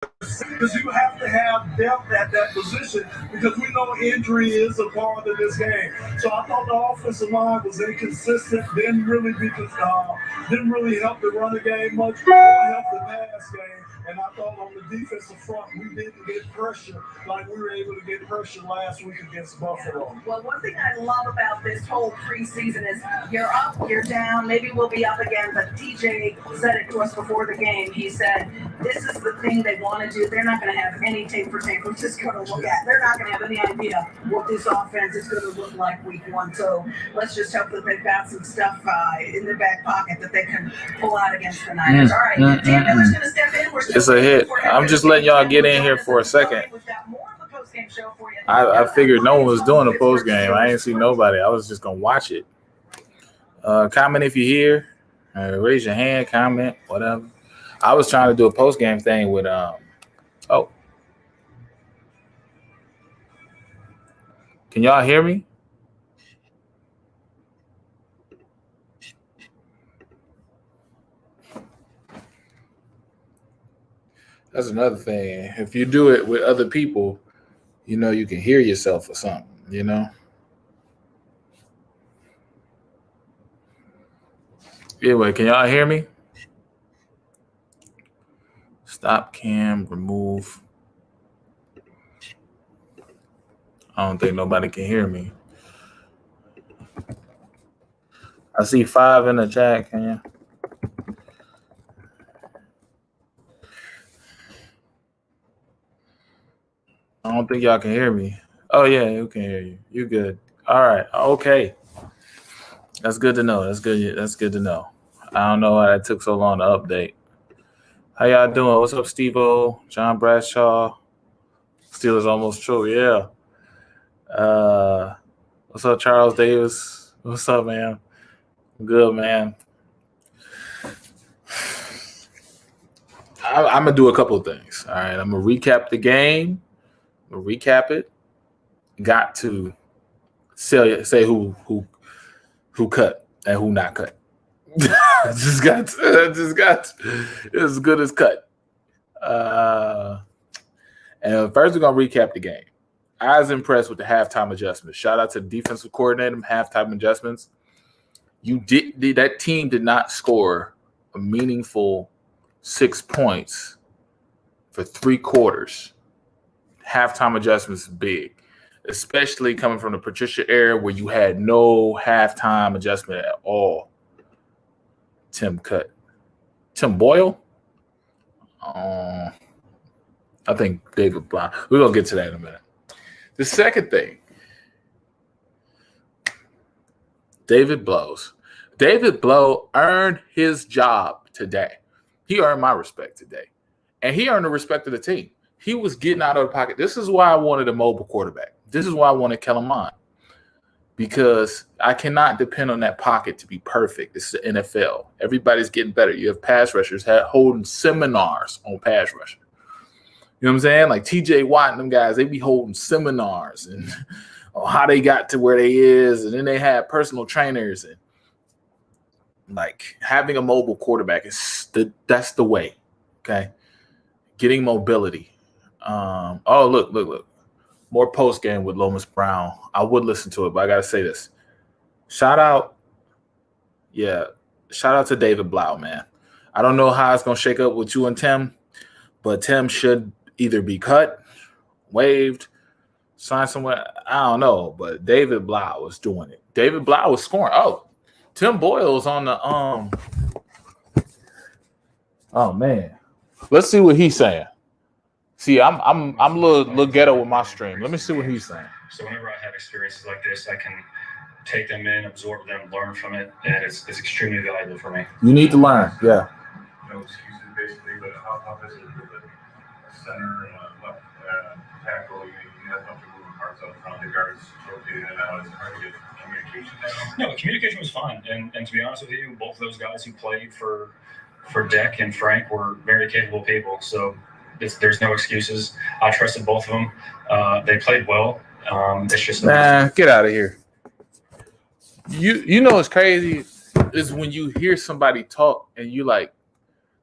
because you have to have depth at that position because we know injury is a part of this game. So I thought the offensive line was inconsistent, didn't really help the running game much or help the pass game. And I thought on the defensive front, we didn't get pressure like we were able to get pressure last week against Buffalo. Well, one thing I love about this whole preseason is you're up, you're down, maybe we'll be up again. But DJ said it to us before the game. He said, this is the thing they want to do. They're not going to have any tape for tape. We're just going to look at. They're not going to have any idea what this offense is going to look like week one. So let's just hope that they've got some stuff in their back pocket that they can pull out against the Niners. All right, Dan Miller's going to step in. It's a hit. I'm just letting y'all get in here for a second. I figured no one was doing a post game. I ain't see nobody. I was just gonna watch it. Comment if you're here. Raise your hand. Comment. Whatever. I was trying to do a post game thing with Can y'all hear me? That's another thing. If you do it with other people, you know you can hear yourself or something, you know? Anyway, can y'all hear me? Stop cam, remove. I don't think nobody can hear me. I see 5 in the chat, can you? I don't think y'all can hear me. Oh, yeah, you can hear you. You good. All right. Okay. That's good to know. That's good. That's good to know. I don't know why it took so long to update. How y'all doing? What's up, Steve-O? John Bradshaw? Steelers almost true. Yeah. What's up, Charles Davis? What's up, man? Good, man. I'm going to do a couple of things. All right. I'm going to recap the game. We'll recap it. Got to say who cut and who not cut. just got as good as cut. And first we're gonna recap the game. I was impressed with the halftime adjustments. Shout out to the defensive coordinator, halftime adjustments. That team did not score a meaningful 6 points for 3 quarters. Halftime adjustments is big, especially coming from the Patricia era where you had no halftime adjustment at all. Tim Boyle? I think David Blau. We're going to get to that in a minute. The second thing, David Blow earned his job today. He earned my respect today. And he earned the respect of the team. He was getting out of the pocket. This is why I wanted a mobile quarterback. This is why I wanted Kellen Mond. Because I cannot depend on that pocket to be perfect. This is the NFL. Everybody's getting better. You have pass rushers holding seminars on pass rushing. You know what I'm saying? Like TJ Watt and them guys, they be holding seminars and on how they got to where they is. And then they have personal trainers. And like having a mobile quarterback, that's the way. Okay. Getting mobility. Look. More post game with Lomas Brown. I would listen to it, but I gotta say this. Shout out to David Blau, man. I don't know how it's gonna shake up with you and Tim, but Tim should either be cut, waived, signed somewhere. I don't know, but David Blau was doing it. David Blau was scoring. Oh, Tim Boyle's on the Oh man, let's see what he's saying. See, I'm a little ghetto with my stream. Let me see what he's saying. So whenever I have experiences like this, I can take them in, absorb them, learn from it, and it's extremely valuable for me. You need to learn, yeah. No excuses, basically, but how does it with a center and a left tackle? You have a bunch of moving parts up front. The guards rotating it out. It's hard to get communication down. No, the communication was fine, and to be honest with you, both of those guys who played for Deck and Frank were very capable people. So there's no excuses. I trusted both of them. They played well. It's just get out of here. You know what's crazy is when you hear somebody talk and you like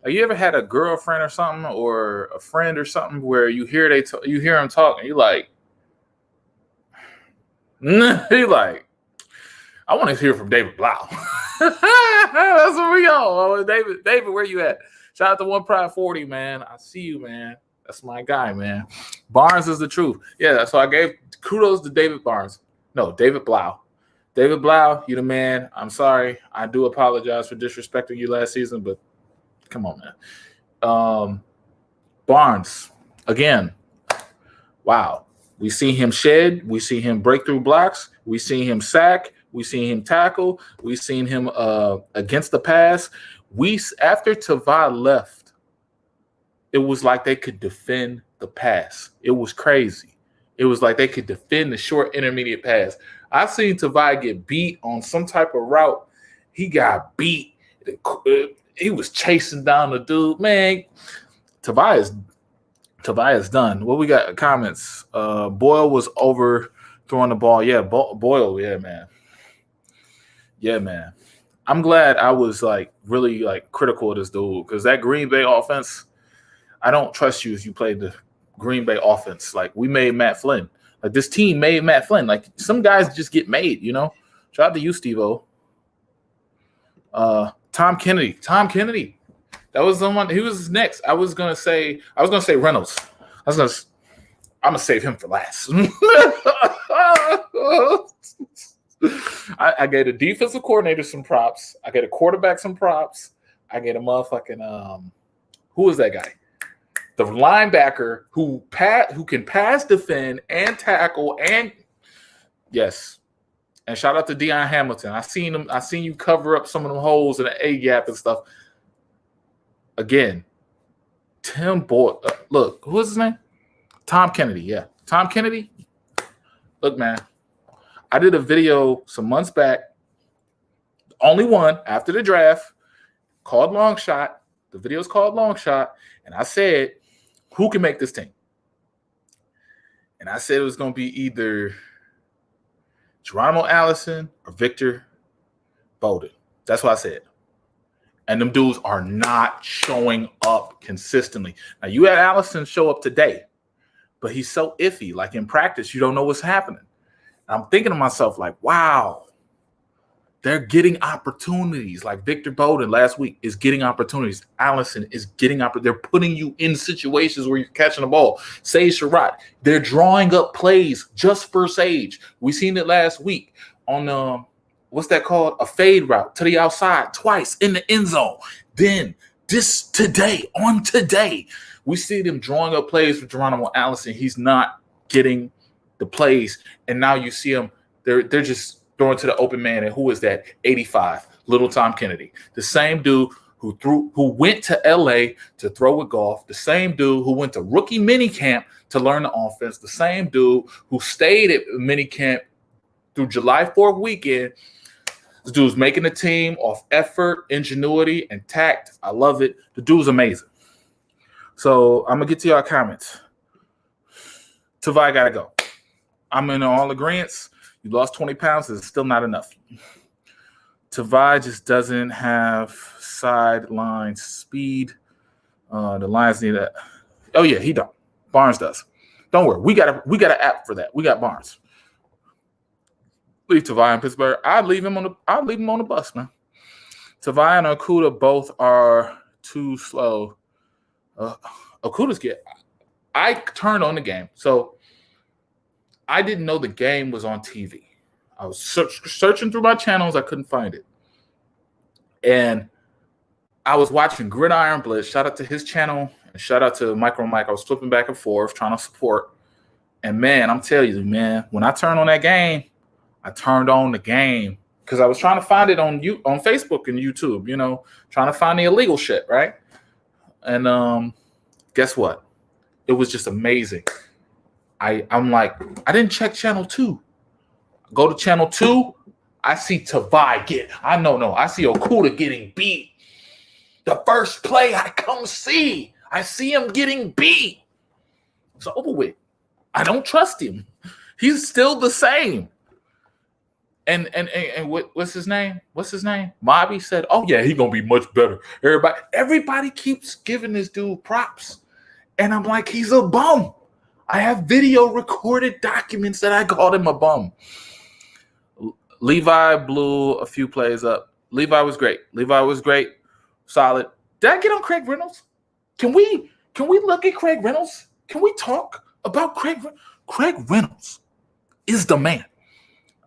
Like, you ever had a girlfriend or something, or a friend or something, where you hear them talk, and you like, he like, I want to hear from David Blau. That's where we go. David, where you at? Shout out to One Pride 40, man. I see you, man. That's my guy, man. Barnes is the truth. Yeah, so I gave kudos to David Barnes. No, David Blau. David Blau, you the man. I'm sorry. I do apologize for disrespecting you last season, but come on, man. Barnes, again, wow. We see him shed. We see him break through blocks. We see him sack. We see him tackle. We seen him against the pass. After Tavai left, it was like they could defend the pass. It was crazy. It was like they could defend the short intermediate pass. I've seen Tavai get beat on some type of route. He got beat. He was chasing down the dude. Man, Tavai is done. What we got? Comments. Boyle was overthrowing the ball. Yeah, Boyle. Yeah, man. Yeah, man. I'm glad I was like really like critical of this dude, because that Green Bay offense, I don't trust you if you played the Green Bay offense. Like, we made Matt Flynn. Like, this team made Matt Flynn. Like, some guys just get made, you know. Shout out to you, Steve-O. Tom Kennedy. That was someone. He was next. I was gonna say Reynolds. I'm gonna save him for last. I gave the defensive coordinator some props. I gave a quarterback some props. I gave a motherfucking who was that guy? The linebacker who can pass, defend, and tackle, and yes. And shout out to Deion Hamilton. I seen you cover up some of them holes in the A gap and stuff. Again, Tim Boyd. Look, who is his name? Tom Kennedy. Yeah, Tom Kennedy. Look, man, I did a video some months back, only one after the draft, called Long Shot. The video is called Long Shot, and I said, who can make this team? And I said it was going to be either Geronimo Allison or Victor Bowden. That's what I said. And them dudes are not showing up consistently. Now, you had Allison show up today, but he's so iffy. Like, in practice, you don't know what's happening. And I'm thinking to myself, like, wow, they're getting opportunities. Like Victor Bowden last week is getting opportunities. Allison is getting opportunities. They're putting you in situations where you're catching the ball. Sage Surratt, they're drawing up plays just for Sage. We seen it last week on what's that called? A fade route to the outside twice in the end zone. Then today, we see them drawing up plays for Geronimo Allison. He's not getting the plays, and now you see them. They're just throwing to the open man. And who is that? 85, little Tom Kennedy, the same dude who went to LA to throw with golf, the same dude who went to rookie minicamp to learn the offense, the same dude who stayed at minicamp through July 4th weekend. This dude's making the team off effort, ingenuity, and tact. I love it. The dude's amazing. So I'm going to get to y'all comments. Tavai got to go. I'm in all agreements. You lost 20 pounds. It's still not enough. Tavai just doesn't have sideline speed. The Lions need that. Oh, yeah, he don't. Barnes does. Don't worry. We got an app for that. We got Barnes. Leave Tavai in Pittsburgh. I'd leave him on the bus, man. Tavai and Okudah both are too slow. Okudah's I turned on the game. So I didn't know the game was on TV. I was searching through my channels. I couldn't find it. And I was watching Gridiron Blitz. Shout out to his channel. And shout out to Micro Mike. I was flipping back and forth, trying to support. And, man, I'm telling you, man, when I turned on that game, I turned on the game because I was trying to find it on Facebook and YouTube, trying to find the illegal shit, right? And guess what? It was just amazing. I'm like, I didn't check channel 2. Go to channel 2. I see Tavai I see Okudah getting beat. The first play I come see. I see him getting beat. It's over with. I don't trust him. He's still the same. And what's his name? What's his name? Mobby said, "Oh yeah, he gonna be much better." Everybody keeps giving this dude props, and I'm like, he's a bum. I have video recorded documents that I called him a bum. Levi blew a few plays up. Levi was great. Solid. Did I get on Craig Reynolds? Can we look at Craig Reynolds? Can we talk about Craig? Craig Reynolds is the man.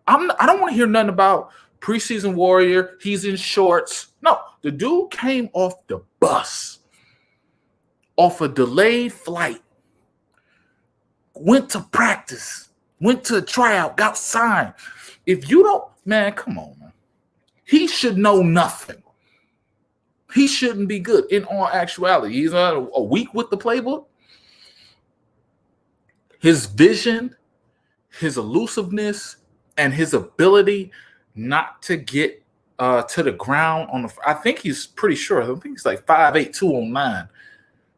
I don't want to hear nothing about preseason warrior. He's in shorts. No, the dude came off the bus, off a delayed flight, went to practice, went to a tryout, got signed. If you don't, man, come on, man. He should know nothing. He shouldn't be good in all actuality. He's a week with the playbook. His vision, his elusiveness, and his ability not to get to the ground on the. I think he's pretty sure. I think he's like 5'8", 209.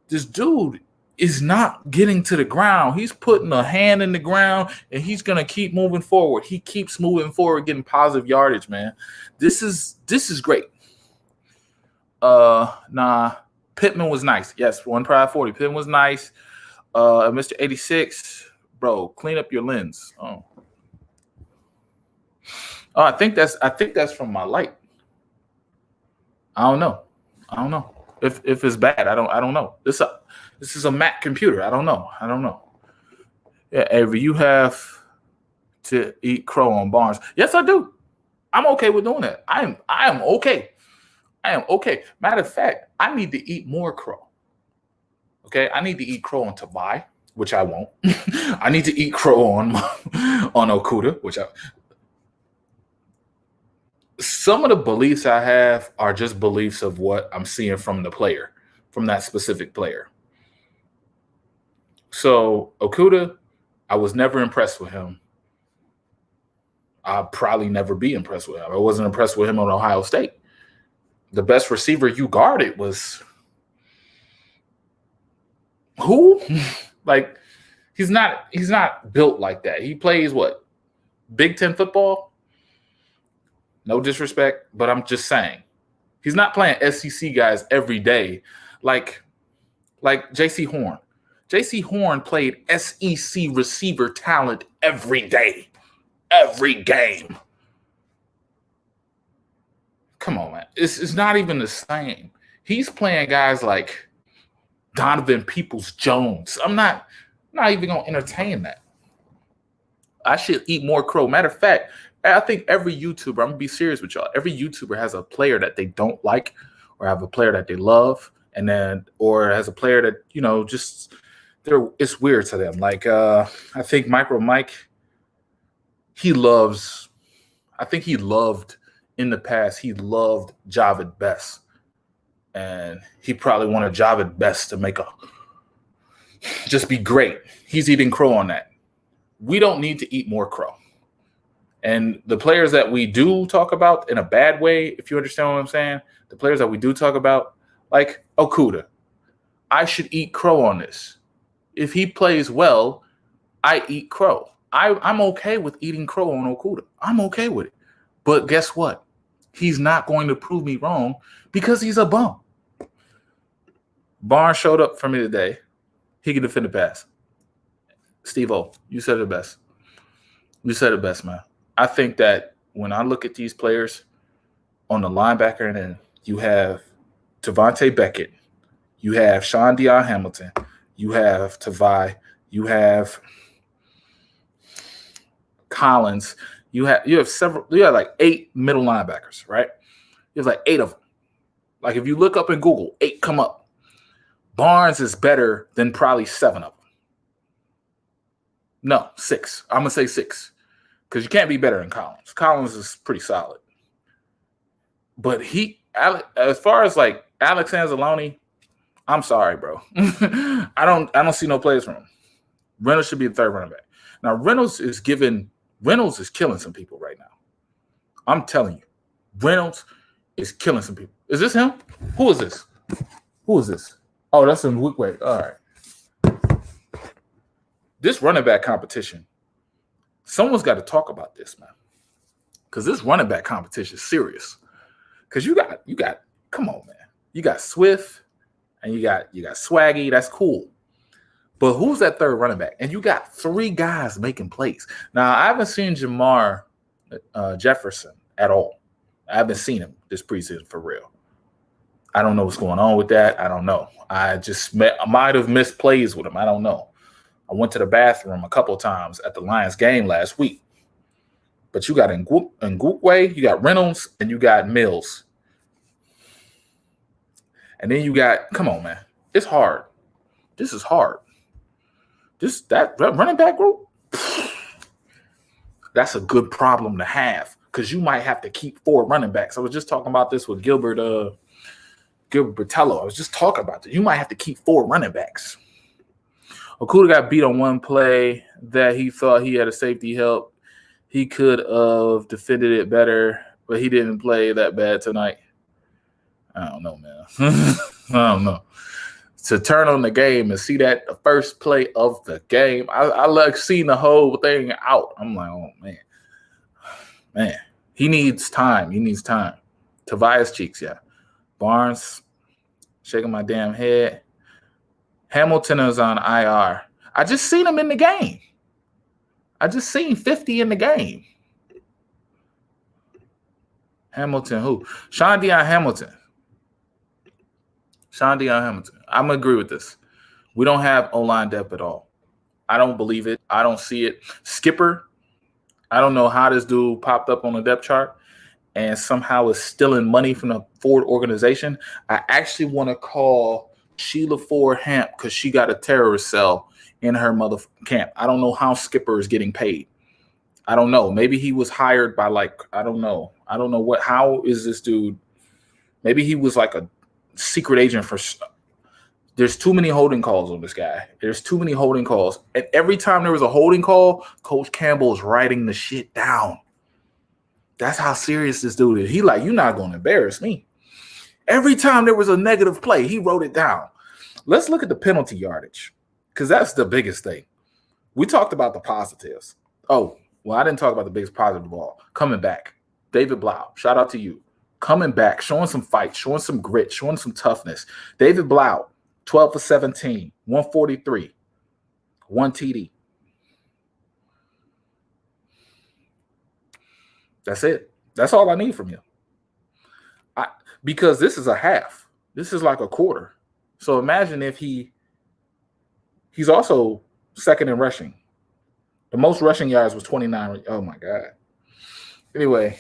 This dude is not getting to the ground. He's putting a hand in the ground, and he's gonna keep moving forward. He keeps moving forward, getting positive yardage, man. This is great. Pittman was nice. Yes, 1 pride 40. Pittman was nice. Mr. 86, bro, clean up your lens. I think that's from my light. I don't know. If it's bad, I don't know. This is a Mac computer. I don't know. Yeah, Avery, you have to eat crow on Barnes. Yes, I do. I'm okay with doing that. I am okay. Matter of fact, I need to eat more crow. Okay, I need to eat crow on Tavai, which I won't. I need to eat crow on Okuda, which I. Some of the beliefs I have are just beliefs of what I'm seeing from the player, from that specific player. So Okuda, I was never impressed with him. I'll probably never be impressed with him. I wasn't impressed with him on Ohio State. The best receiver you guarded was who? Like, he's not built like that. He plays what? Big Ten football? No disrespect, but I'm just saying. He's not playing SEC guys every day like J.C. Horn. J.C. Horn played SEC receiver talent every day, every game. Come on, man. It's not even the same. He's playing guys like Donovan Peoples-Jones. I'm not even going to entertain that. I should eat more crow. Matter of fact, I think every YouTuber, I'm going to be serious with y'all, every YouTuber has a player that they don't like or have a player that they love, and then, or has a player that, just, it's weird to them. Like, I think Micro Mike, in the past, he loved Javid Best. And he probably wanted Javid Best to just be great. He's eating crow on that. We don't need to eat more crow. And the players that we do talk about in a bad way, if you understand what I'm saying, the players that we do talk about, like Okuda, I should eat crow on this. If he plays well, I eat crow. I'm okay with eating crow on Okuda. I'm okay with it. But guess what? He's not going to prove me wrong because he's a bum. Barnes showed up for me today. He can defend the pass. Steve-O, you said it best. You said it best, man. I think that when I look at these players on the linebacker, and then you have Tavante Beckett, you have Sean Dion Hamilton, you have Tavai, you have Collins, you have like 8 middle linebackers, right? You have like 8 of them. Like if you look up in Google, 8 come up. Barnes is better than probably 7 of them. No, 6. I'm going to say 6. Because you can't be better than Collins. Collins is pretty solid. But as far as like Alex Anzalone, I'm sorry, bro. I don't see no plays from him. Reynolds should be the 3rd running back. Now, Reynolds is killing some people right now. I'm telling you. Reynolds is killing some people. Is this him? Who is this? Oh, that's in Wickway. All right. This running back competition, someone's got to talk about this, man. because this running back competition is serious. Because you got, come on, man. You got Swift and you got Swaggy. That's cool. But who's that third running back? And you got 3 guys making plays. Now, I haven't seen Jamar Jefferson at all. I haven't seen him this preseason for real. I don't know what's going on with that. I don't know. I might have missed plays with him. I don't know. I went to the bathroom a couple of times at the Lions game last week. But you got Ngukwe, you got Reynolds, and you got Mills. And then you got, come on, man. It's hard. This is hard. That running back group, that's a good problem to have because you might have to keep 4 running backs. I was just talking about this with Gilbert Bertello. I was just talking about this. You might have to keep 4 running backs. Okuda got beat on one play that he thought he had a safety help. He could have defended it better, but he didn't play that bad tonight. I don't know, man. I don't know. To turn on the game and see that the first play of the game, I like seeing the whole thing out. I'm like, oh, man. He needs time. Tobias Cheeks, yeah. Barnes, shaking my damn head. Hamilton is on IR. I just seen him in the game. I just seen 50 in the game. Hamilton, who? Sean Deion Hamilton. I'm going to agree with this. We don't have O-line depth at all. I don't believe it. I don't see it. Skipper, I don't know how this dude popped up on the depth chart and somehow is stealing money from the Ford organization. I actually want to call Sheila Ford Hamp because she got a terrorist cell in her motherfucking camp. I don't know how Skipper is getting paid. I don't know. Maybe he was hired by I don't know. How is this dude? Maybe he was like a secret agent for. There's too many holding calls on this guy. There's too many holding calls. And every time there was a holding call, Coach Campbell is writing the shit down. That's how serious this dude is. He like, you're not going to embarrass me. Every time there was a negative play, he wrote it down. Let's look at the penalty yardage because that's the biggest thing. We talked about the positives. Oh, well, I didn't talk about the biggest positive of all. Coming back. David Blau, shout out to you. Coming back, showing some fight, showing some grit, showing some toughness. David Blau, 12 for 17, 143, 1 TD. That's it. That's all I need from you. Because this is a half. This is like a quarter. So imagine if he's also second in rushing. The most rushing yards was 29. Oh, my God. Anyway,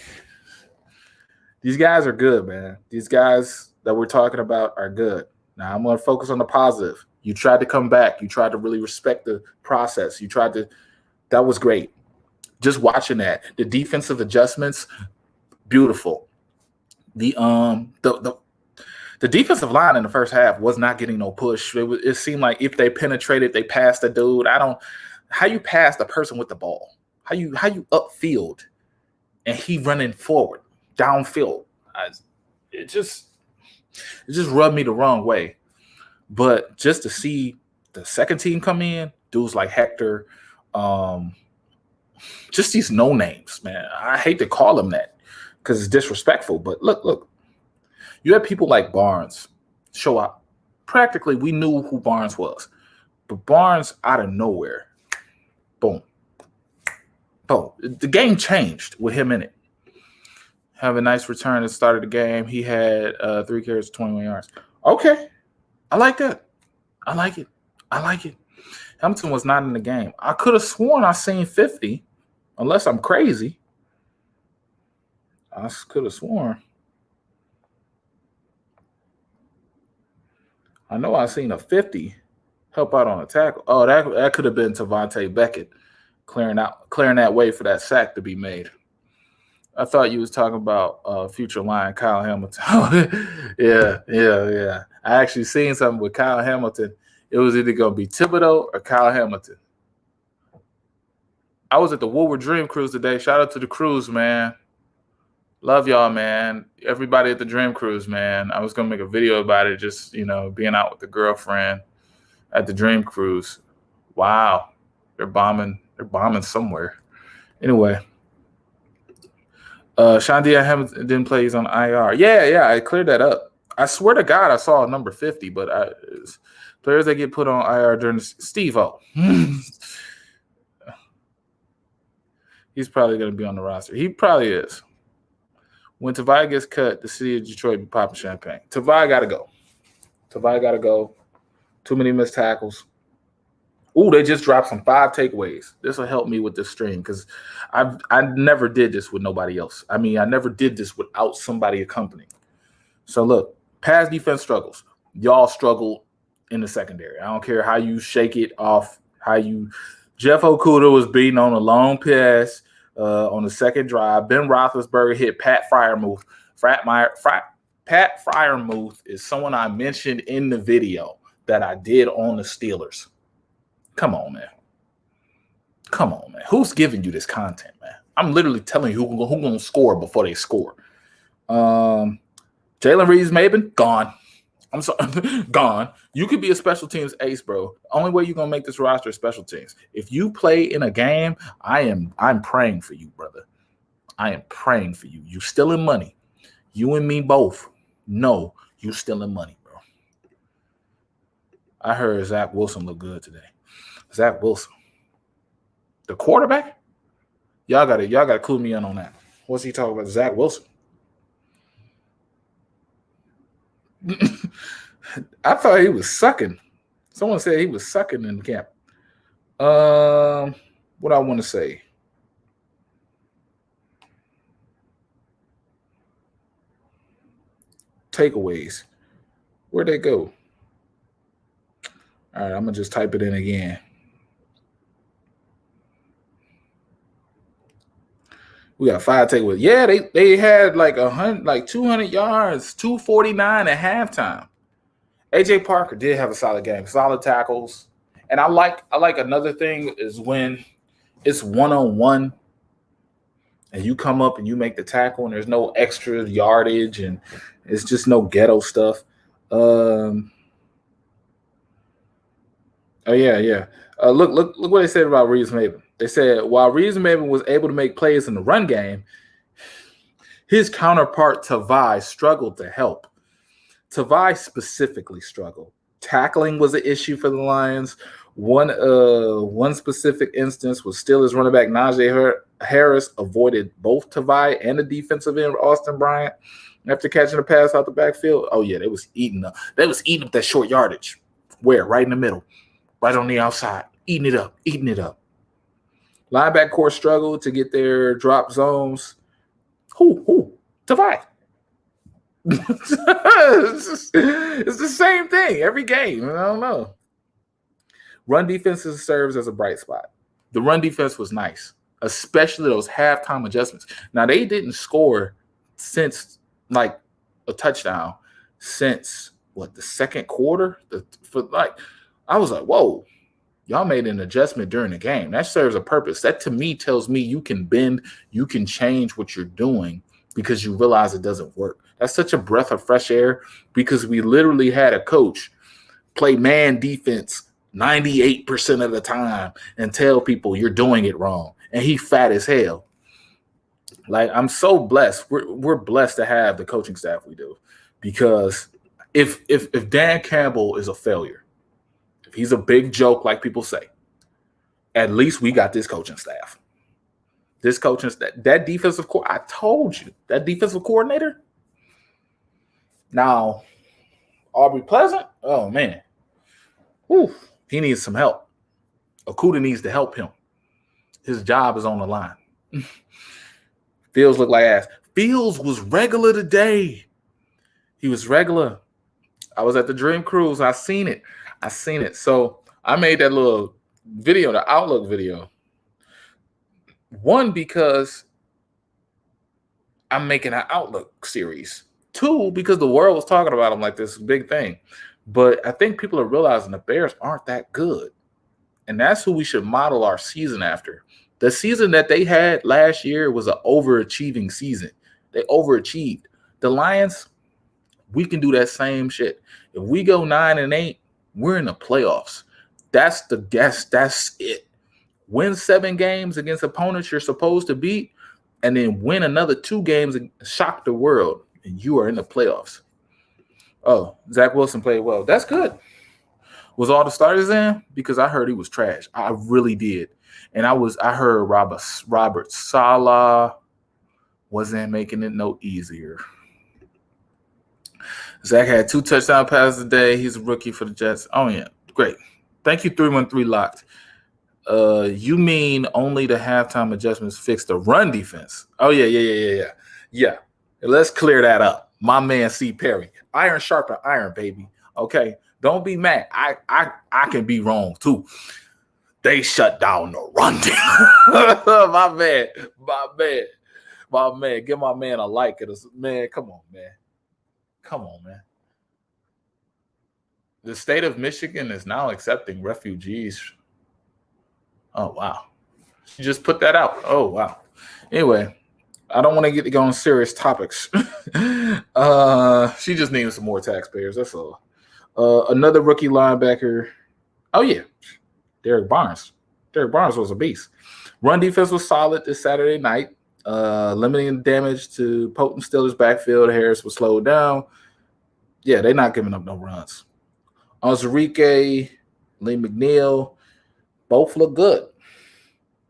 these guys are good, man. These guys that we're talking about are good. Now, I'm going to focus on the positive. You tried to come back. You tried to really respect the process. That was great. Just watching that. The defensive adjustments, beautiful. The defensive line in the first half was not getting no push. It seemed like if they penetrated, they passed the dude. How you pass the person with the ball? How you upfield and he running forward, downfield? It just rubbed me the wrong way. But just to see the second team come in, dudes like Hector, just these no names, man. I hate to call them that because it's disrespectful. But look, you have people like Barnes show up. Practically, we knew who Barnes was, but Barnes out of nowhere, boom. The game changed with him in it. Have a nice return at the start of the game. He had 3 carries, 21 yards. Okay. I like that. I like it. Hamilton was not in the game. I could have sworn I seen 50, unless I'm crazy. I could have sworn. I know I seen a 50 help out on a tackle. Oh, that could have been Tavante Beckett clearing that way for that sack to be made. I thought you was talking about future line Kyle Hamilton. Yeah. I actually seen something with Kyle Hamilton. It was either going to be Thibodeau or Kyle Hamilton. I was at the Woodward Dream Cruise today. Shout out to the cruise, man. Love y'all, man. Everybody at the Dream Cruise, man. I was going to make a video about it, just, being out with the girlfriend at the Dream Cruise. Wow. They're bombing somewhere. Anyway. Shandia Hamilton didn't play. He's on IR. Yeah, I cleared that up. I swear to God, I saw number 50, but players that get put on IR during Steve-O. He's probably going to be on the roster. He probably is. When Tavai gets cut, the city of Detroit be popping champagne. Tavai got to go. Too many missed tackles. Ooh, they just dropped some 5 takeaways. This will help me with this stream because I never did this with nobody else. I mean, I never did this without somebody accompanying. So look, pass defense struggles. Y'all struggled in the secondary. I don't care how you shake it off, Jeff Okuda was beating on a long pass on the second drive. Ben Roethlisberger hit Pat Fryermuth. Pat Fryermuth is someone I mentioned in the video that I did on the Steelers. Come on, man. Who's giving you this content, man? I'm literally telling you who's going to score before they score. Jalen Reeves-Maybin, gone. I'm sorry, gone. You could be a special teams ace, bro. The only way you're going to make this roster is special teams. If you play in a game, I'm praying for you, brother. I am praying for you. You stealing money. You and me both know you stealing money, bro. I heard Zach Wilson look good today. Zach Wilson. The quarterback? Y'all gotta clue me in on that. What's he talking about? Zach Wilson. I thought he was sucking. Someone said he was sucking in camp. What I want to say. Takeaways. Where'd they go? All right, I'm gonna just type it in again. We got 5 takeaways. Yeah, they had like 200 yards, 249 at halftime. AJ Parker did have a solid game, solid tackles. And I like another thing is when it's one-on-one and you come up and you make the tackle and there's no extra yardage and it's just no ghetto stuff. Look what they said about Reeves-Maybin. They said while Reeves-Maybin was able to make plays in the run game, his counterpart Tavai struggled to help. Tavai specifically struggled. Tackling was an issue for the Lions. One specific instance was still his running back Najee Harris avoided both Tavai and the defensive end Austin Bryant after catching a pass out the backfield. Oh yeah, they was eating up that short yardage. Where? Right in the middle. Right on the outside. Eating it up. Linebacker core struggled to get their drop zones. Who? Tavai. It's the same thing every game. I don't know. Run defense serves as a bright spot. The run defense was nice, especially those halftime adjustments. Now, they didn't score since like a touchdown since the second quarter. I was like, whoa, y'all made an adjustment during the game. That serves a purpose. That to me tells me you can bend, you can change what you're doing because you realize it doesn't work. That's such a breath of fresh air because we literally had a coach play man defense 98% of the time and tell people you're doing it wrong. And he fat as hell. Like, I'm so blessed. We're blessed to have the coaching staff we do because if Dan Campbell is a failure, if he's a big joke like people say, at least we got this coaching staff. That defensive I told you, that defensive coordinator. Now, Aubrey Pleasant, oh man, he needs some help. Okuda needs to help him. His job is on the line. Fields look like ass. Fields was regular today. He was regular. I was at the Dream Cruise. I seen it. So I made that little video, the Outlook video. One, because I'm making an Outlook series. 2, because the world was talking about him like this big thing. But I think people are realizing the Bears aren't that good. And that's who we should model our season after. The season that they had last year was an overachieving season. They overachieved. The Lions, we can do that same shit. If we go 9-8, we're in the playoffs. That's it. Win 7 games against opponents you're supposed to beat, and then win another 2 games and shock the world, and you are in the playoffs. Oh, Zach Wilson played well. That's good. Was all the starters in? Because I heard he was trash. I really did. And I heard Robert Saleh wasn't making it no easier. Zach had 2 touchdown passes today. He's a rookie for the Jets. Oh, yeah. Great. Thank you, 313 Locked. You mean only the halftime adjustments fixed the run defense? Oh, yeah. Let's clear that up. My man C. Perry. Iron sharpen iron, baby. Okay. Don't be mad. I can be wrong too. They shut down the run defense. My man. Give my man a like. Man, come on, man. The state of Michigan is now accepting refugees. Oh, wow. She just put that out. Oh, wow. Anyway, I don't want to get to go on serious topics. She just needs some more taxpayers. That's all. Another rookie linebacker. Oh, yeah. Derek Barnes. Derek Barnes was a beast. Run defense was solid this Saturday night. Limiting damage to potent Steelers backfield. Harris was slowed down. Yeah, they're not giving up no runs. Ozarike, Lee McNeil, both look good.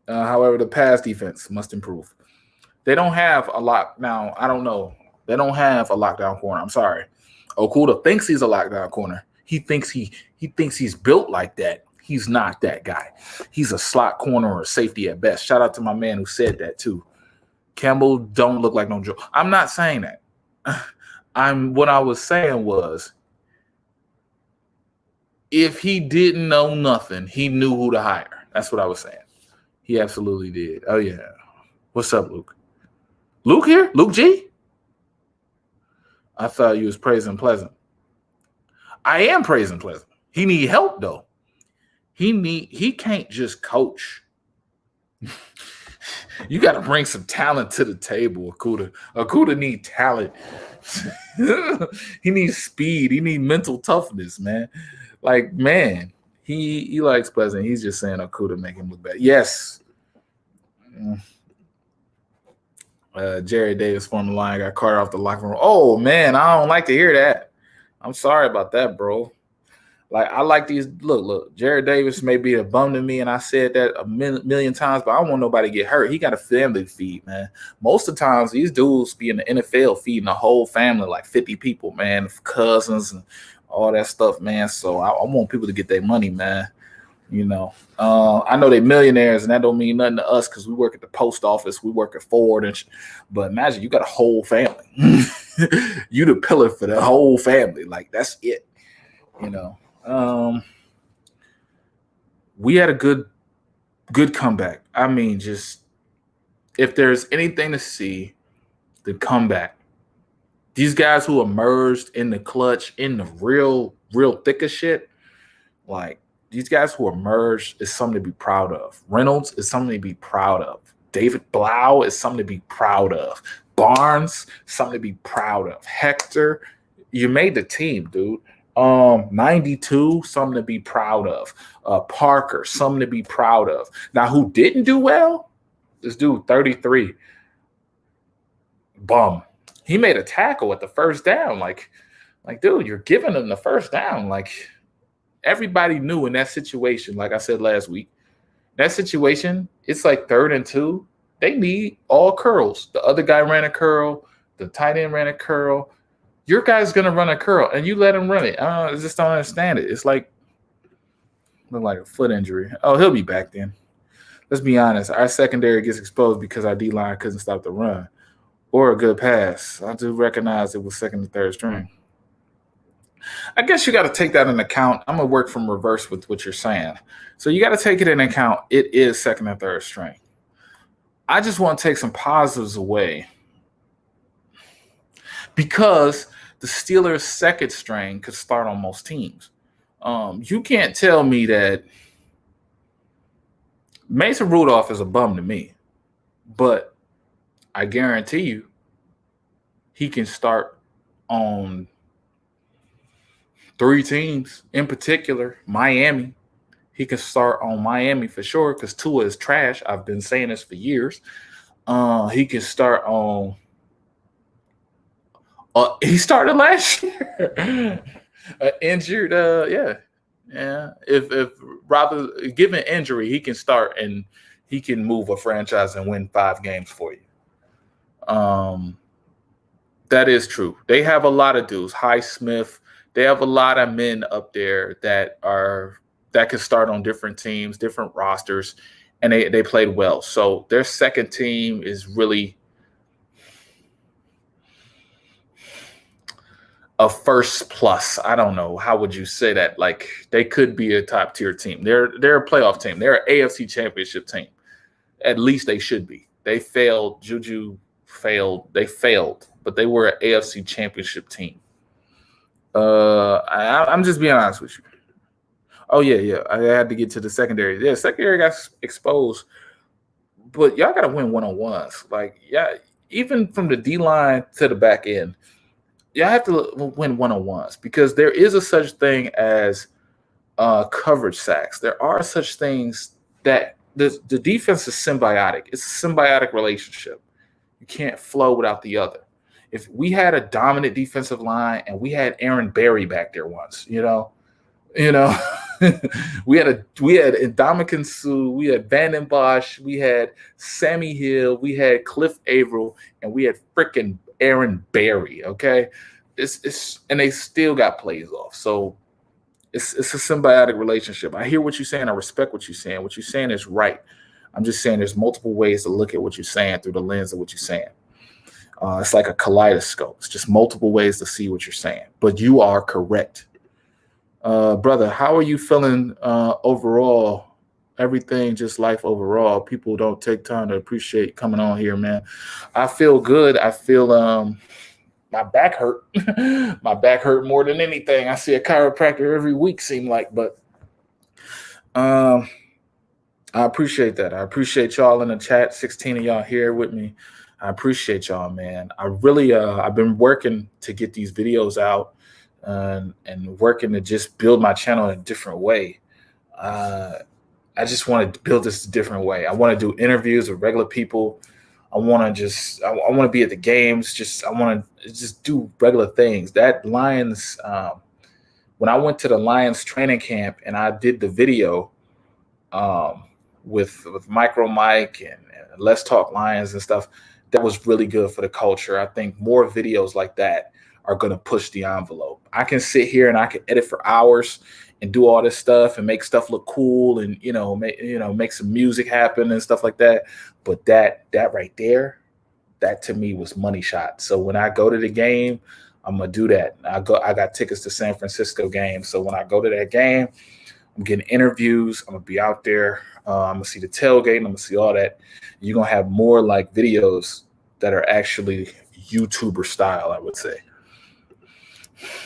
However, the pass defense must improve. They don't have a lock now. I don't know. They don't have a lockdown corner. I'm sorry. Okuda thinks he's a lockdown corner. He thinks he's built like that. He's not that guy. He's a slot corner or a safety at best. Shout out to my man who said that too. Campbell don't look like no joke. I'm not saying that. What I was saying was, if he didn't know nothing, he knew who to hire. That's what I was saying. He absolutely did. Oh, yeah. What's up, Luke? Luke here? Luke G? I thought you was praising Pleasant. I am praising Pleasant. He need help, though. He can't just coach. You got to bring some talent to the table, Akuda. Akuda need talent. He needs speed. He need mental toughness, man. Like, man, he likes Pleasant. He's just saying Akuda make him look bad. Yes. Jerry Davis, former line, got carted off the locker room. Oh, man, I don't like to hear that. I'm sorry about that, bro. Like, I like these. Look, Jared Davis may be a bum to me, and I said that a million times, but I don't want nobody to get hurt. He got a family to feed, man. Most of the times, these dudes be in the NFL feeding a whole family, like 50 people, man, cousins and all that stuff, man. So I want people to get their money, man. You know, I know they're millionaires, and that don't mean nothing to us because we work at the post office, we work at Ford, but imagine you got a whole family. You the pillar for the whole family. Like, that's it, you know. We had a good comeback. I mean, just if there's anything to see, the comeback. These guys who emerged in the clutch, in the real thick of shit, like these guys who emerged is something to be proud of. Reynolds is something to be proud of. David Blau is something to be proud of. Barnes, something to be proud of. Hector, you made the team, dude. 92, something to be proud of. Parker, something to be proud of. Now, who didn't do well? This dude, 33. Bum. He made a tackle at the first down. Like, dude, you're giving him the first down. Like, everybody knew in that situation, like I said last week, that situation, it's like 3rd and 2. They need all curls. The other guy ran a curl. The tight end ran a curl. Your guy's going to run a curl, and you let him run it. I just don't understand it. It's like a foot injury. Oh, he'll be back then. Let's be honest. Our secondary gets exposed because our D-line couldn't stop the run or a good pass. I do recognize it was 2nd and 3rd string. I guess you got to take that into account. I'm going to work from reverse with what you're saying. So you got to take it into account. It is 2nd and 3rd string. I just want to take some positives away because the Steelers' 2nd string could start on most teams. You can't tell me that Mason Rudolph is a bum to me, but I guarantee you he can start on 3 teams, in particular, Miami. He can start on Miami for sure because Tua is trash. I've been saying this for years. He can start on. He started last year. Injured. Yeah. If rather given injury, he can start and he can move a franchise and win 5 games for you. That is true. They have a lot of dudes. Highsmith. They have a lot of men up there that can start on different teams, different rosters, and they played well. So their second team is really a first plus. I don't know. How would you say that? Like, they could be a top tier team. They're a playoff team. They're an AFC championship team. At least they should be. They failed. Juju failed. They failed, but they were an AFC championship team. I'm just being honest with you. Oh yeah. I had to get to the secondary. Yeah, secondary got exposed, but y'all got to win one-on-ones. Like, yeah, even from the D line to the back end, y'all have to win one-on-ones because there is a such thing as coverage sacks. There are such things that the defense is symbiotic. It's a symbiotic relationship. You can't flow without the other. If we had a dominant defensive line and we had Aaron Berry back there once, we had Ndamukong Suh, we had Vanden Bosch, we had Sammy Hill, we had Cliff Averill, and we had freaking Aaron Berry. Okay, it's and they still got plays off. So it's a symbiotic relationship. I hear what you're saying. I respect what you're saying. What you're saying is right. I'm just saying there's multiple ways to look at what you're saying through the lens of what you're saying. It's like a kaleidoscope. It's just multiple ways to see what you're saying. But you are correct. Brother, how are you feeling overall? Everything, just life overall. People don't take time to appreciate coming on here, man. I feel good. I feel my back hurt. My back hurt more than anything. I see a chiropractor every week, seem like, but I appreciate that. I appreciate y'all in the chat. 16 of y'all here with me. I appreciate y'all, man. I really, I've been working to get these videos out and working to just build my channel in a different way. I just want to build this a different way. I want to do interviews with regular people. I want to be at the games. I want to just do regular things. That Lions, when I went to the Lions training camp and I did the video with Micro Mike and Let's Talk Lions and stuff, that was really good for the culture. I think more videos like that are going to push the envelope. I can sit here and I can edit for hours and do all this stuff and make stuff look cool and make some music happen and stuff like that. But that right there, that to me was money shot. So when I go to the game, I'm gonna do that. I got tickets to San Francisco game. So when I go to that game, I'm getting interviews. I'm gonna be out there. I'm gonna see the tailgate. I'm gonna see all that. You're gonna have more like videos that are actually YouTuber style, I would say.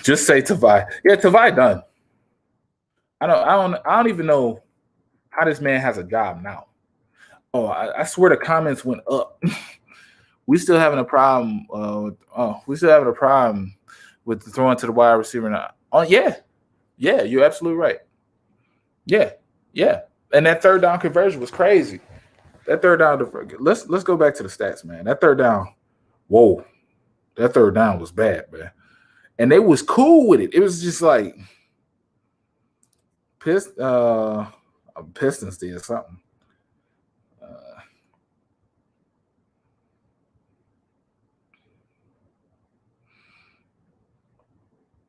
Just say Tavai. Yeah, Tavai done. I don't even know how this man has a job now. Oh, I swear the comments went up. We still having a problem. We still having a problem with the throwing to the wide receiver now. Oh yeah, you're absolutely right. Yeah, and that third down conversion was crazy. That third down. Let's go back to the stats, man. That third down. Whoa, that third down was bad, man. And they was cool with it. It was just like Pistons did something.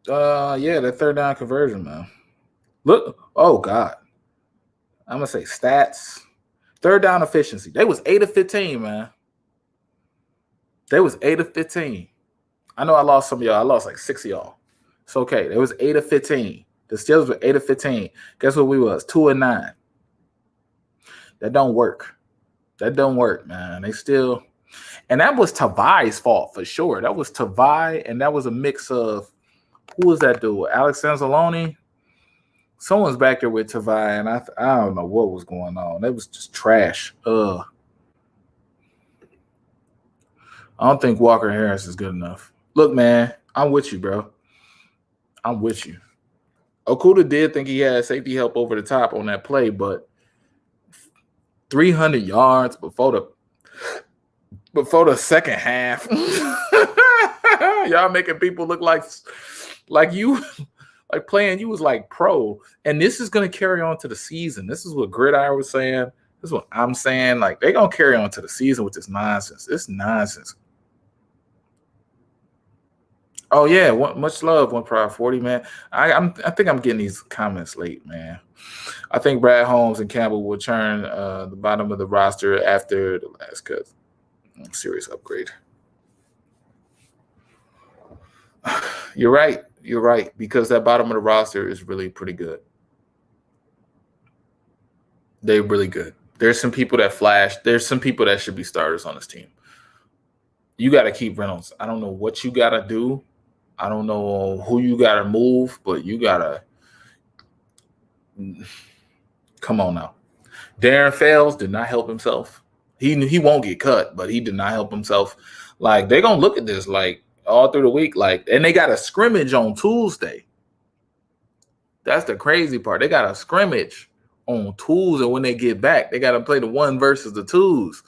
Yeah, that third down conversion, man. Look, oh God. I'm gonna say stats. Third down efficiency. They was 8 of 15, man. They was 8 of 15. I know I lost some of y'all. I lost like 6 of y'all. It's okay. It was 8 of 15. The Steelers were 8 of 15. Guess what we was? 2 and 9. That don't work. That don't work, man. They still, and that was Tavai's fault for sure. That was Tavai, and that was a mix of who was that dude? Alex Anzalone. Someone's back there with Tavai, and I don't know what was going on. That was just trash. I don't think Walker Harris is good enough. Look, man, I'm with you, bro. I'm with you. Okuda did think he had safety help over the top on that play, but 300 yards before before the second half. Y'all making people look like you, like playing you was like pro. And this is going to carry on to the season. This is what Gridiron was saying. This is what I'm saying. Like, they're going to carry on to the season with this nonsense. It's nonsense. Oh, yeah. Much love, 1Pride40, man. I think I'm getting these comments late, man. I think Brad Holmes and Campbell will turn the bottom of the roster after the last cut. Serious upgrade. You're right. You're right. Because that bottom of the roster is really pretty good. They're really good. There's some people that flash. There's some people that should be starters on this team. You got to keep Reynolds. I don't know what you got to do. I don't know who you got to move, but you got to come on now. Darren Fells did not help himself. He won't get cut, but he did not help himself. Like, they're going to look at this like all through the week. Like, and they got a scrimmage on Tuesday. That's the crazy part. They got a scrimmage on Tuesday. When they get back, they got to play the 1 versus the 2s.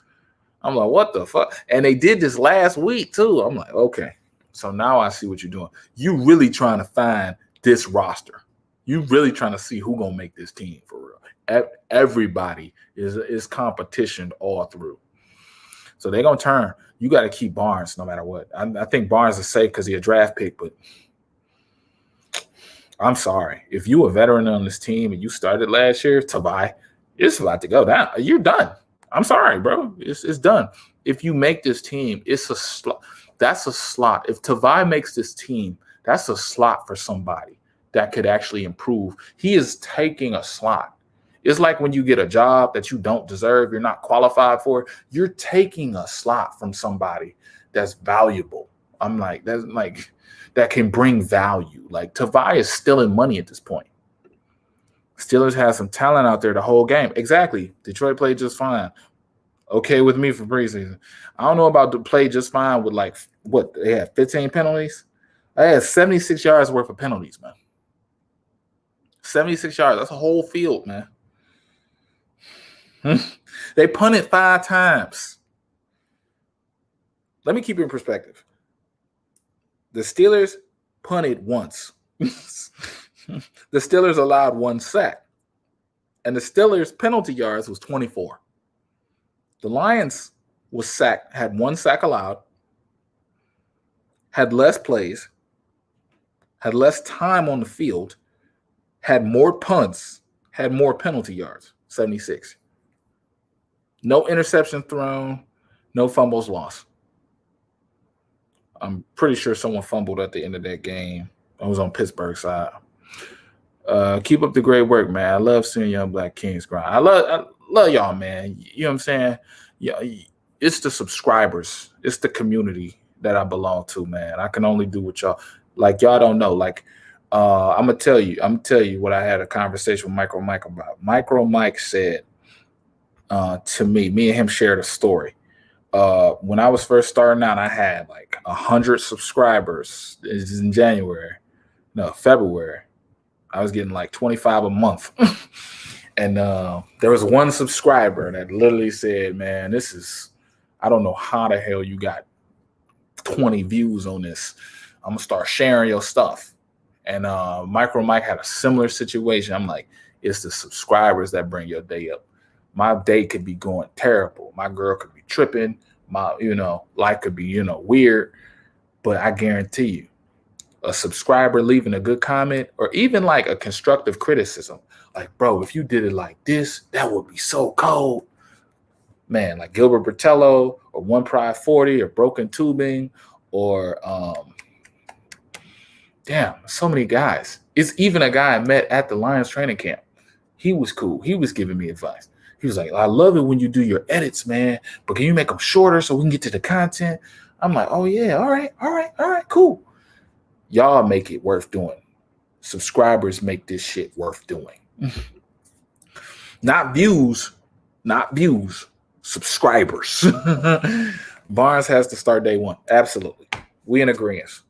I'm like, what the fuck? And they did this last week too. I'm like, okay. So now I see what you're doing. You really trying to find this roster. You really trying to see who gonna make this team for real. Everybody is competition all through. So they're gonna turn. You got to keep Barnes no matter what. I think Barnes is safe because he's a draft pick, but I'm sorry. If you a veteran on this team and you started last year, Tavai, it's about to go down. You're done. I'm sorry, bro. It's done. If you make this team, it's a slot. That's a slot. If Tavai makes this team, that's a slot for somebody that could actually improve. He is taking a slot. It's like when you get a job that you don't deserve, you're not qualified for, you're taking a slot from somebody that's valuable. I'm like, that's like, that can bring value. Like, Tavai is stealing money at this point. Steelers have some talent out there the whole game. Exactly. Detroit played just fine. Okay with me for preseason. I don't know about the play just fine with like, what, they had 15 penalties? They had 76 yards worth of penalties, man. 76 yards. That's a whole field, man. They punted 5 times. Let me keep it in perspective. The Steelers punted once. The Steelers allowed 1 sack. And the Steelers' penalty yards was 24. The Lions had 1 sack allowed, had less plays, had less time on the field, had more punts, had more penalty yards, 76. No interception thrown, no fumbles lost. I'm pretty sure someone fumbled at the end of that game. I was on Pittsburgh side. Keep up the great work, man. I love seeing Young Black Kings grind. I love y'all, man. You know what I'm saying? Yeah, it's the subscribers. It's the community that I belong to, man. I can only do what y'all like. Y'all don't know. Like, I'm gonna tell you what I had a conversation with Micro Mike about. Micro Mike said to me and him shared a story. When I was first starting out, I had like 100 subscribers. This is in February. I was getting like 25 a month. And there was one subscriber that literally said, man, I don't know how the hell you got 20 views on this. I'm going to start sharing your stuff. And Micro Mike had a similar situation. I'm like, it's the subscribers that bring your day up. My day could be going terrible. My girl could be tripping. My, life could be, weird. But I guarantee you, a subscriber leaving a good comment or even like a constructive criticism, like, bro, if you did it like this, that would be so cold. Man, like Gilbert Bertello or 1Pride40 or Broken Tubing or so many guys. It's even a guy I met at the Lions training camp. He was cool. He was giving me advice. He was like, I love it when you do your edits, man, but can you make them shorter so we can get to the content? I'm like, oh, yeah, all right, cool. Y'all make it worth doing. Subscribers make this shit worth doing. Not views, subscribers. Barnes has to start day 1. Absolutely. We in agreement.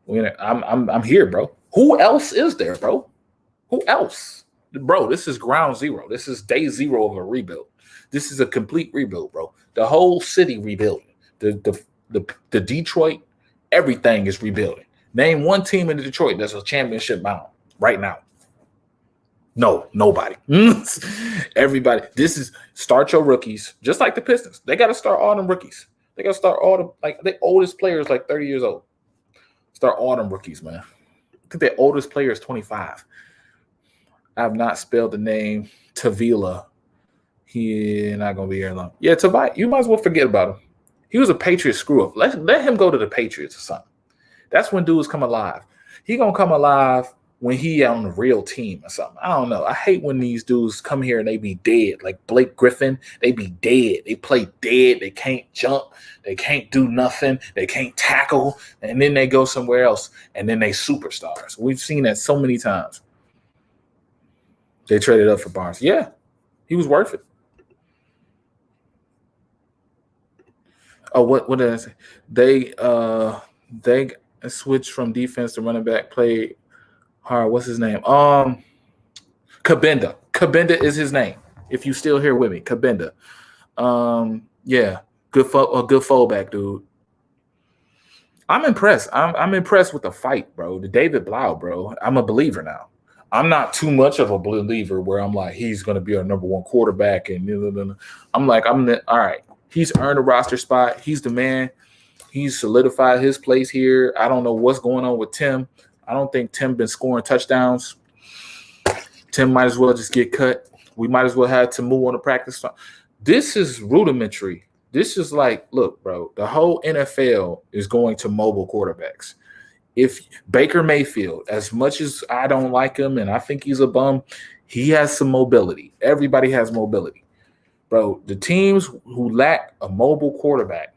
Man. I'm here, bro. Who else is there, bro? Who else? Bro, this is ground zero. This is day 0 of a rebuild. This is a complete rebuild, bro. The whole city rebuilding. The Detroit, everything is rebuilding. Name one team in Detroit that's a championship bound right now. No, nobody. Everybody. This is start your rookies, just like the Pistons. They got to start all them rookies. They got to start all the oldest players, like 30 years old. Start all them rookies, man. I think the oldest player is 25. I have not spelled the name Tavila. He not gonna be here long. Yeah, Tavai, you might as well forget about him. He was a Patriots screw up. Let him go to the Patriots or something. That's when dudes come alive. He gonna come alive when he on the real team or something. I don't know. I hate when these dudes come here and they be dead. Like Blake Griffin, they be dead. They play dead. They can't jump. They can't do nothing. They can't tackle. And then they go somewhere else. And then they superstars. We've seen that so many times. They traded up for Barnes. Yeah, he was worth it. Oh, what did I say? They switched from defense to running back, played hard. What's his name? Kabinda. Kabinda is his name. If you still here with me, Kabinda. Yeah, good fallback, dude. I'm impressed. I'm impressed with the fight, bro. The David Blau, bro. I'm a believer now. I'm not too much of a believer where I'm like, he's going to be our number one quarterback. And I'm like, all right. He's earned a roster spot. He's the man. He's solidified his place here. I don't know what's going on with Tim. I don't think Tim been scoring touchdowns. Tim might as well just get cut. We might as well have to move on the practice. This is rudimentary. This is like, look, bro, the whole NFL is going to mobile quarterbacks. If Baker Mayfield, as much as I don't like him and I think he's a bum, he has some mobility. Everybody has mobility. Bro, the teams who lack a mobile quarterback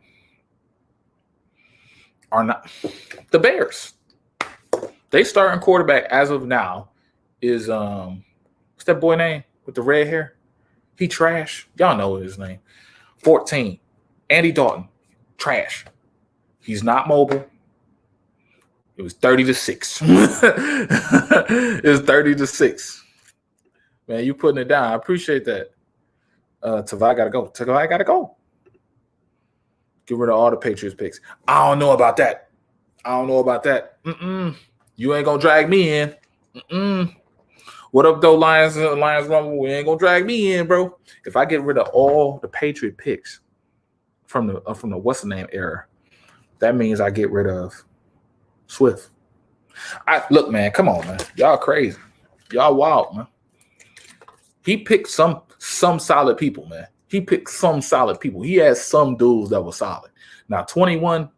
are not the Bears. They starting quarterback as of now is what's that boy name with the red hair? He trash. Y'all know his name. 14. Andy Dalton. Trash. He's not mobile. It was 30-6. It was 30-6. Man, you putting it down. I appreciate that. Tavai gotta go. Tavai gotta go. Get rid of all the Patriots picks. I don't know about that. You ain't gonna drag me in. What up, though, Lions Rumble? We ain't gonna drag me in, bro. If I get rid of all the Patriot picks from the what's the name era, that means I get rid of Swift. Look, man, come on, man. Y'all crazy. Y'all wild, man. He picked some solid people, man. He picked some solid people. He has some dudes that were solid. Now, 21,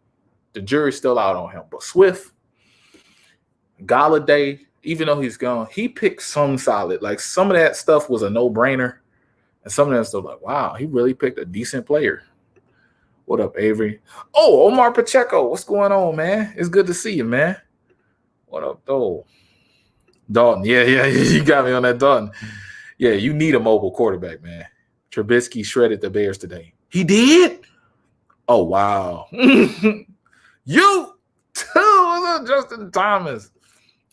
the jury's still out on him. But Swift, Galladay, even though he's gone, he picked some solid. Like, some of that stuff was a no-brainer. And some of that stuff, like, wow, he really picked a decent player. What up, Avery? Oh, Omar Pacheco, what's going on, man? It's good to see you, man. What up, though? Dalton, yeah, you got me on that Dalton. Yeah, you need a mobile quarterback, man. Trubisky shredded the Bears today. He did? Oh, wow. You too. What's up, Justin Thomas?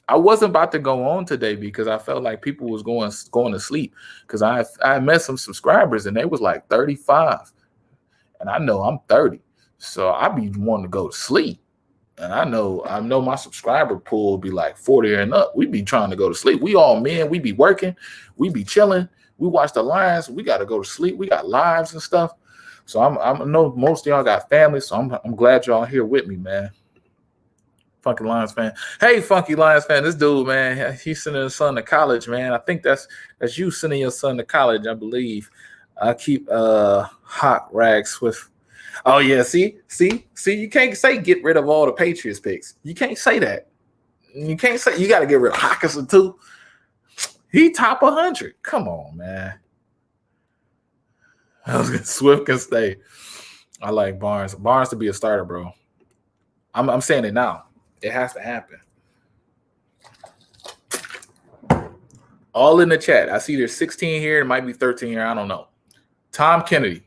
I wasn't about to go on today because I felt like people was going to sleep because I met some subscribers and they was like 35. And I know I'm 30. So I be wanting to go to sleep. And I know my subscriber pool will be like 40 and up. We be trying to go to sleep. We all men. We be working. We be chilling. We watch the Lions. We got to go to sleep. We got lives and stuff. So I know most of y'all got families. So I'm glad y'all here with me, man. Funky Lions fan. Hey, Funky Lions fan. This dude, man, he's sending his son to college, man. I think that's you sending your son to college, I believe. I keep hot rags with. Oh, yeah, see, you can't say get rid of all the Patriots picks. You can't say that. You can't say you got to get rid of Hawkinson, too. He top 100. Come on, man. Swift can stay. I like Barnes. Barnes to be a starter, bro. I'm saying it now. It has to happen. All in the chat. I see there's 16 here. It might be 13 here. I don't know. Tom Kennedy.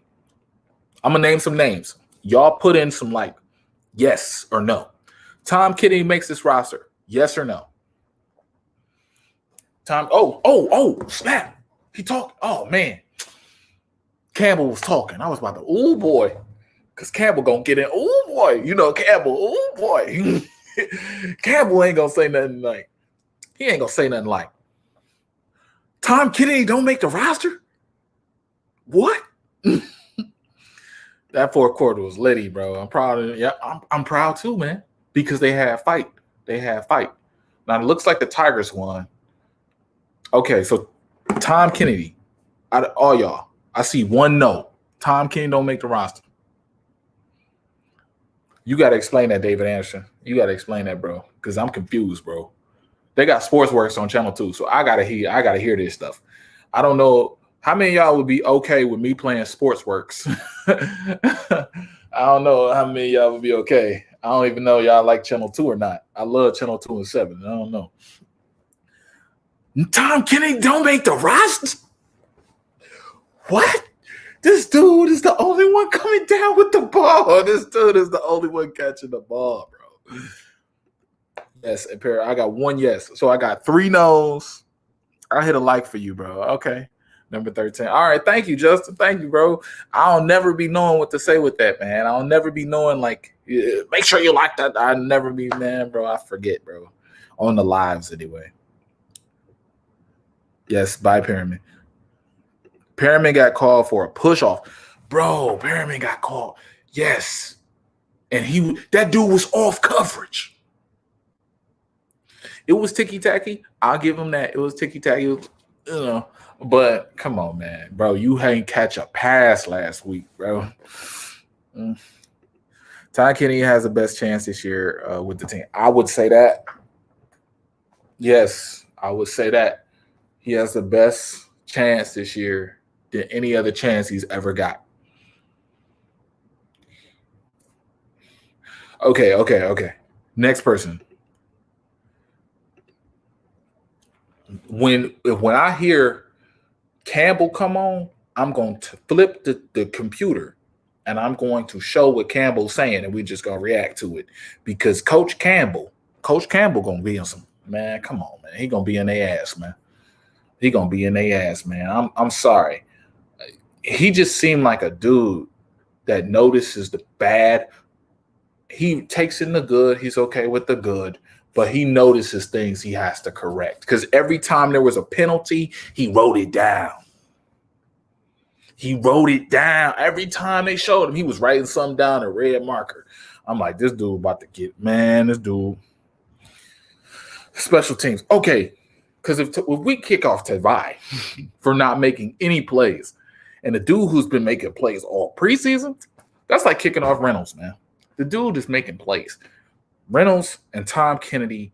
I'm going to name some names. Y'all put in some like yes or no. Tom Kennedy makes this roster. Yes or no? Tom. Oh, snap. He talked. Oh, man. Campbell was talking. I was about to, oh boy, because Campbell gonna get in. Oh boy, you know Campbell. Oh boy, Campbell ain't gonna say nothing like. He ain't gonna say nothing like, Tom Kennedy don't make the roster. What? That fourth quarter was litty, bro. I'm proud of it. Yeah, I'm proud too, man, because they had fight. They had fight. Now it looks like the Tigers won. Okay, so Tom Kennedy, out of all y'all, I see one no. Tom Kennedy don't make the roster. You got to explain that, David Anderson. You got to explain that, bro, because I'm confused, bro. They got Sportsworks on Channel 2, so I gotta hear this stuff. I don't know how many of y'all would be okay with me playing Sportsworks. I don't know how many of y'all would be okay. I don't even know y'all like Channel 2 or not. I love Channel 2 and 7. I don't know. Tom Kennedy don't make the roster? What? This dude is the only one coming down with the ball. This dude is the only one catching the ball, bro. Yes, I got one yes. So I got 3 no's. I hit a like for you, bro. Okay. Number 13. All right. Thank you, Justin. Thank you, bro. I'll never be knowing what to say with that, man. I'll never be knowing, like, make sure you like that. I'll never be, man, bro. I forget, bro. On the lives, anyway. Yes, bye, Pyramid. Pyramid got called for a push-off. Bro, Pyramid got called. Yes. And that dude was off coverage. It was ticky-tacky. I'll give him that. It was ticky-tacky. You know, but come on, man. Bro, you ain't catch a pass last week, bro. Tom Kennedy has the best chance this year with the team. I would say that. Yes, I would say that. He has the best chance this year than any other chance he's ever got. Okay. Next person. When I hear Campbell come on, I'm going to flip the computer and I'm going to show what Campbell's saying, and we just gonna react to it, because Coach Campbell gonna be in some, man. Come on, man. He gonna be in their ass, man. He gonna be in their ass, man. I'm sorry. He just seemed like a dude that notices the bad. He takes in the good. He's okay with the good. But he notices things he has to correct. Because every time there was a penalty, he wrote it down. He wrote it down. Every time they showed him, he was writing something down in a red marker. I'm like, this dude about to get, man, this dude. Special teams. Okay. Because if we kick off Tavai for not making any plays, and the dude who's been making plays all preseason, that's like kicking off Reynolds, man. The dude is making plays. Reynolds and Tom Kennedy.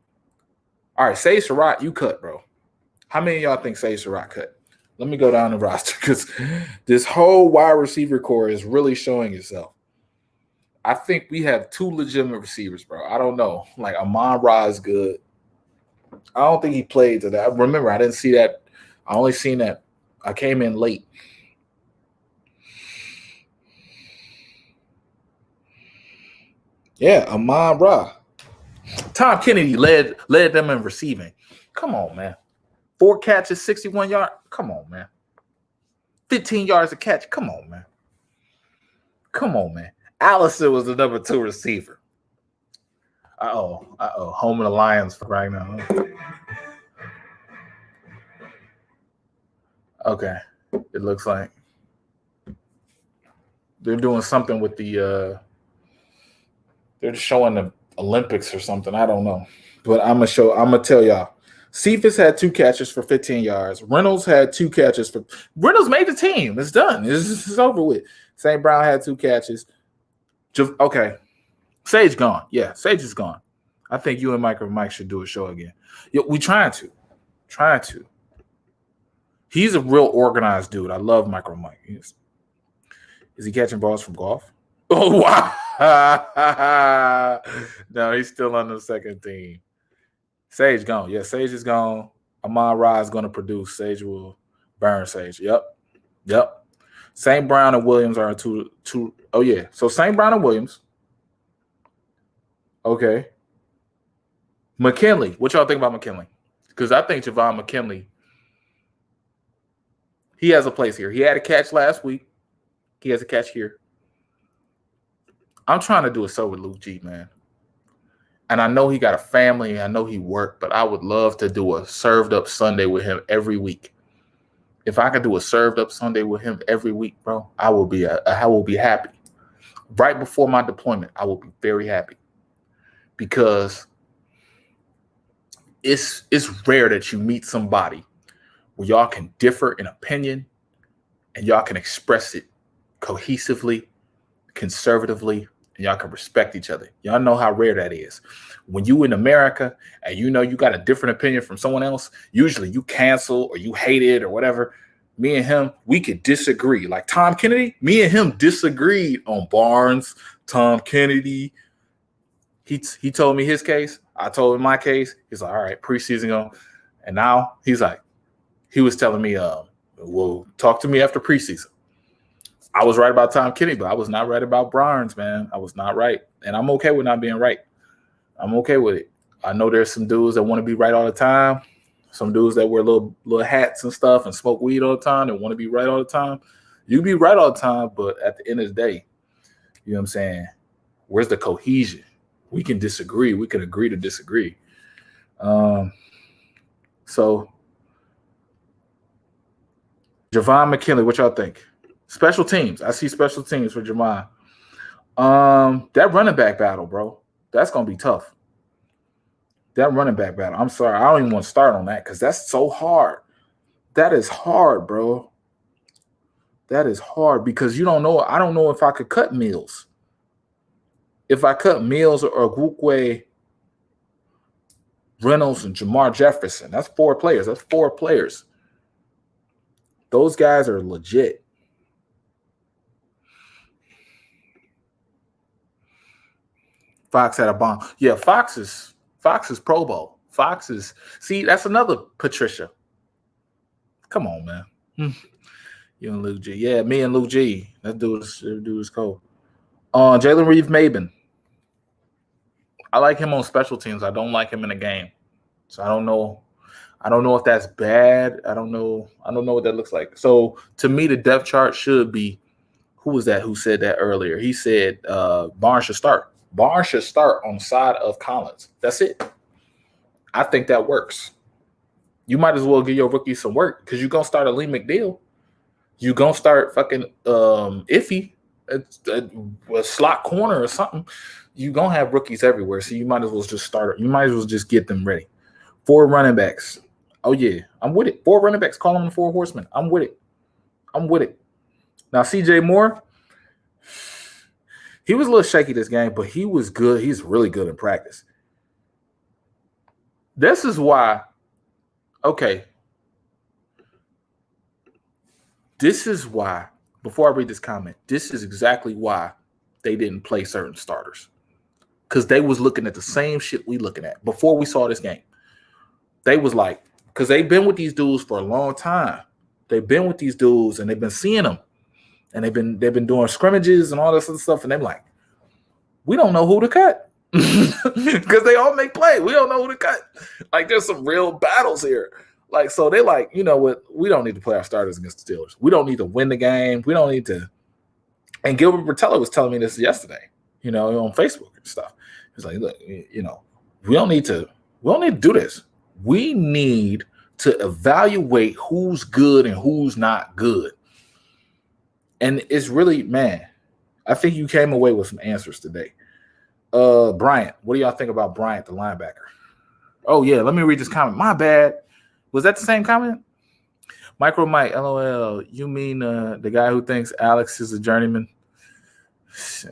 All right, Sage Surratt, you cut, bro. How many of y'all think Sage Surratt cut? Let me go down the roster, because this whole wide receiver core is really showing itself. I think we have 2 legitimate receivers, bro. I don't know. Like, Amon-Ra is good. I don't think he played today. Remember, I didn't see that. I only seen that. I came in late. Yeah, Amon-Ra. Tom Kennedy led them in receiving. Come on, man. 4 catches, 61 yards. Come on, man. 15 yards a catch. Come on, man. Come on, man. Allison was the number 2 receiver. Uh-oh. Home of the Lions right now. Okay. It looks like they're doing something with the they're just showing the Olympics or something. I don't know. But I'm gonna tell y'all. Cephas had 2 catches for 15 yards. Reynolds had 2 catches for Reynolds made the team. It's done. It's over with. St. Brown had 2 catches. Okay. Sage gone. Yeah, Sage is gone. I think you and Mike should do a show again. Yeah, we trying to. He's a real organized dude. I love Micro Mike. Is he catching balls from golf? Oh, wow. No, he's still on the second team. Sage gone. Yeah, Sage is gone. Amon-Ra is going to produce. Sage will burn Sage. Yep. St. Brown and Williams are two. Oh, yeah. So St. Brown and Williams. Okay. McKinley. What y'all think about McKinley? Because I think Javon McKinley, he has a place here. He had a catch last week. He has a catch here. I'm trying to do a show with Luke G, man. And I know he got a family. I know he worked, but I would love to do a served up Sunday with him every week. If I could do a served up Sunday with him every week, bro, I will be happy. Right before my deployment, I will be very happy because it's rare that you meet somebody where y'all can differ in opinion and y'all can express it cohesively, conservatively, and y'all can respect each other. Y'all know how rare that is. When you in America and you know you got a different opinion from someone else, usually you cancel or you hate it or whatever. Me and him, we could disagree. Like Tom Kennedy, me and him disagreed on Barnes, Tom Kennedy. He told me his case. I told him my case. He's like, all right, preseason on. And now he's like, he was telling me, well, talk to me after preseason. I was right about Tom Kennedy, but I was not right about Barnes, man. I was not right. And I'm okay with not being right. I'm okay with it. I know there's some dudes that want to be right all the time. Some dudes that wear little hats and stuff and smoke weed all the time and want to be right all the time. You be right all the time, but at the end of the day, you know what I'm saying? Where's the cohesion? We can disagree. We can agree to disagree. So, Javon McKinley, what y'all think? Special teams. I see special teams for Javon. That running back battle, bro, that's going to be tough. That running back battle. I'm sorry. I don't even want to start on that because that's so hard. That is hard, bro. That is hard because you don't know. I don't know if I could cut Mills. If I cut Mills or Ogwukwe, Reynolds, and Jamar Jefferson, that's 4 players. That's 4 players. Those guys are legit. Fox had a bomb. Yeah, Fox is Pro Bowl. Fox is, see, that's another Patricia. Come on, man. You and Luke G. Yeah, me and Luke G. That dude is cool. Jalen Reeve-Maben. I like him on special teams. I don't like him in a game. So I don't know. I don't know if that's bad. I don't know what that looks like. So to me, the depth chart should be, who was that who said that earlier? He said Barnes should start. Barnes should start on the side of Collins. That's it. I think that works. You might as well give your rookie some work because you're going to start a Lee McNeil. You're going to start fucking Iffy, a slot corner or something. You're going to have rookies everywhere, so you might as well just start. You might as well just get them ready. 4 running backs. Oh, yeah. I'm with it. 4 running backs. Call them the 4 horsemen. I'm with it. Now, C.J. Moore, he was a little shaky this game, but he was good. He's really good in practice. This is why, okay. This is why, before I read this comment, this is exactly why they didn't play certain starters. Because they was looking at the same shit we looking at before we saw this game. They was like, because they've been with these dudes for a long time. They've been with these dudes and they've been seeing them. And they've been doing scrimmages and all this other stuff. And they're like, we don't know who to cut. Because they all make play. We don't know who to cut. Like, there's some real battles here. Like, so they're like, you know what? We don't need to play our starters against the Steelers. We don't need to win the game. We don't need to. And Gilbert Bertello was telling me this yesterday, you know, on Facebook and stuff. He's like, look, you know, we don't need to do this. We need to evaluate who's good and who's not good. And it's really, man, I think you came away with some answers today. Bryant, what do y'all think about Bryant, the linebacker? Oh, yeah, let me read this comment. My bad. Was that the same comment? Micro Mike, LOL. You mean the guy who thinks Alex is a journeyman?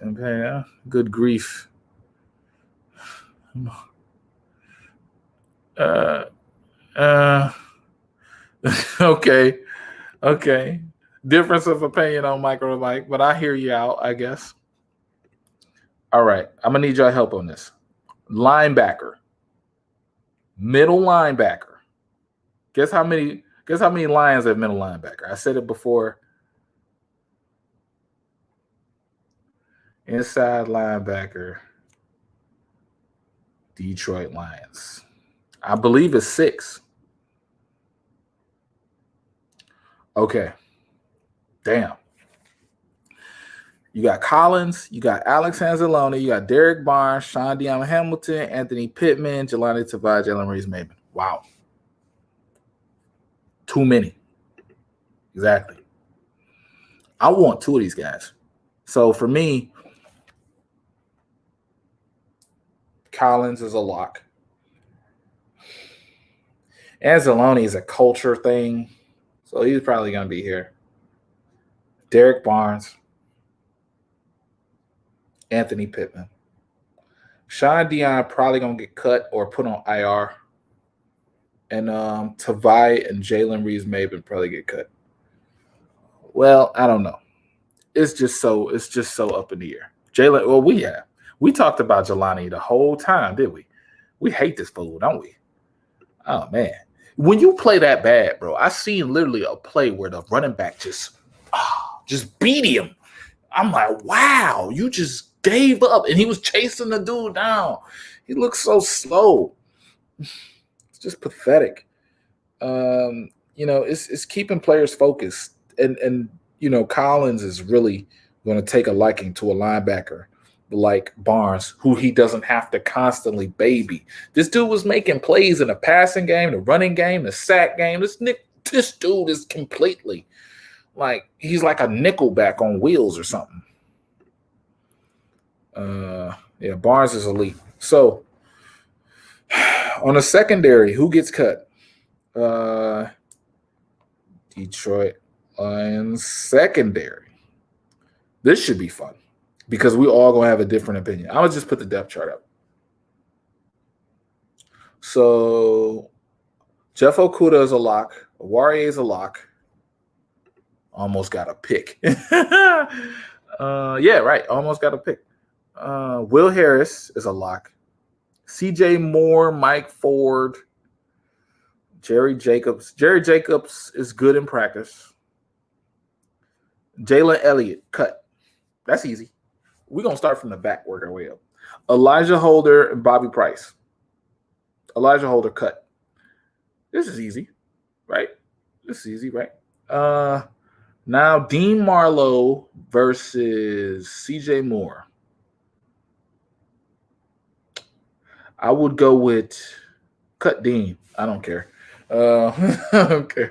Okay, good grief. Okay. Difference of opinion on Micro Mike, but I hear you out, I guess. All right, I'm gonna need y'all help on this. Linebacker, middle linebacker. Guess how many Lions have middle linebacker? I said it before. Inside linebacker, Detroit Lions. I believe it's 6. Okay. Damn. You got Collins, you got Alex Anzalone, you got Derek Barnes, Sean Deon Hamilton, Anthony Pittman, Jelani Tavai, Jalen Reeves-Maybin. Wow. Too many. Exactly. I want 2 of these guys. So for me, Collins is a lock. Anzalone is a culture thing, so he's probably going to be here. Derek Barnes, Anthony Pittman. Sean Deon probably going to get cut or put on IR. And Tavai and Jalen Reeves-Maybin probably get cut. Well, I don't know. It's just so up in the air. Jalen, well, we talked about Jelani the whole time, did we? We hate this fool, don't we? Oh man. When you play that bad, bro, I seen literally a play where the running back just beat him. I'm like, wow, you just gave up. And he was chasing the dude down. He looks so slow. It's just pathetic. It's keeping players focused. And Collins is really going to take a liking to a linebacker like Barnes, who he doesn't have to constantly baby. This dude was making plays in the passing game, the running game, the sack game. This dude is completely like he's like a nickelback on wheels or something. Barnes is elite. So on the secondary, who gets cut? Detroit Lions secondary. This should be fun because we all gonna have a different opinion. I'm gonna just put the depth chart up. So Jeff Okudah is a lock. Warrior is a lock. Almost got a pick. Almost got a pick. Will Harris is a lock. CJ Moore, Mike Ford, Jerry Jacobs. Jerry Jacobs is good in practice. Jalen Elliott, cut. That's easy. We're going to start from the back, work our way up. Elijah Holder and Bobby Price. Elijah Holder, cut. This is easy, right? Now Dean Marlowe versus CJ Moore. I would go with cut Dean. I don't care. Okay.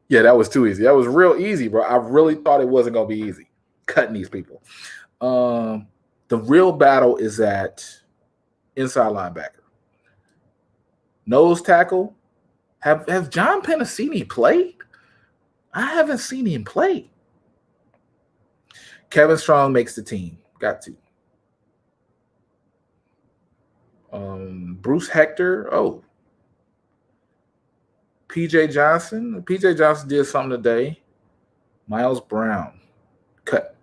Yeah, that was too easy. That was real easy, bro. I really thought it wasn't going to be easy. Cutting these people. The real battle is at inside linebacker. Nose tackle. Have John Penasini played? I haven't seen him play. Kevin Strong makes the team. Got to. Bruce Hector. Oh. PJ Johnson. PJ Johnson did something today. Miles Brown. Cut.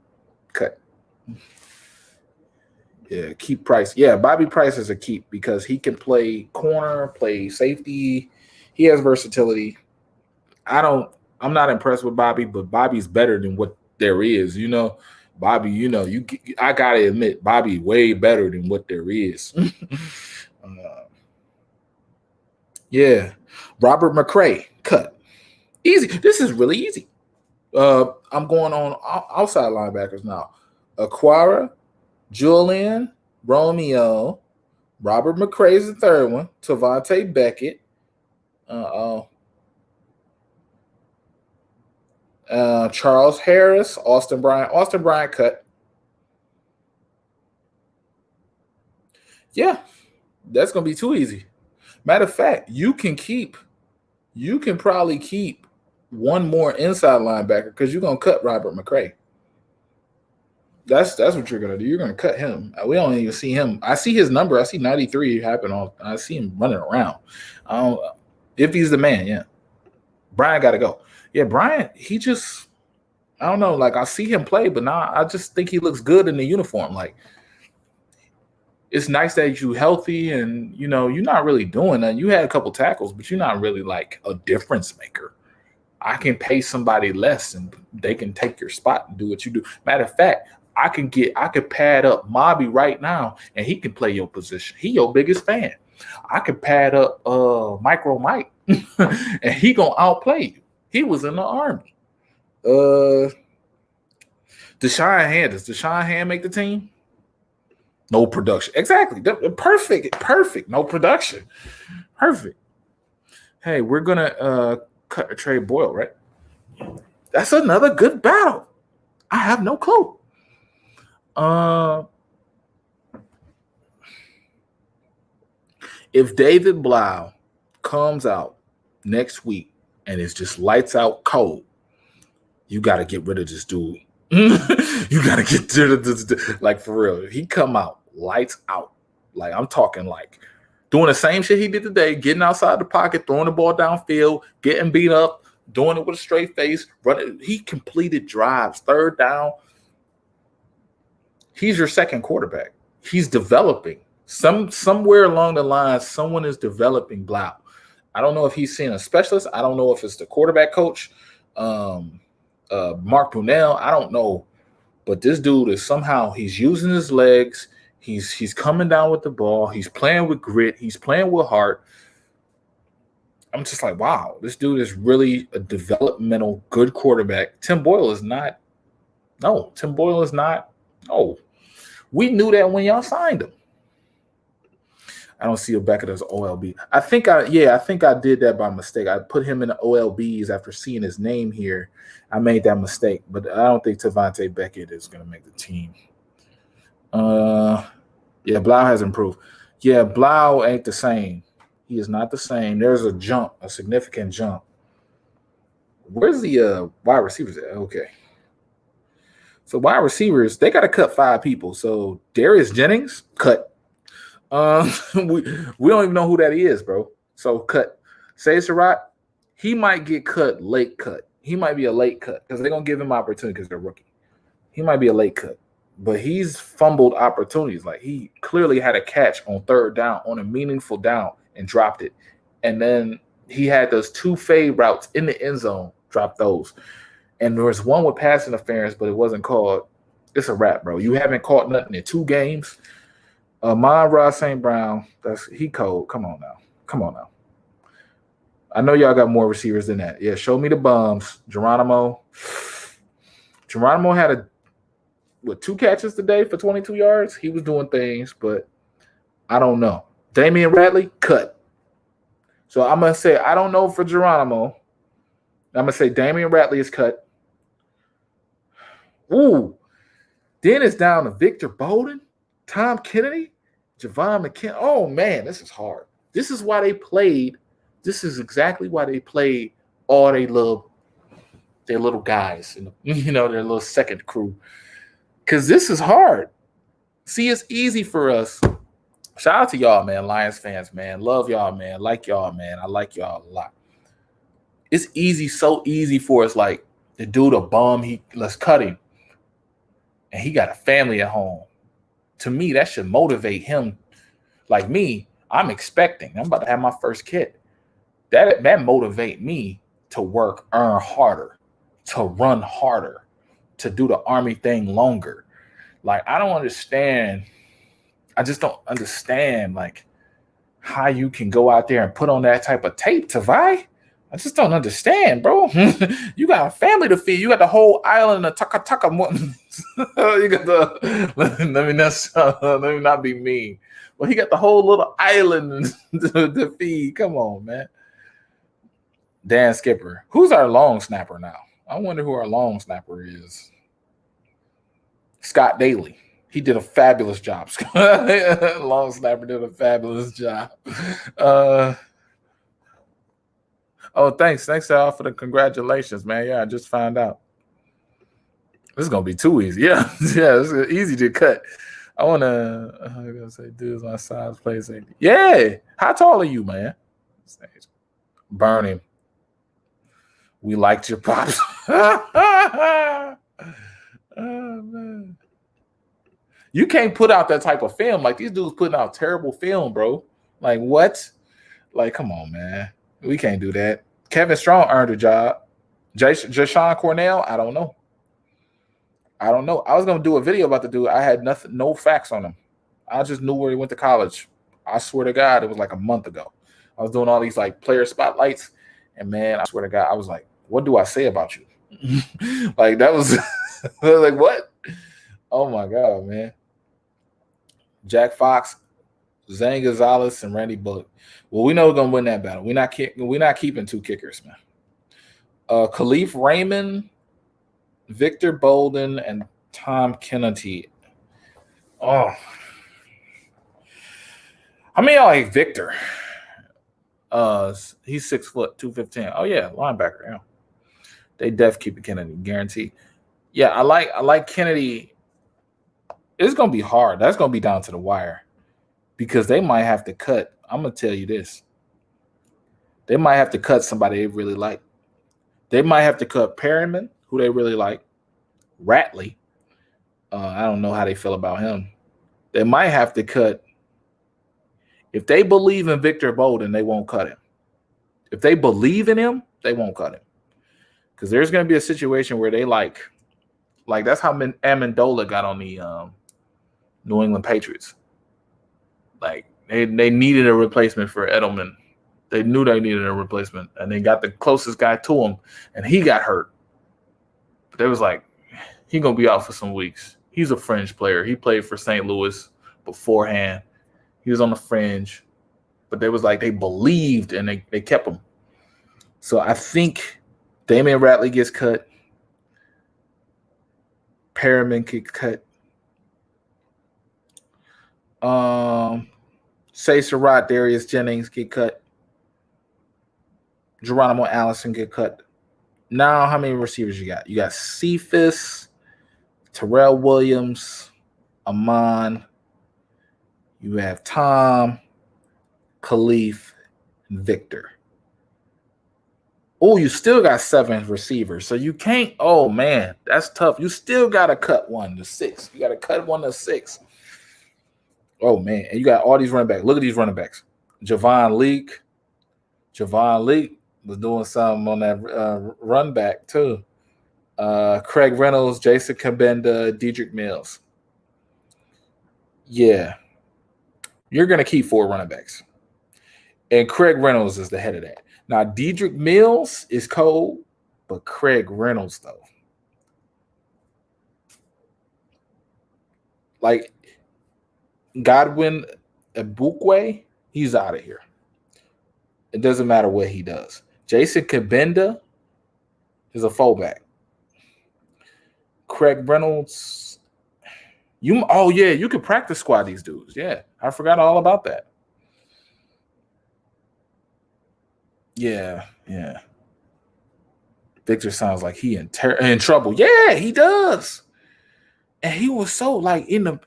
Yeah, keep Price. Yeah, Bobby Price is a keep because he can play corner, play safety. He has versatility. I'm not impressed with Bobby, but Bobby's better than what there is. Bobby, I got to admit, Bobby way better than what there is. Robert McCray, cut. Easy. This is really easy. I'm going on outside linebackers now. Aquara, Julian, Romeo, Robert McCray's the third one. Tavante Beckett. Charles Harris, Austin Bryant. Austin Bryant cut. Yeah, that's going to be too easy. Matter of fact, you can probably keep one more inside linebacker because you're going to cut Robert McCray. That's what you're going to do. You're going to cut him. We don't even see him. I see his number. I see 93 happen on. I see him running around. If he's the man, yeah. Brian got to go. Yeah, Brian, he just, I don't know. Like, I see him play, but now I just think he looks good in the uniform. Like, it's nice that you're healthy and, you're not really doing that. You had a couple tackles, but you're not really like a difference maker. I can pay somebody less and they can take your spot and do what you do. Matter of fact, I could pad up Mobby right now and he can play your position. He your biggest fan. I could pad up Micro Mike and he gonna outplay you. He was in the Army. Deshaun Hand. Does Deshaun Hand make the team? No production. Exactly. Perfect. No production. Perfect. Hey, we're gonna cut Trey Boyle, right? That's another good battle. I have no clue. If David Blau comes out next week and it's just lights out cold, you got to get rid of this dude. You got to get rid of this, like, for real. If he come out lights out, like, I'm talking like doing the same shit he did today, getting outside the pocket, throwing the ball downfield, getting beat up, doing it with a straight face, running. He completed drives, third down. He's your second quarterback. He's developing. Somewhere along the line, someone is developing Blau. I don't know if he's seeing a specialist. I don't know if it's the quarterback coach, Mark Brunell. I don't know. But this dude is somehow, he's using his legs. He's coming down with the ball. He's playing with grit. He's playing with heart. I'm just like, wow, this dude is really a developmental good quarterback. Tim Boyle is not. No, Tim Boyle is not. Oh, we knew that when y'all signed him. I don't see Beckett as OLB. I think I did that by mistake. I put him in the OLBs after seeing his name here. I made that mistake, but I don't think Tavante Beckett is going to make the team. Yeah, Blau has improved. Yeah, Blau ain't the same. He is not the same. There's a jump, a significant jump. Where's the wide receivers at? Okay. So wide receivers, they got to cut 5 people. So Darius Jennings, cut. We don't even know who that is, bro. So cut. Say Surratt, he might get cut, late cut. He might be a late cut because they're going to give him opportunity because they're rookie. He might be a late cut. But he's fumbled opportunities. Like, he clearly had a catch on third down, on a meaningful down, and dropped it. And then he had those 2 fade routes in the end zone, dropped those. And there was one with pass interference, but it wasn't called. It's a wrap, bro. You haven't caught nothing in 2 games. Amon-Ra St. Brown, he cold. Come on now. I know y'all got more receivers than that. Yeah, show me the bums. Geronimo had 2 catches today for 22 yards. He was doing things, but I don't know. Damian Radley, cut. So I'm going to say I don't know for Geronimo. I'm going to say Damian Radley is cut. Ooh. Then it's down to Victor Bolden, Tom Kennedy, Javon McKinnon. Oh, man, this is hard. This is why they played. This is exactly why they played all their little guys, and their little second crew. Because this is hard. See, it's easy for us. Shout out to y'all, man, Lions fans, man. Love y'all, man. Like y'all, man. I like y'all a lot. It's easy, so easy for us, like, the dude a bum, let's cut him. And he got a family at home. To me, that should motivate him. Like me, I'm expecting. I'm about to have my first kid. That motivate me to work, earn harder, to run harder, to do the Army thing longer. Like, I don't understand. I just don't understand, like, how you can go out there and put on that type of tape, Tavai. I just don't understand, bro. You got a family to feed. You got the whole island of Taka. You got let me not be mean. Well, he got the whole little island to feed. Come on, man. Dan Skipper. Who's our long snapper now? I wonder who our long snapper is. Scott Daly. He did a fabulous job. Long snapper did a fabulous job. Oh, thanks y'all for the congratulations, man. Yeah, I just found out. This is gonna be too easy. Yeah, it's easy to cut. I gonna say, dudes my size play safety. Yeah, how tall are you, man? Burn him. We liked your pops. Oh, man. You can't put out that type of film. Like, these dudes putting out terrible film, bro. Like, what? Like, come on, man. We can't do that. Kevin Strong earned a job. Jashawn Cornell, I don't know. I was going to do a video about the dude. I had no facts on him. I just knew where he went to college. I swear to God, it was like a month ago. I was doing all these, like, player spotlights. And, man, I swear to God, I was like, what do I say about you? Like, that was They're like, what? Oh my God, man. Jack Fox, Zane Gonzalez, and Randy Bullock. Well, we know we're gonna win that battle. We're not keeping two kickers, man. Khalif Raymond, Victor Bolden, and Tom Kennedy. Oh, how many of y'all like Victor? He's 6 foot, 215. Oh yeah, linebacker. Yeah, they def keep Kennedy, guaranteed. Yeah, I like Kennedy. It's gonna be hard. That's gonna be down to the wire because they might have to cut. I'm gonna tell you this. They might have to cut somebody they really like. They might have to cut Perryman, who they really like. Ratley. I don't know how they feel about him. They might have to cut. If they believe in Victor Bolden, they won't cut him. If they believe in him, they won't cut him. Because there's going to be a situation where they like that's how Amendola got on the New England Patriots. Like they needed a replacement for Edelman. They knew they needed a replacement, and they got the closest guy to him, and he got hurt. But they was like, he's going to be out for some weeks. He's a fringe player. He played for St. Louis beforehand. He was on the fringe, but they was like they believed and they kept him. So I think Damian Ratley gets cut. Perriman get cut. Say Surratt, Darius Jennings get cut. Geronimo Allison get cut. Now, how many receivers you got? You got Cephas, Terrell Williams, Amon. You have Tom, Khalif, and Victor. Oh, you still got 7 receivers. So you can't. Oh, man, that's tough. You still got to cut 1 to 6. You got to cut 1 to 6. Oh, man. And you got all these running backs. Look at these running backs. Javon Leake. Javon Leake was doing something on that run back, too. Craig Reynolds, Jason Kabenda, Dedrick Mills. Yeah. You're going to keep 4 running backs. And Craig Reynolds is the head of that. Now, Dedrick Mills is cold, but Craig Reynolds, though. Like, Godwin Ebukwe, he's out of here. It doesn't matter what he does. Jason Kabenda is a fullback. Craig Reynolds... you could practice squad these dudes. Yeah, I forgot all about that. Yeah. Victor sounds like he in trouble. Yeah, he does. And he was so like in the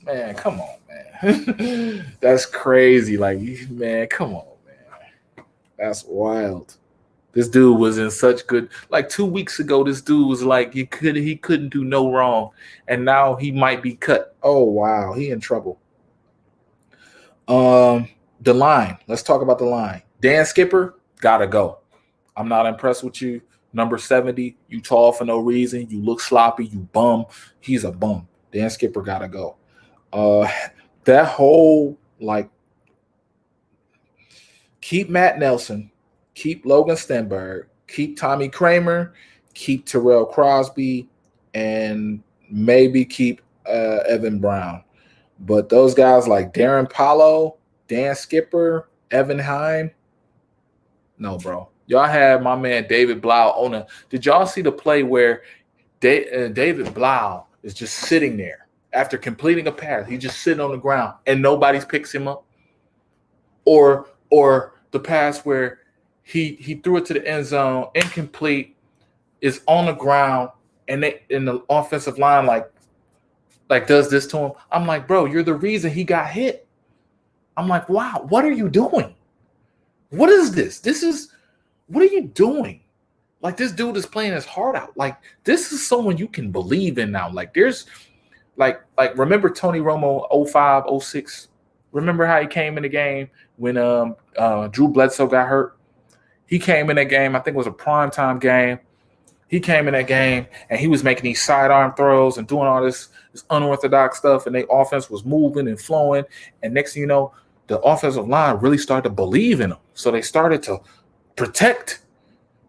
man. Come on, man. That's crazy. Like, man, come on, man. That's wild. This dude was in such good. Like 2 weeks ago, this dude was like he couldn't do no wrong, and now he might be cut. Oh wow, he in trouble. The line. Let's talk about the line. Dan Skipper gotta go. I'm not impressed with you. Number 70, you tall for no reason. You look sloppy. You bum. He's a bum. Dan Skipper gotta go. That whole like keep Matt Nelson. Keep Logan Stenberg, keep Tommy Kramer, keep Terrell Crosby, and maybe keep Evan Brown. But those guys like Darren Paulo, Dan Skipper, Evan Heim, no, bro. Y'all had my man David Blau on a. Did y'all see the play where David Blau is just sitting there after completing a pass? He's just sitting on the ground and nobody picks him up. Or the pass where he threw it to the end zone, incomplete, is on the ground, and the offensive line like does this to him. I'm like, bro, you're the reason he got hit. I'm like, wow, what are you doing? What is this? What are you doing? Like, this dude is playing his heart out. Like, this is someone you can believe in now. Like, there's like remember Tony Romo 05, 06? Remember how he came in the game when Drew Bledsoe got hurt? He came in that game, I think it was a primetime game. He came in that game, and he was making these sidearm throws and doing all this unorthodox stuff, and their offense was moving and flowing. And next thing you know, the offensive line really started to believe in him. So they started to protect.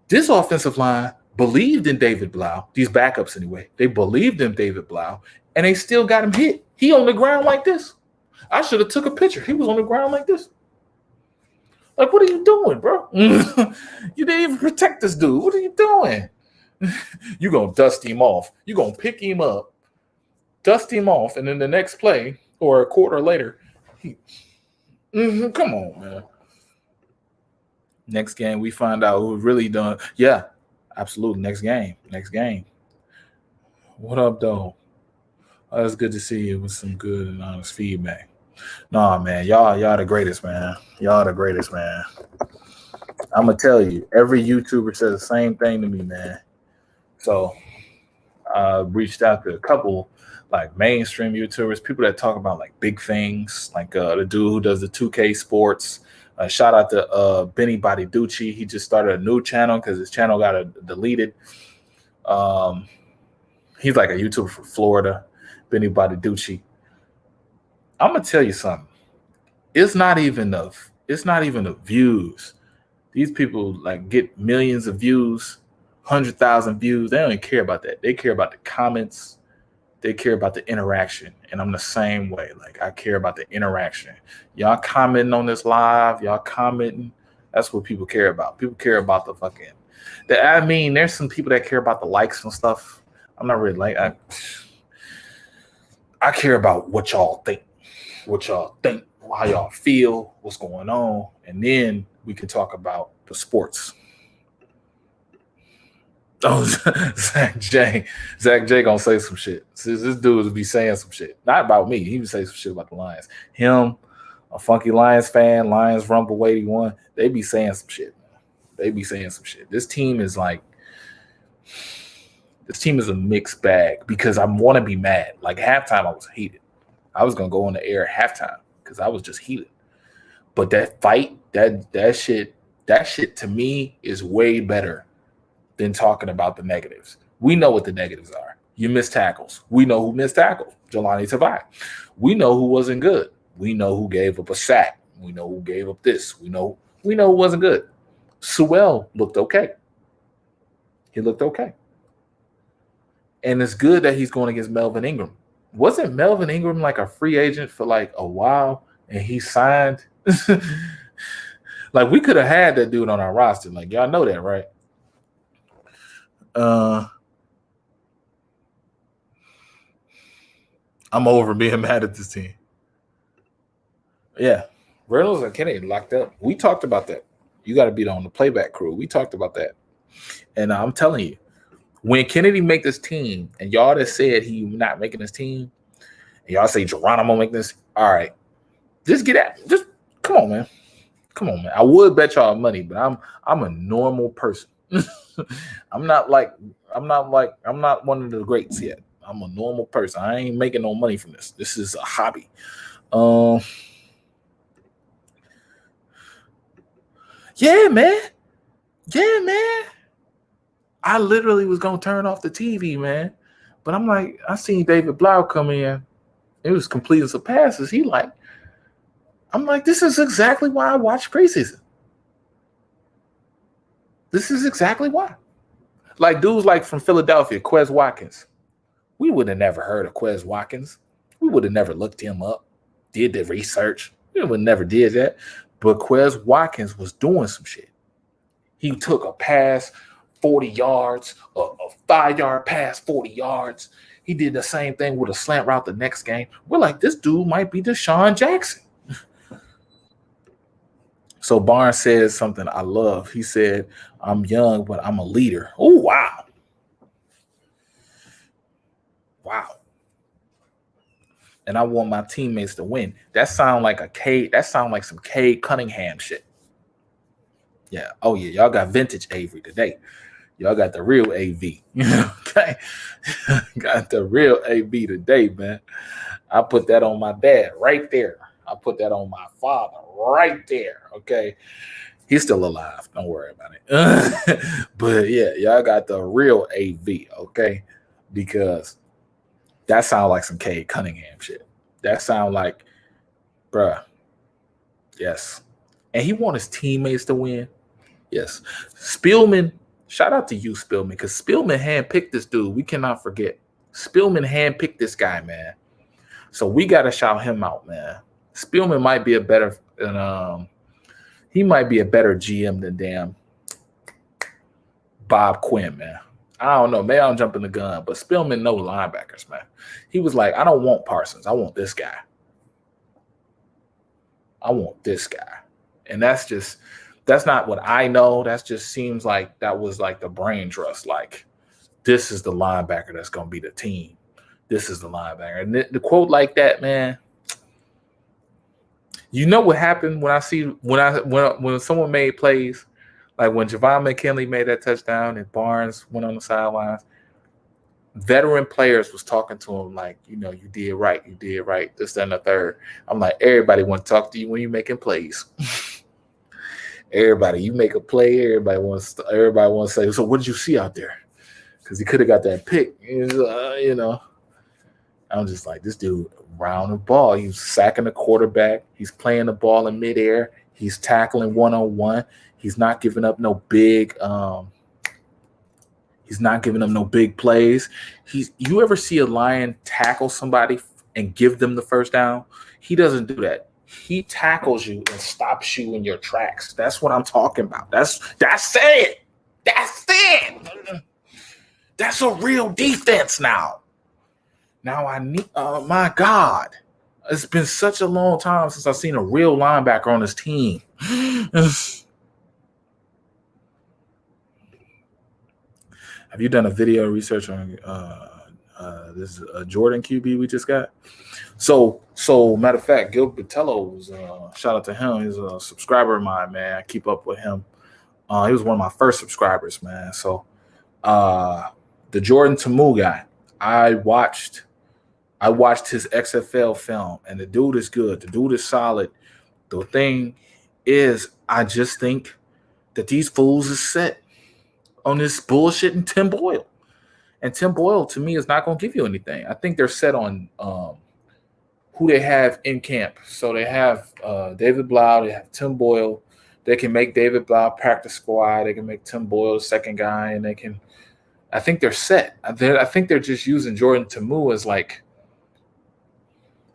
This offensive line believed in David Blau, these backups anyway. They believed in David Blau, and they still got him hit. He on the ground like this. I should have took a picture. He was on the ground like this. Like, what are you doing, bro? You didn't even protect this dude. What are you doing? You gonna dust him off. You gonna pick him up, dust him off, and then the next play or a quarter later, come on, man. Next game, we find out who really done. Yeah, absolutely. Next game. What up, though? Oh, it's good to see you with some good and honest feedback. Nah, man, y'all the greatest, man. Y'all the greatest, man. I'm gonna tell you, every YouTuber says the same thing to me, man. So I reached out to a couple like mainstream YouTubers, people that talk about like big things, like the dude who does the 2K sports. Shout out to Benny Bodyducci. He just started a new channel because his channel got deleted. He's like a YouTuber from Florida, Benny Bodyducci. I'm gonna tell you something. It's not even the views. These people like get millions of views, 100,000 views. They don't even care about that. They care about the comments. They care about the interaction. And I'm the same way. Like, I care about the interaction. Y'all commenting on this live, y'all commenting. That's what people care about. People care about the fucking. There's some people that care about the likes and stuff. I'm not really like. I care about what y'all think. How y'all feel, what's going on, and then we can talk about the sports. Oh, Zach J gonna say some shit. This dude would be saying some shit, not about me. He would say some shit about the Lions. Him, a funky Lions fan, Lions Rumble 81. They be saying some shit. This team is a mixed bag because I want to be mad. Like halftime, I was heated. I was gonna go on the air at halftime because I was just heated. But that fight, that shit to me is way better than talking about the negatives. We know what the negatives are. You missed tackles. We know who missed tackles. Jelani Tavai. We know who wasn't good. We know who gave up a sack. We know who gave up this. We know who wasn't good. Sewell looked okay. He looked okay. And it's good that he's going against Melvin Ingram. Wasn't Melvin Ingram like a free agent for like a while and he signed? Like we could have had that dude on our roster. Like y'all know that, right? I'm over being mad at this team. Yeah. Reynolds and Kennedy locked up. We talked about that. You got to be on the playback crew. We talked about that. And I'm telling you, when Kennedy make this team, and y'all that said he not making this team, and y'all say Geronimo make this, all right, just get at, just come on, man. I would bet y'all money, but I'm a normal person. I'm not one of the greats yet. I'm a normal person. I ain't making no money from this. This is a hobby. Yeah, man. I literally was gonna turn off the TV, man. But I'm like, I seen David Blau come in. It was completing some passes. I'm like, this is exactly why I watch preseason. This is exactly why. Like dudes like from Philadelphia, Quez Watkins. We would have never heard of Quez Watkins. We would have never looked him up, did the research. We would never did that. But Quez Watkins was doing some shit. He took a pass 40 yards, a 5-yard pass 40 yards. He did the same thing with a slant route the next game. We're like, this dude might be Deshaun Jackson. So Barnes says something I love. He said, I'm young, but I'm a leader. Oh, wow. Wow. And I want my teammates to win. That sound like some Cade Cunningham shit. Yeah. Oh, yeah. Y'all got vintage Avery today. Y'all got the real AV. Okay. Got the real AV today, man. I put that on my dad right there. I put that on my father right there. Okay. He's still alive. Don't worry about it. But yeah, y'all got the real AV. Okay. Because that sounds like some Cade Cunningham shit. That sounds like, bruh. Yes. And he want his teammates to win. Yes. Spielman Shout out to you, Spillman, because Spillman handpicked this dude. We cannot forget. Spillman handpicked this guy, man. So we got to shout him out, man. Spillman might be a better he might be a better GM than damn Bob Quinn, man. I don't know. Maybe I'm jumping the gun, but Spillman knows linebackers, man. He was like, I don't want Parsons. I want this guy. I want this guy. And that's not what I know. That just seems like that was like the brain trust. Like, this is the linebacker that's going to be the team. This is the linebacker. And the quote like that, man, you know what happened when someone made plays, like when Javon McKinley made that touchdown and Barnes went on the sidelines, veteran players was talking to him like, you know, you did right, this, that, and the third. I'm like, everybody want to talk to you when you're making plays. Everybody, you make a play, everybody wants to say, so what did you see out there? Because he could have got that pick, you know. I'm just like, this dude round the ball. He's sacking the quarterback. He's playing the ball in midair. He's tackling one-on-one. He's not giving up no big plays. You ever see a Lion tackle somebody and give them the first down? He doesn't do that. He tackles you and stops you in your tracks. That's what I'm talking about. That's it. That's it. That's a real defense now. Now I need, my God, it's been such a long time since I've seen a real linebacker on this team. Have you done a video research on this Jordan QB we just got? So matter of fact, Gil Batello was shout out to him. He's a subscriber of mine, man. I keep up with him. He was one of my first subscribers, man. So the Jordan Tamu guy, I watched his XFL film, and the dude is good. The dude is solid. The thing is, I just think that these fools is set on this bullshit and Tim Boyle. And Tim Boyle, to me, is not going to give you anything. I think they're set on who they have in camp. So they have David Blau, they have Tim Boyle. They can make David Blau practice squad. They can make Tim Boyle the second guy, and I think they're set. I think they're just using Jordan Tamu as like,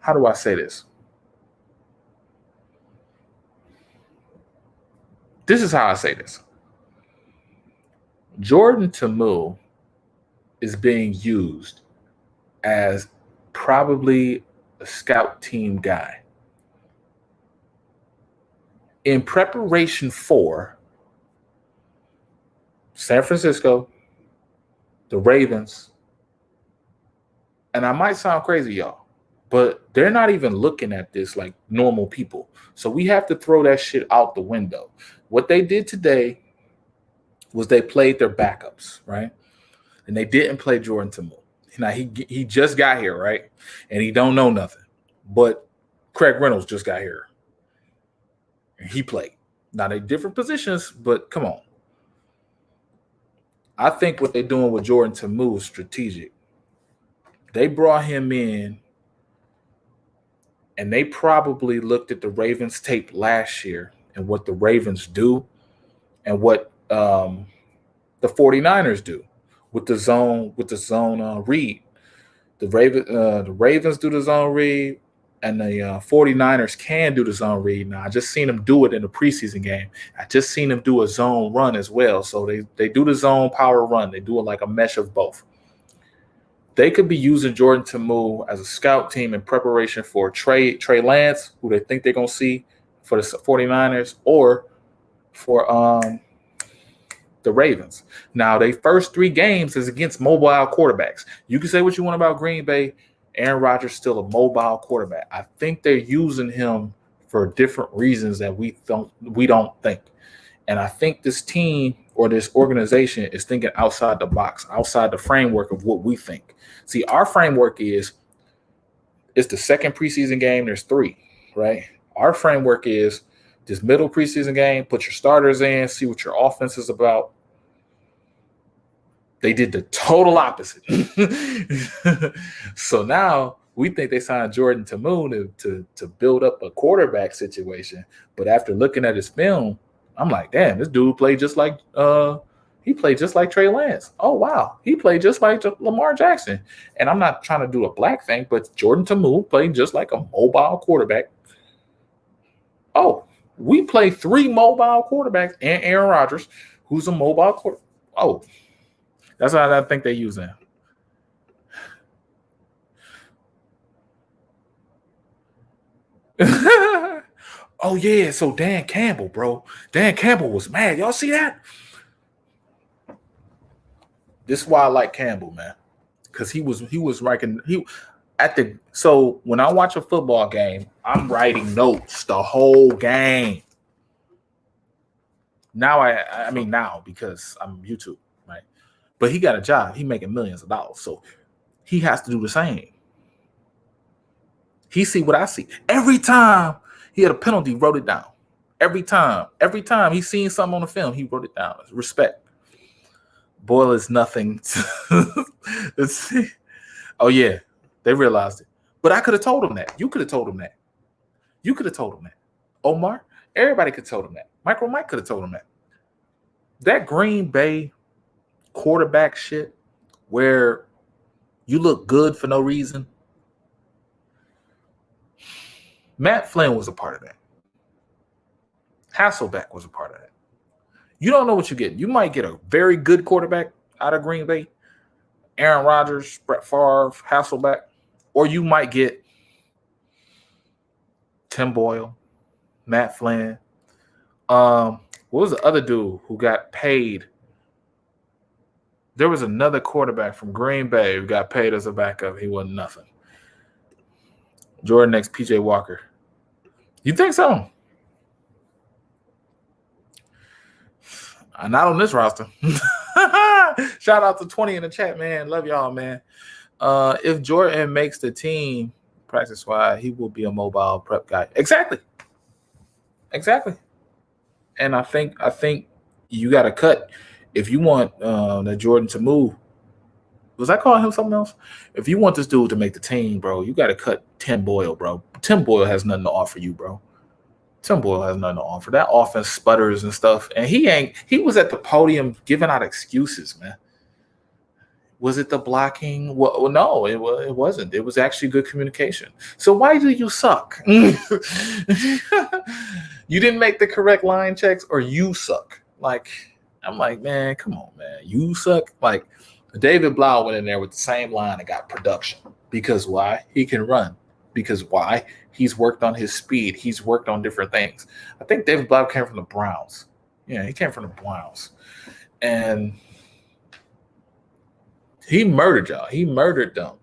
how do I say this? This is how I say this. Jordan Tamu is being used as probably a scout team guy in preparation for San Francisco, the Ravens, and I might sound crazy, y'all, but they're not even looking at this like normal people. So we have to throw that shit out the window. What they did today was they played their backups, right? And they didn't play Jordan Tamu. Now, he just got here, right? And he don't know nothing. But Craig Reynolds just got here. And he played. Now, they're different positions, but come on. I think what they're doing with Jordan Tamu is strategic. They brought him in, and they probably looked at the Ravens tape last year and what the Ravens do and what the 49ers do with the zone read. The Ravens do the zone read, and the 49ers can do the zone read. Now, I just seen them do it in the preseason game. I just seen them do a zone run as well. So they do the zone power run. They do it like a mesh of both. They could be using Jordan Tamu as a scout team in preparation for Trey Lance, who they think they're going to see for the 49ers, or for the Ravens. Now, their first 3 games is against mobile quarterbacks. You can say what you want about Green Bay. Aaron Rodgers is still a mobile quarterback. I think they're using him for different reasons that we don't think. And I think this team or this organization is thinking outside the box, outside the framework of what we think. See, our framework is it's the second preseason game. There's 3, right? Our framework is this middle preseason game, put your starters in, see what your offense is about. They did the total opposite. So now we think they signed Jordan Tamu to build up a quarterback situation. But after looking at his film, I'm like, damn, this dude played just like He played just like Trey Lance. Oh, wow. He played just like Lamar Jackson. And I'm not trying to do a black thing, but Jordan Ta'amu played just like a mobile quarterback. Oh, we play 3 mobile quarterbacks and Aaron Rodgers, who's a mobile quarterback. Oh, that's what I think they're using. Oh, yeah. So Dan Campbell, bro. Dan Campbell was mad. Y'all see that? This is why I like Campbell, man. Because he was writing so when I watch a football game, I'm writing notes the whole game. Now I mean now because I'm YouTube, right? But he got a job. He making millions of dollars. So he has to do the same. He see what I see. Every time he had a penalty, wrote it down. Every time he seen something on the film, he wrote it down. Respect. Boyle is nothing. Oh, yeah. They realized it. But I could have told him that. You could have told him that. You could have told him that. Omar, everybody could have told him that. Mike could have told him that. That Green Bay quarterback shit where you look good for no reason. Matt Flynn was a part of that. Hasselbeck was a part of that. You don't know what you're getting. You might get a very good quarterback out of Green Bay, Aaron Rodgers, Brett Favre, Hasselbeck, or you might get Tim Boyle, Matt Flynn. What was the other dude who got paid? There was another quarterback from Green Bay who got paid as a backup. He wasn't nothing. Jordan next, PJ Walker. You think so? Not on this roster. Shout out to 20 in the chat, man. Love y'all, man. If Jordan makes the team practice-wise, he will be a mobile prep guy. Exactly. And I think you got to cut if you want the Jordan to move. Was I calling him something else? If you want this dude to make the team, bro, you got to cut Tim Boyle, bro. Tim Boyle has nothing to offer you, bro. Tim Boyle has nothing to offer. That offense sputters and stuff. And he was at the podium giving out excuses, man. Was it the blocking? Well, no, it wasn't. It was actually good communication. So why do you suck? You didn't make the correct line checks or you suck. Like, I'm like, man, come on, man. You suck. Like, David Blau went in there with the same line and got production. Because why? He can run. Because why? He's worked on his speed. He's worked on different things. I think David Blau came from the Browns. Yeah, he came from the Browns. And he murdered y'all. He murdered them.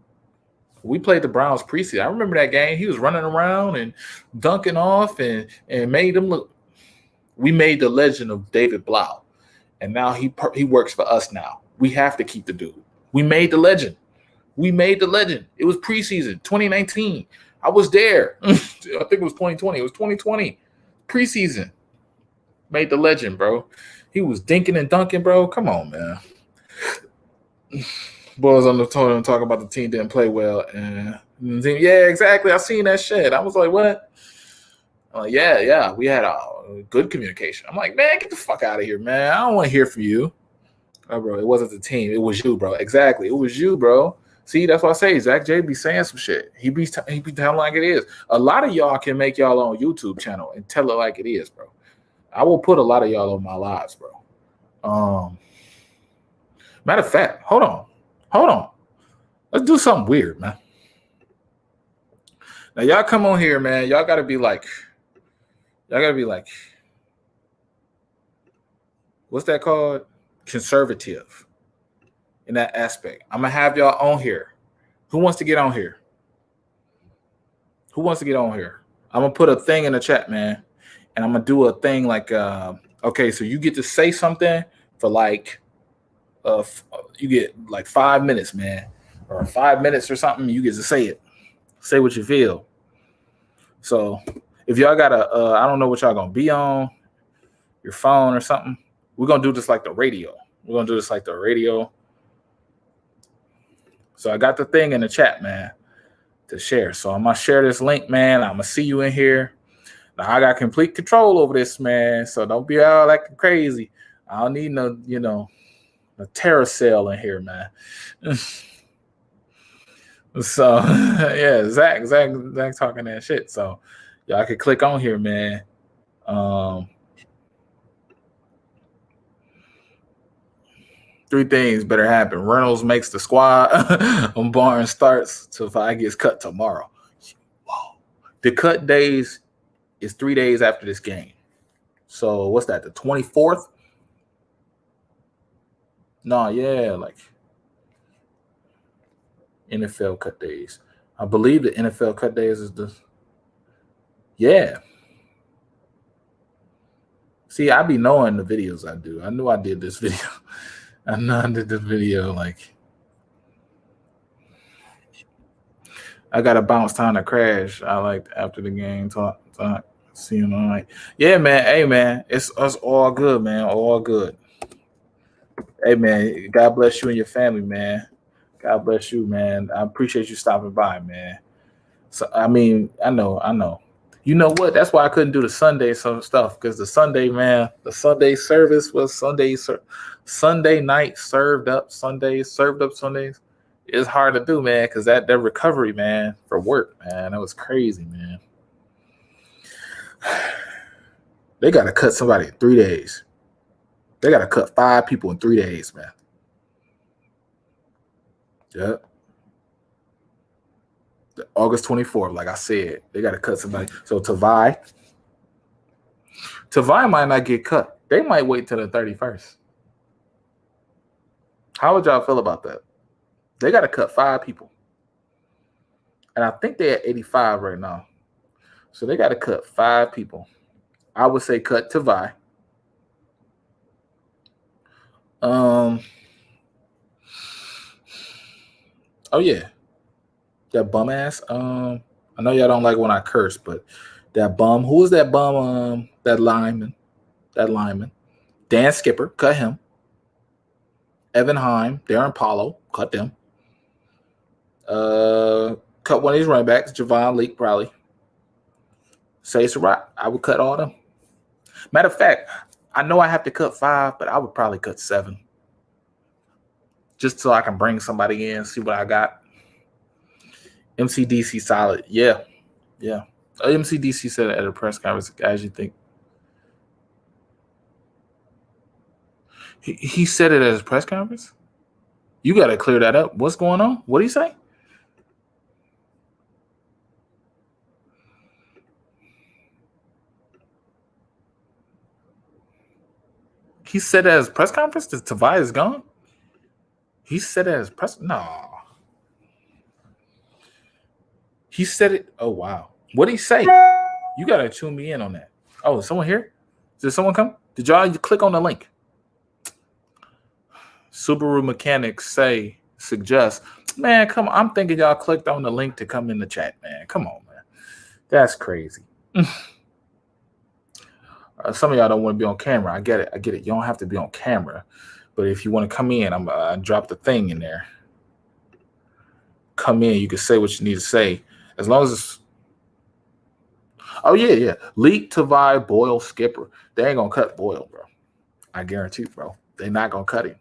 We played the Browns preseason. I remember that game. He was running around and dunking off and made them look. We made the legend of David Blau. And now he works for us now. We have to keep the dude. We made the legend. It was preseason, 2019. I was there. I think it was 2020. It was 2020. Preseason. Made the legend, bro. He was dinking and dunking, bro. Come on, man. Boys on the phone talking about the team didn't play well. And yeah, exactly. I seen that shit. I was like, what? I'm like, yeah. We had a good communication. I'm like, man, get the fuck out of here, man. I don't want to hear from you. Oh, bro, it wasn't the team. It was you, bro. Exactly. It was you, bro. See, that's what I say. Zach J be saying some shit. He be telling like it is. A lot of y'all can make y'all own YouTube channel and tell it like it is, bro. I will put a lot of y'all on my lives, bro. Matter of fact, hold on. Let's do something weird, man. Now, y'all come on here, man. Y'all gotta be like, what's that called? Conservative in that aspect. I'm gonna have y'all on here. Who wants to get on here? I'm gonna put a thing in the chat, man, and I'm gonna do a thing like, okay, so you get to say something for like, you get like 5 minutes, man, or 5 minutes or something. You get to say it, say what you feel. So if y'all got I don't know what y'all gonna be on, your phone or something. We're gonna do this like the radio. So I got the thing in the chat, man, to share. So I'm gonna share this link, man. I'm gonna see you in here. Now I got complete control over this, man. So don't be all acting crazy. I don't need no, a terracell in here, man. So yeah, Zach talking that shit. So y'all can click on here, man. 3 things better happen. Reynolds makes the squad. Barnes starts. Tavai gets cut tomorrow. Whoa. The cut days is 3 days after this game. So what's that? The 24th? No, yeah, like NFL cut days. I believe the NFL cut days is the See, I be knowing the videos I do. I knew I did this video. I know I did this video. Like, I got a bounce time to crash. I like after the game talk. See you all right. Yeah, man. Hey, man. It's us all good, man. All good. Hey, man. God bless you and your family, man. God bless you, man. I appreciate you stopping by, man. So, I mean, I know. You know what? That's why I couldn't do the Sunday stuff, because the Sunday, man, the Sunday service was Sunday night served up Sundays. It's hard to do, man, because that recovery, man, for work, man, that was crazy, man. They got to cut somebody in 3 days. They got to cut 5 people in 3 days, man. Yep. August 24th, like I said, they got to cut somebody. So Tavai might not get cut. They might wait till the 31st. How would y'all feel about that? They got to cut 5 people. And I think they're at 85 right now. So they got to cut 5 people. I would say cut Tavai. Oh, yeah. That bum ass. I know y'all don't like when I curse, but that bum. Who was that bum? That lineman. Dan Skipper, cut him. Evan Heim, Darren Paulo, cut them. Cut one of these running backs, Javon Leak, probably. Say it's a rock. I would cut all them. Matter of fact, I know I have to cut 5, but I would probably cut 7. Just so I can bring somebody in, see what I got. MCDC solid. Yeah. MCDC said it at a press conference, as you think. He said it at his press conference? You got to clear that up. What's going on? What did he say? He said at his press conference that Tavai is gone? He said at his press... No. He said it. Oh, wow. What did he say? You got to tune me in on that. Oh, is someone here? Did someone come? Did y'all click on the link? Subaru mechanics suggest. Man, come on. I'm thinking y'all clicked on the link to come in the chat, man. Come on, man. That's crazy. Some of y'all don't want to be on camera. I get it. You don't have to be on camera. But if you want to come in, I dropped the thing in there. Come in. You can say what you need to say. As long as it's... Oh, yeah. Leak, Tavai, Boyle, Skipper. They ain't going to cut Boyle, bro. I guarantee, bro. They're not going to cut him.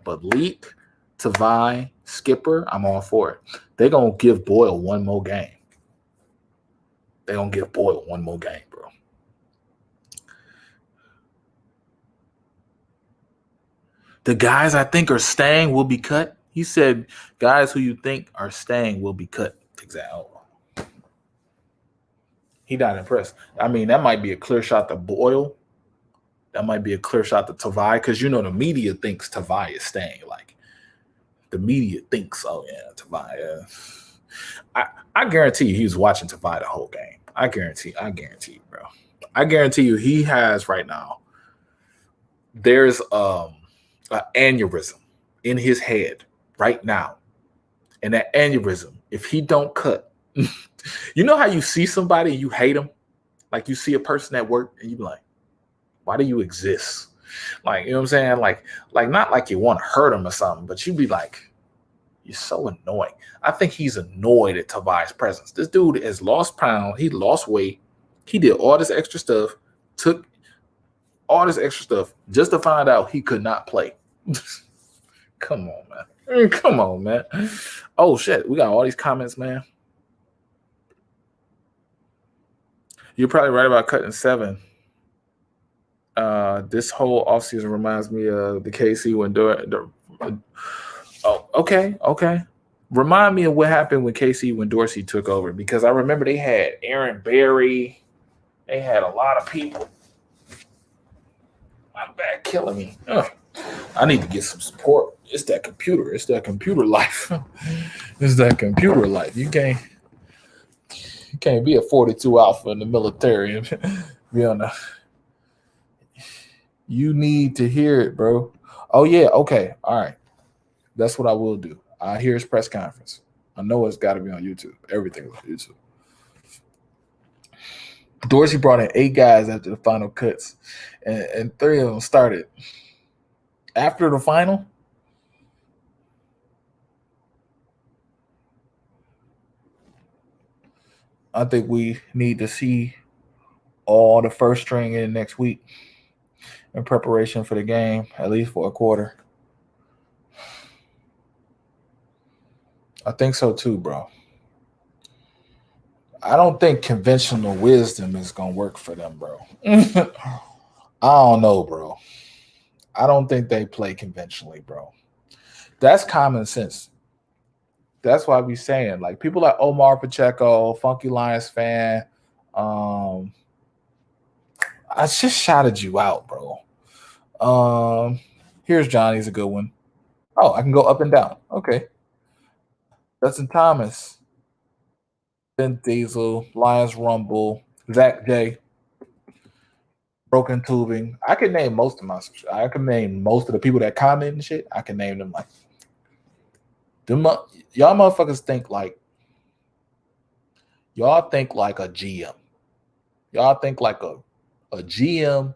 But Leak, Tavai, Skipper, I'm all for it. They're going to give Boyle one more game. bro. The guys I think are staying will be cut. He said guys who you think are staying will be cut. Exactly. He not impressed. I mean, that might be a clear shot to Boyle. That might be a clear shot to Tavai, because the media thinks Tavai is staying. Like, the media thinks, oh yeah, Tavai. I guarantee you he was watching Tavai the whole game. I guarantee you, bro. I guarantee you he has right now. There's an aneurysm in his head right now. And that aneurysm, if he don't cut, you know how you see somebody and you hate them? Like, you see a person at work and you be like, why do you exist? Like, you know what I'm saying? Like not like you want to hurt him or something, but you be like, you're so annoying. I think he's annoyed at Tavai's presence. This dude has lost pounds. He lost weight. He did all this extra stuff, took all this extra stuff just to find out he could not play. Come on, man. Come on, man. Oh, shit. We got all these comments, man. You're probably right about cutting 7. This whole offseason reminds me of the KC when okay. Remind me of what happened when KC when Dorsey took over, because I remember they had Aaron Berry. They had a lot of people. My back killing me. Ugh. I need to get some support. It's that computer. It's that computer life. It's that computer life. You can't be a 42 alpha in the military and be on the. You need to hear it, bro. Oh yeah, okay, all right. That's what I will do. I hear his press conference. I know it's got to be on YouTube. Everything is on YouTube. Dorsey brought in 8 guys after the final cuts, and 3 of them started after the final. I think we need to see all the first string in next week in preparation for the game, at least for a quarter. I think so too, bro. I don't think conventional wisdom is going to work for them, bro. I don't know, bro. I don't think they play conventionally, bro. That's common sense. That's why I be saying, like, people like Omar Pacheco, Funky Lions fan, I just shouted you out, bro. Here's Johnny's a good one. Oh, I can go up and down. Okay. Dustin Thomas, Ben Diesel, Lions Rumble, Zach J, Broken Tubing. I can name most of the people that comment and shit. I can name them like them. Y'all motherfuckers think like a GM. Y'all think like a GM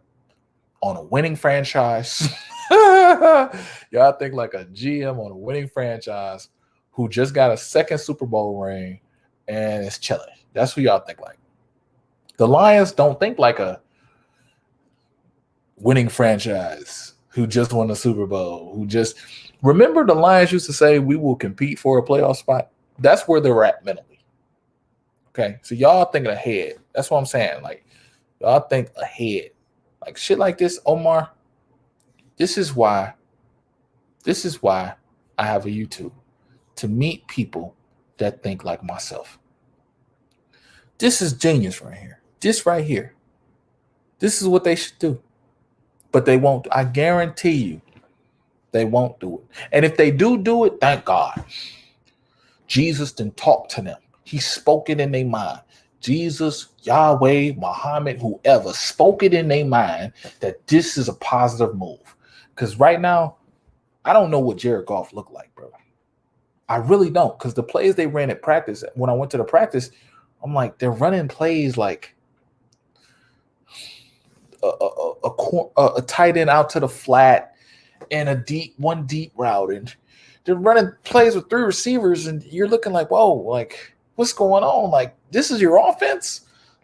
on a winning franchise. Y'all think like a GM on a winning franchise who just got a 2nd Super Bowl ring and is chilling. That's who y'all think like. The Lions don't think like a winning franchise who just won the Super Bowl, who just remember the Lions used to say we will compete for a playoff spot. That's where they're at mentally. Okay, so y'all thinking ahead. That's what I'm saying. Like, y'all think ahead. Like shit like this, Omar. This is why I have a YouTube, to meet people that think like myself. This is genius right here. This right here. This is what they should do. But they won't. I guarantee you, they won't do it. And if they do it, thank God. Jesus didn't talk to them. He spoke it in their mind. Jesus, Yahweh, Muhammad, whoever spoke it in their mind that this is a positive move. Because right now, I don't know what Jared Goff looked like, bro. I really don't. Because the plays they ran at practice, when I went to the practice, I'm like, they're running plays like a tight end out to the flat and one deep route. And they're running plays with 3 receivers, and you're looking like, whoa, like, what's going on? Like, this is your offense?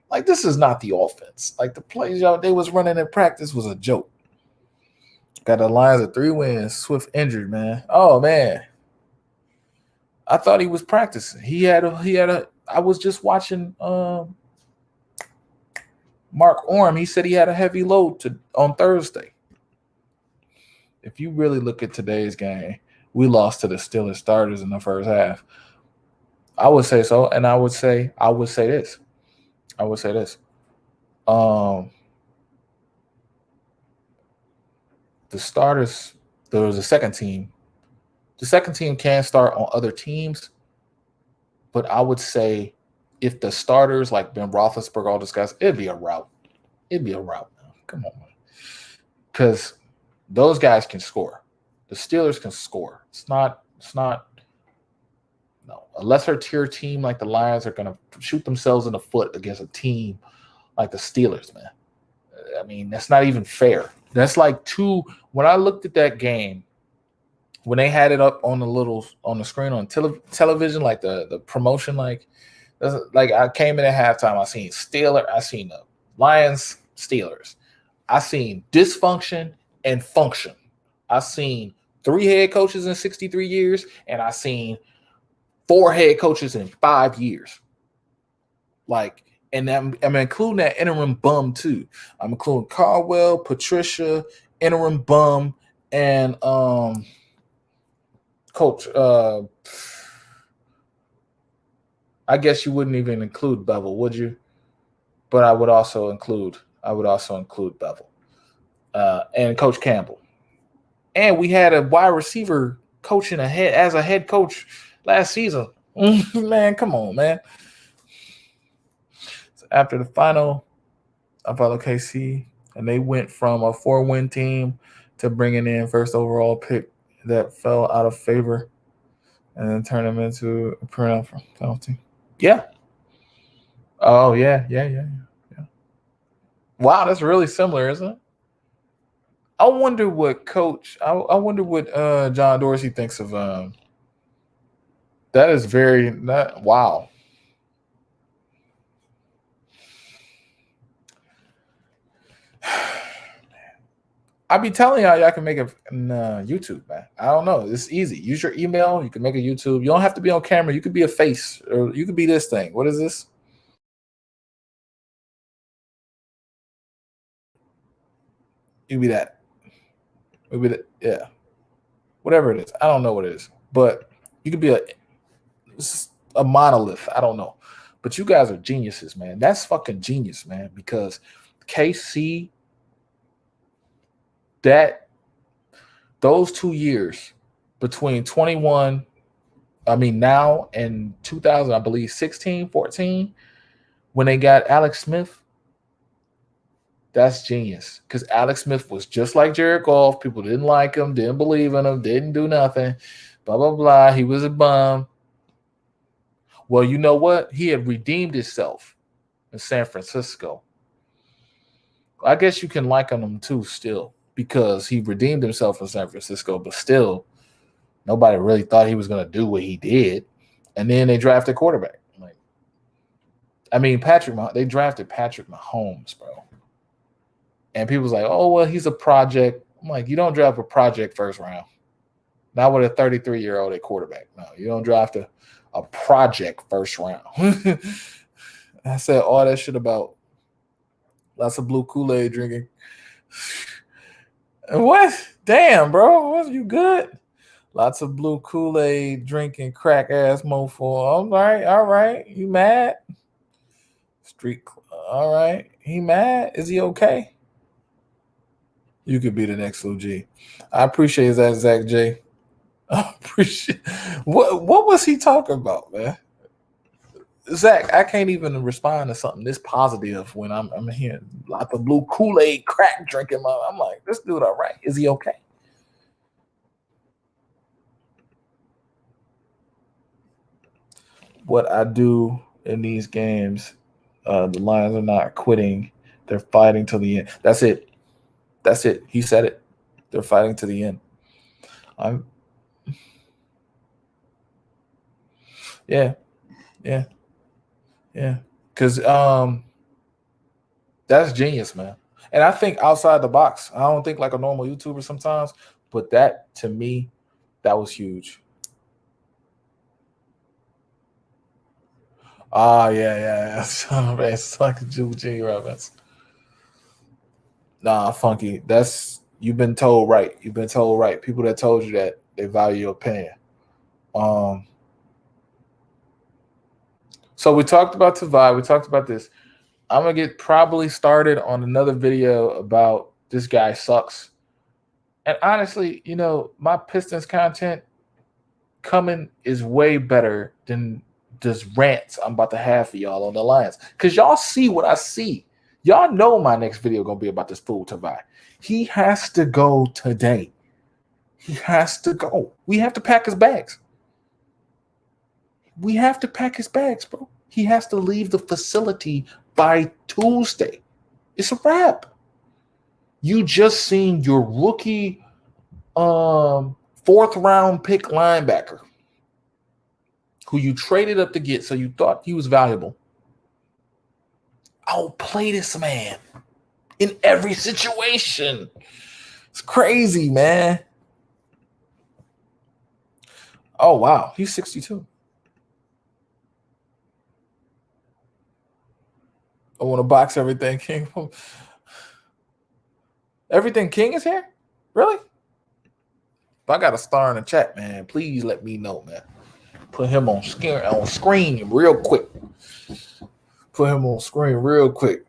Like, this is not the offense. Like, the plays they was running in practice was a joke. Got the Lions at 3 wins. Swift injured, man. Oh, man. I thought he was practicing. I was just watching Mark Orm. He said he had a heavy load on Thursday. If you really look at today's game, we lost to the Steelers starters in the first half. I would say so, and I would say this. The starters, there was a second team. The second team can start on other teams, but I would say if the starters like Ben Roethlisberger, all this guys, it'd be a route. Come on, man. Because those guys can score. The Steelers can score. It's not no. A lesser tier team like the Lions are going to shoot themselves in the foot against a team like the Steelers, man. I mean, that's not even fair. That's like when I looked at that game, when they had it up on the screen on television, like the promotion, like I came in at halftime, I seen the Lions Steelers. I seen dysfunction and function I seen 3 head coaches in 63 years, and I seen 4 head coaches in 5 years. Like, and I'm including that interim bum too. I'm including Caldwell, Patricia, interim bum, and coach. I guess you wouldn't even include Bevel, would you? But I would also include Bevel and Coach Campbell. And we had a wide receiver coaching as a head coach last season. Man, come on, man. So after the final, I followed KC, and they went from a 4-win team to bringing in first overall pick that fell out of favor, and then turned them into a penalty. Yeah. Oh, yeah. Wow, that's really similar, isn't it? I wonder what John Dorsey thinks of that is wow. I be telling y'all can make a YouTube, man. I don't know. It's easy. Use your email. You can make a YouTube. You don't have to be on camera. You could be a face, or you could be this thing. What is this? You be that. Yeah. Whatever it is. I don't know what it is. But you could be a monolith. I don't know. But you guys are geniuses, man. That's fucking genius, man. Because KC, those 2 years between now and 2000, I believe 16, 14, when they got Alex Smith, that's genius. Because Alex Smith was just like Jared Goff. People didn't like him, didn't believe in him, didn't do nothing, blah, blah, blah. He was a bum. Well, you know what? He had redeemed himself in San Francisco. I guess you can like him too still, because he redeemed himself in San Francisco, but still, nobody really thought he was going to do what he did. And then they drafted quarterback. They drafted Patrick Mahomes, bro. And people's like, oh, well, he's a project. I'm like, you don't draft a project first round. Not with a 33-year-old at quarterback. No, you don't draft a project first round. I said all that shit about lots of blue Kool-Aid drinking. What? Damn, bro. Was you good? Lots of blue Kool-Aid drinking, crack ass mofo. All right. You mad? All right. He mad? Is he okay? You could be the next OG. I appreciate that, Zach J. I appreciate. What was he talking about, man? Zach, I can't even respond to something this positive when I'm hearing lots of blue Kool-Aid crack drinking. I'm like, this dude all right? Is he okay? What I do in these games, the Lions are not quitting. They're fighting till the end. That's it. He said it. They're fighting to the end. Yeah. Because that's genius, man. And I think outside the box. I don't think like a normal YouTuber sometimes, but that, to me, that was huge. Yeah. It's like a Jimmy Robbins. Nah, Funky. You've been told right. People that told you that, they value your opinion. So we talked about Tavai. We talked about this. I'm going to get probably started on another video about this guy sucks. And honestly, my Pistons content coming is way better than this rants I'm about to have for y'all on the Lions. Because y'all see what I see. Y'all know my next video going to be about this fool Tavai. He has to go today. He has to go. We have to pack his bags. Bro. He has to leave the facility by Tuesday. It's a wrap. You just seen your rookie 4th round pick linebacker who you traded up to get, so you thought he was valuable. I'll play this man in every situation. It's crazy, man. Oh, wow. He's 62. I want to box everything King. Everything King is here? Really? If I got a star in the chat, man, please let me know, man. Put him on screen real quick. Put him on screen real quick.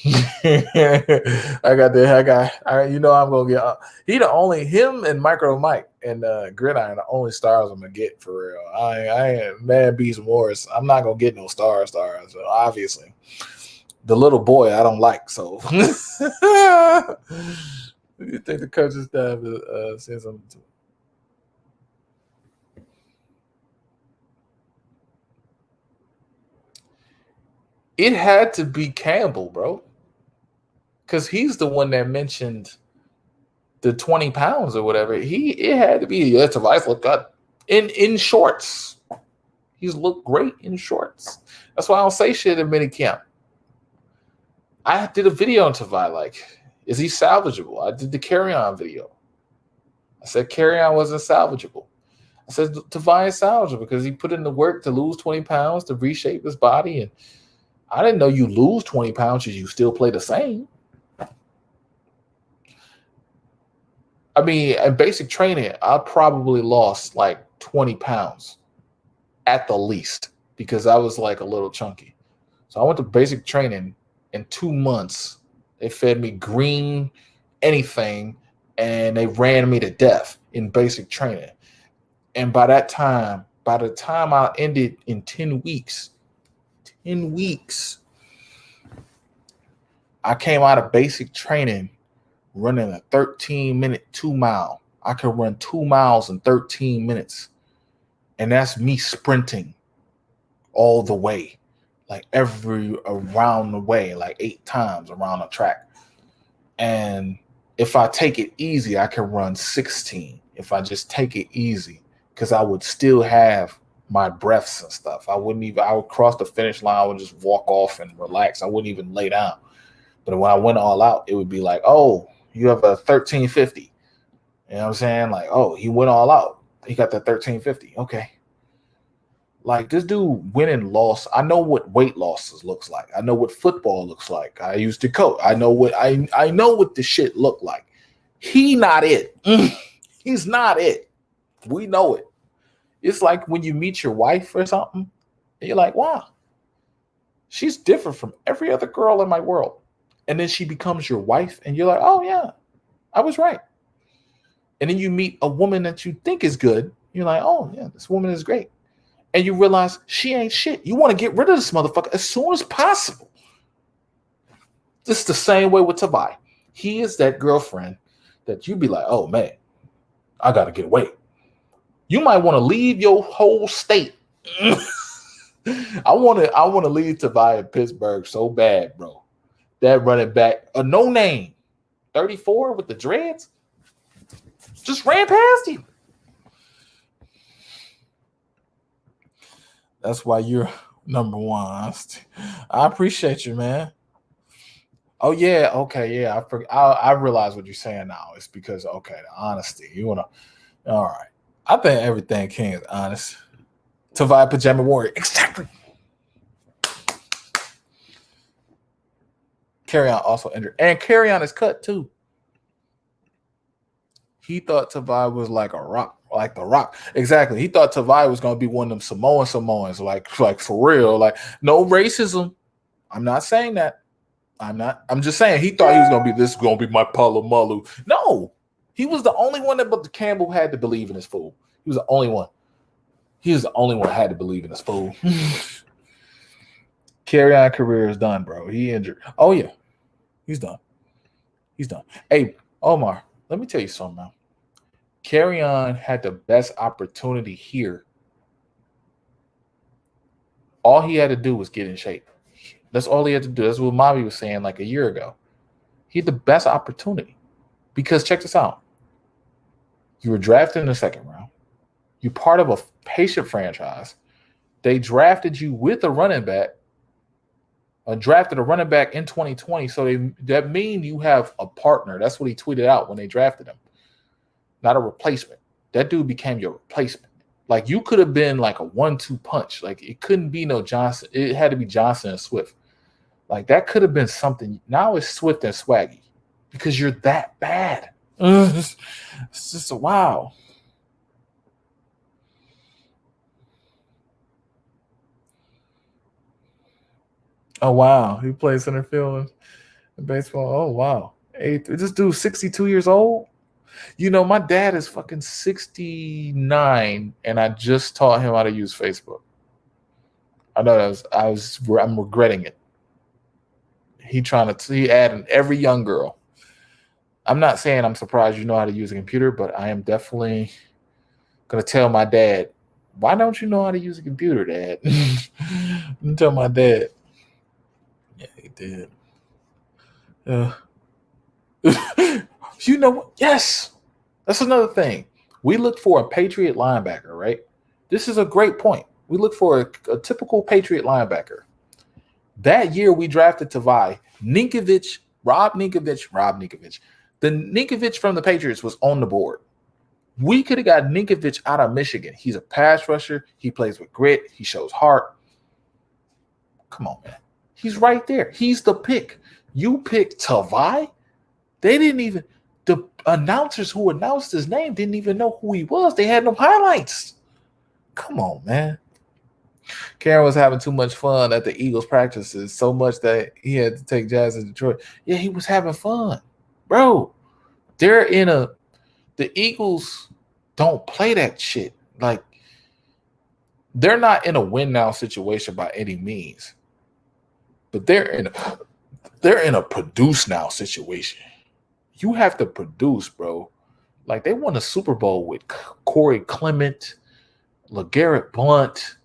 I got that. You know I'm gonna get. Him and Micro Mike and Gridiron are the only stars I'm gonna get for real. I ain't Man Beast Morris. I'm not gonna get no stars. So obviously, the little boy I don't like. So you think the coaching staff says something to? It had to be Campbell, bro. Because he's the one that mentioned the 20 pounds or whatever. It had to be. Tobias looked good in shorts. He's looked great in shorts. That's why I don't say shit in minicamp. I did a video on Tavai, like, is he salvageable? I did the carry-on video. I said carry-on wasn't salvageable. I said Tavai is salvageable because he put in the work to lose 20 pounds, to reshape his body. And I didn't know you lose 20 pounds and you still play the same. I mean, in basic training, I probably lost like 20 pounds at the least because I was like a little chunky. So I went to basic training in 2 months. They fed me green, anything, and they ran me to death in basic training. And by the time I ended in 10 weeks, I came out of basic training running a 13-minute 2 mile. I could run 2 miles in 13 minutes. And that's me sprinting all the way, like around the way, like 8 times around the track. And if I take it easy, I can run 16. If I just take it easy, because I would still have my breaths and stuff. I would cross the finish line, I would just walk off and relax. I wouldn't even lay down. But when I went all out, it would be like, oh, you have a 1350. You know what I'm saying? Like, oh, he went all out. He got that 1350. Okay. Like, this dude win and lost. I know what weight losses looks like. I know what football looks like. I used to coach. I know what the shit look like. He not it. He's not it. We know it. It's like when you meet your wife or something, and you're like, wow, she's different from every other girl in my world. And then she becomes your wife, and you're like, oh, yeah, I was right. And then you meet a woman that you think is good. You're like, oh, yeah, this woman is great. And you realize she ain't shit. You want to get rid of this motherfucker as soon as possible. This is the same way with Tavai. He is that girlfriend that you be like, oh, man, I got to get away. You might want to leave your whole state. I want to leave Tavai in Pittsburgh so bad, bro. That running back, a no name, 34 with the dreads, just ran past him. That's why you're number one. I appreciate you, man. Oh yeah, okay, yeah. I realize what you're saying now. It's because the honesty. You wanna, all right. I think everything King is honest. Tavai Pajama Warrior, exactly. Carry-on also injured. And Carry-on is cut too. He thought Tavai was like a rock, like the Rock. Exactly. He thought Tavai was going to be one of them Samoans, like for real. Like, no racism. I'm not saying that. I'm just saying he thought he was going to be my Palomalu. No. He was the only one that Campbell had to believe in his fool. He was the only one. He was the only one that had to believe in his fool. Carry-on career is done, bro. He injured. Oh, yeah. He's done. Hey, Omar, let me tell you something, man. Carry-on had the best opportunity here. All he had to do was get in shape. That's all he had to do. That's what Mommy was saying like a year ago. He had the best opportunity. Because check this out. You were drafted in the second round. You're part of a patient franchise. They drafted you with a running back. Drafted a running back in 2020. So that means you have a partner. That's what he tweeted out when they drafted him. Not a replacement. That dude became your replacement. Like you could have been like a 1-2 punch. Like it couldn't be no Johnson. It had to be Johnson and Swift. Like that could have been something. Now it's Swift and Swaggy because you're that bad. It's just a wow. Oh wow, he plays center field in baseball. Oh wow, this dude's 62 years old. You know, my dad is fucking 69, and I just taught him how to use Facebook. I know I'm regretting it. He added every young girl. I'm not saying I'm surprised you know how to use a computer, but I am definitely gonna tell my dad, why don't you know how to use a computer, Dad? I'm tell my dad. Yeah, he did. You know what? Yes. That's another thing. We look for a Patriot linebacker, right? This is a great point. We look for a typical Patriot linebacker. That year we drafted Tavai, Rob Ninkovich. The Ninkovich from the Patriots was on the board. We could have got Ninkovich out of Michigan. He's a pass rusher. He plays with grit. He shows heart. Come on, man. He's right there. He's the pick. You picked Tavai? They didn't even, the announcers who announced his name didn't even know who he was. They had no highlights. Come on, man. Karen was having too much fun at the Eagles practices, so much that he had to take Jazz in Detroit. Yeah, he was having fun. Bro, the Eagles don't play that shit. Like, they're not in a win now situation by any means. But they're in a produce now situation. You have to produce, bro. Like, they won a Super Bowl with Corey Clement, LeGarrette Blount,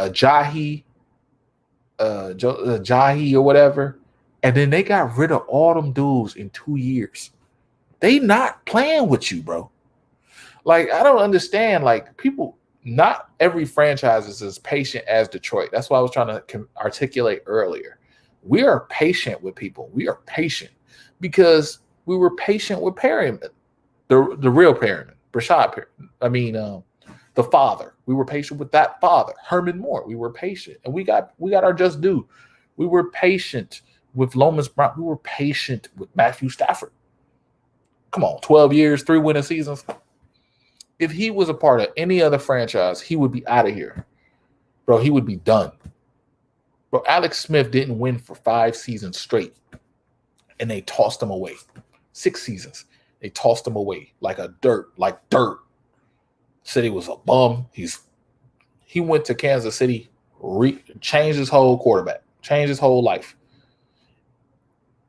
Jahi or whatever, and then they got rid of all them dudes in 2 years. They not playing with you, bro. Like, I don't understand. Like, people, not every franchise is as patient as Detroit. That's what I was trying to articulate earlier. We are patient with people. We are patient because we were patient with Perryman, the real Perryman, Brashad Perryman. The father. We were patient with that father, Herman Moore. We were patient, and we got our just due. We were patient with Lomas Brown. We were patient with Matthew Stafford. Come on, 12 years, 3 winning seasons. If he was a part of any other franchise, he would be out of here. Bro, he would be done. Bro, Alex Smith didn't win for 5 seasons straight, and they tossed him away. 6 seasons. They tossed him away like dirt. Said he was a bum. He went to Kansas City, changed his whole quarterback, changed his whole life.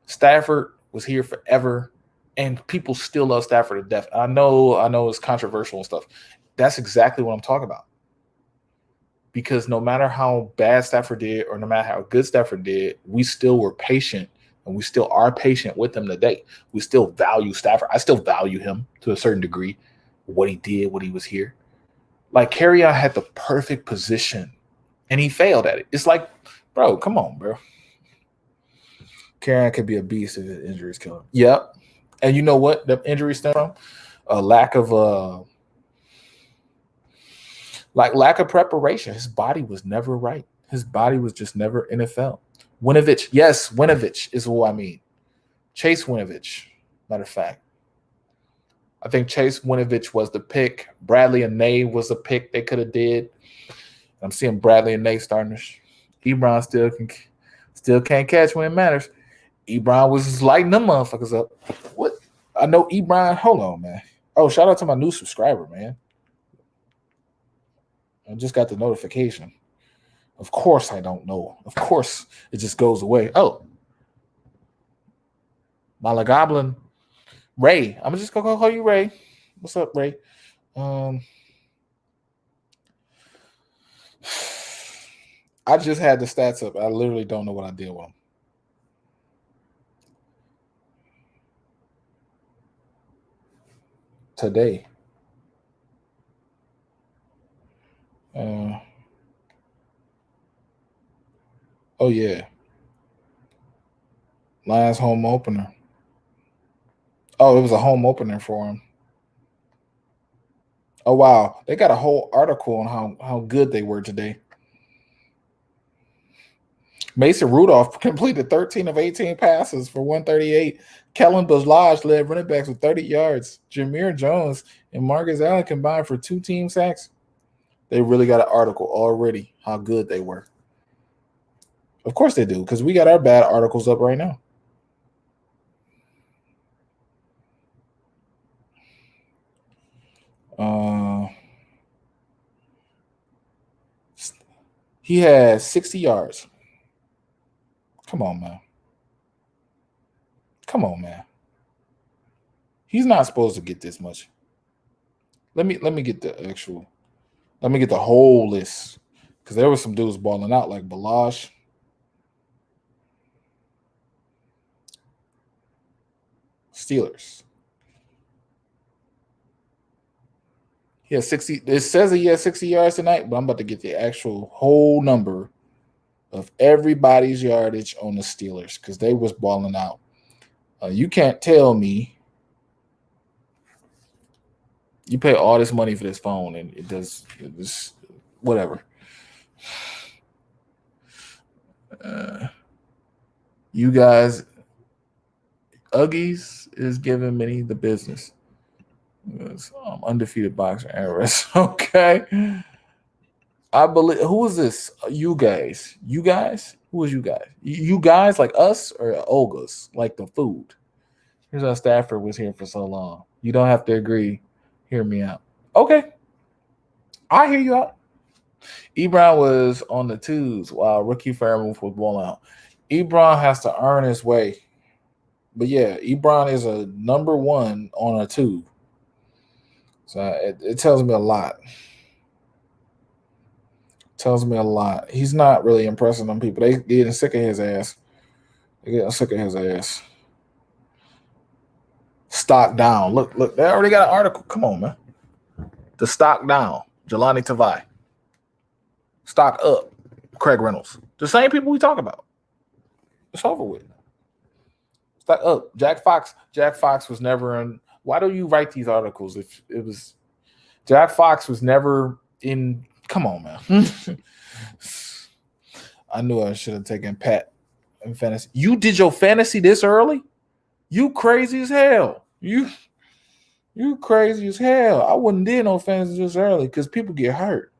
Stafford was here forever, and people still love Stafford to death. I know it's controversial and stuff. That's exactly what I'm talking about. Because no matter how bad Stafford did or no matter how good Stafford did, we still were patient, and we still are patient with him today. We still value Stafford. I still value him to a certain degree, what he did, what he was here. Like, Kerryon had the perfect position, and he failed at it. It's like, bro, come on, bro. Kerryon could be a beast if his injuries kill him. Yep. And you know what the injuries stem from? A lack of preparation. His body was never right. His body was just never NFL. Winovich. Yes, Winovich is what I mean. Chase Winovich, matter of fact. I think Chase Winovich was the pick. Bradley and Nay was the pick they could have did. I'm seeing Bradley and Nay starting. Ebron still can't catch when it matters. Ebron was lighting them motherfuckers up. What? I know Ebron. Hold on, man. Oh, shout out to my new subscriber, man. I just got the notification. Of course I don't know. Of course it just goes away. Oh. Malagoblin. Ray. I'm just going to call you Ray. What's up, Ray? I just had the stats up. I literally don't know what I did with them. Today. Oh, yeah. Lions home opener. Oh, it was a home opener for him. Oh, wow. They got a whole article on how good they were today. Mason Rudolph completed 13 of 18 passes for 138. Kellen Bajlaj led running backs with 30 yards. Jameer Jones and Marcus Allen combined for 2 team sacks. They really got an article already how good they were. Of course they do, because we got our bad articles up right now. He had 60 yards. Come on, man. Come on, man. He's not supposed to get this much. Let me get the actual. Let me get the whole list, because there were some dudes balling out like Balash. Steelers. He has 60. It says he has 60 yards tonight, but I'm about to get the actual whole number of everybody's yardage on the Steelers, because they was balling out. You can't tell me you pay all this money for this phone and it does whatever. You guys, Uggies is giving me the business. Undefeated boxer Aris. Okay. I believe. Who is this? You guys. You guys? Who is you guys? You guys like us or Olga's? Like the food? Here's how Stafford was here for so long. You don't have to agree. Hear me out. Okay. I hear you out. Ebron was on the twos while rookie Fairmouth was balling out. Ebron has to earn his way. But yeah, Ebron is a number 1 on a 2. So it tells me a lot. Tells me a lot. He's not really impressing them people. They getting sick of his ass. They getting sick of his ass. Stock down. Look, they already got an article. Come on, man. The stock down. Jelani Tavai. Stock up. Craig Reynolds. The same people we talk about. It's over with. Stock up. Jack Fox. Jack Fox was never in. Why do you write these articles if it was Jack Fox was never in? Come on, man. I knew I should have taken Pat in fantasy. You did your fantasy this early? You crazy as hell. You crazy as hell. I wouldn't did no fantasy this early because people get hurt.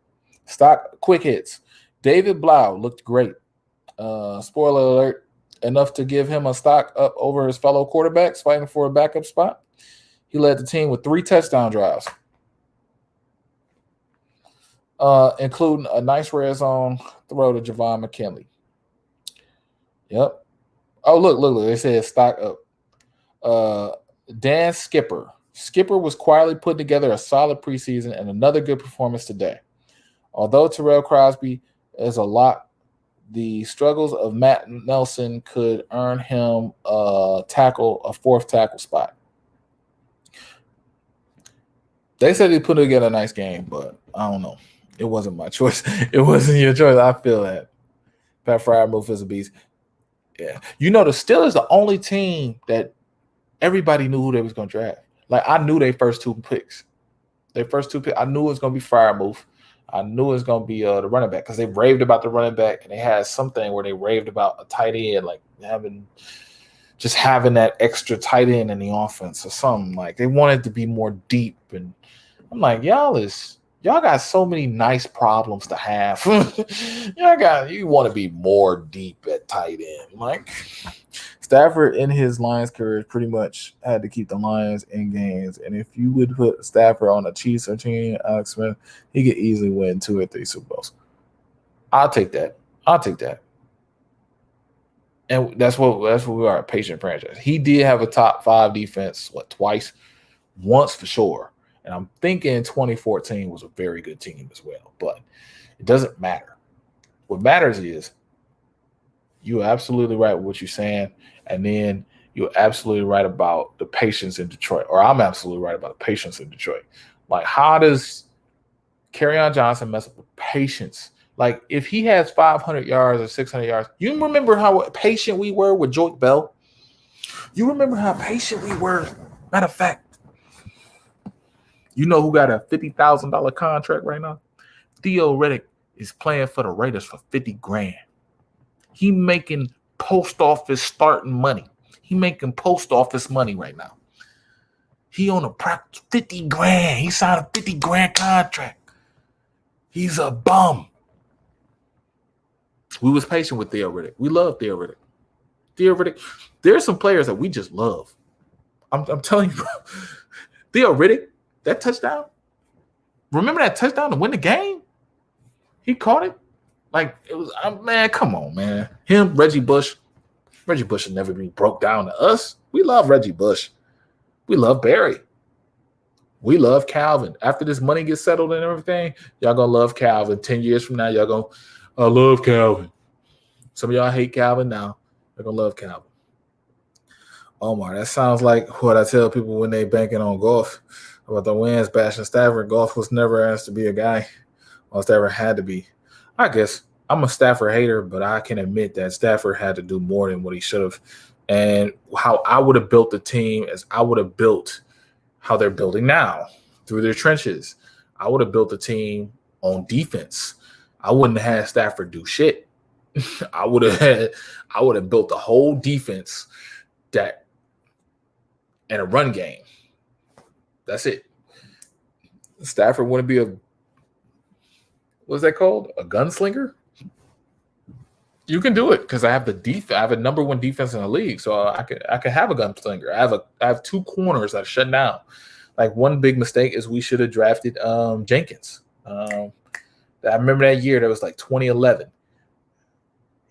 Stock quick hits. David Blau looked great. Spoiler alert, enough to give him a stock up over his fellow quarterbacks fighting for a backup spot. He led the team with 3 touchdown drives, including a nice red zone throw to Javon McKinley. Yep. Oh, look. They said stock up. Dan Skipper. Skipper was quietly putting together a solid preseason and another good performance today. Although Terrell Crosby is a lot, the struggles of Matt Nelson could earn him a 4th tackle spot. They said they put together a nice game, but I don't know. It wasn't my choice. It wasn't your choice. I feel that. Pat Freiermuth is a beast. Yeah. You know, the Steelers the only team that everybody knew who they was going to draft. Like, I knew their first 2 picks. I knew it was going to be Freiermuth. I knew it was going to be the running back because they raved about the running back, and they had something where they raved about a tight end, like having that extra tight end in the offense or something. Like, they wanted to be more deep, and I'm like, y'all got so many nice problems to have. You want to be more deep at tight end. Like, Stafford in his Lions career pretty much had to keep the Lions in games. And if you would put Stafford on a Chiefs or team, Alex Smith, he could easily win 2 or 3 Super Bowls. I'll take that. And that's what we are, a patient franchise. He did have a top 5 defense, twice? Once for sure. And I'm thinking 2014 was a very good team as well. But it doesn't matter. What matters is you're absolutely right with what you're saying. And then you're absolutely right about the patience in Detroit. Or I'm absolutely right about the patience in Detroit. Like, how does Kerryon Johnson mess up with patience? Like, if he has 500 yards or 600 yards, you remember how patient we were with Joyke Bell? You remember how patient we were? Matter of fact, You know who got a $50,000 contract right now? Theo Riddick is playing for the Raiders for $50 grand. He making post office starting money. He making post office money right now. He on a 50 grand. He signed a 50 grand contract. He's a bum. We was patient with Theo Riddick. We love Theo Riddick. Theo Riddick. There's some players that we just love. I'm telling you, bro. Theo Riddick, that touchdown. Remember that touchdown to win the game? He caught it. Like, it was, man, come on, man. Him, Reggie Bush. Reggie Bush will never be broke down to us. We love Reggie Bush. We love Barry. We love Calvin. After this money gets settled and everything, y'all gonna love Calvin. 10 years from now, y'all gonna, I love Calvin. Some of y'all hate Calvin now. They're gonna love Calvin. Omar, that sounds like what I tell people when they banking on golf about the wins bashing Stafford. Golf was never asked to be a guy. Or Stafford had to be. I guess I'm a Stafford hater, but I can admit that Stafford had to do more than what he should have. And how I would have built the team is I would have built how they're building now through their trenches. I would have built the team on defense. I wouldn't have had Stafford do shit. I would have built the whole defense that and a run game. That's it. Stafford wouldn't be what's that called? A gunslinger? You can do it because I have the defense. I have a number one defense in the league, so I could have a gunslinger. I have two corners that are shut down. Like, one big mistake is we should have drafted Jenkins. I remember that year. That was like 2011.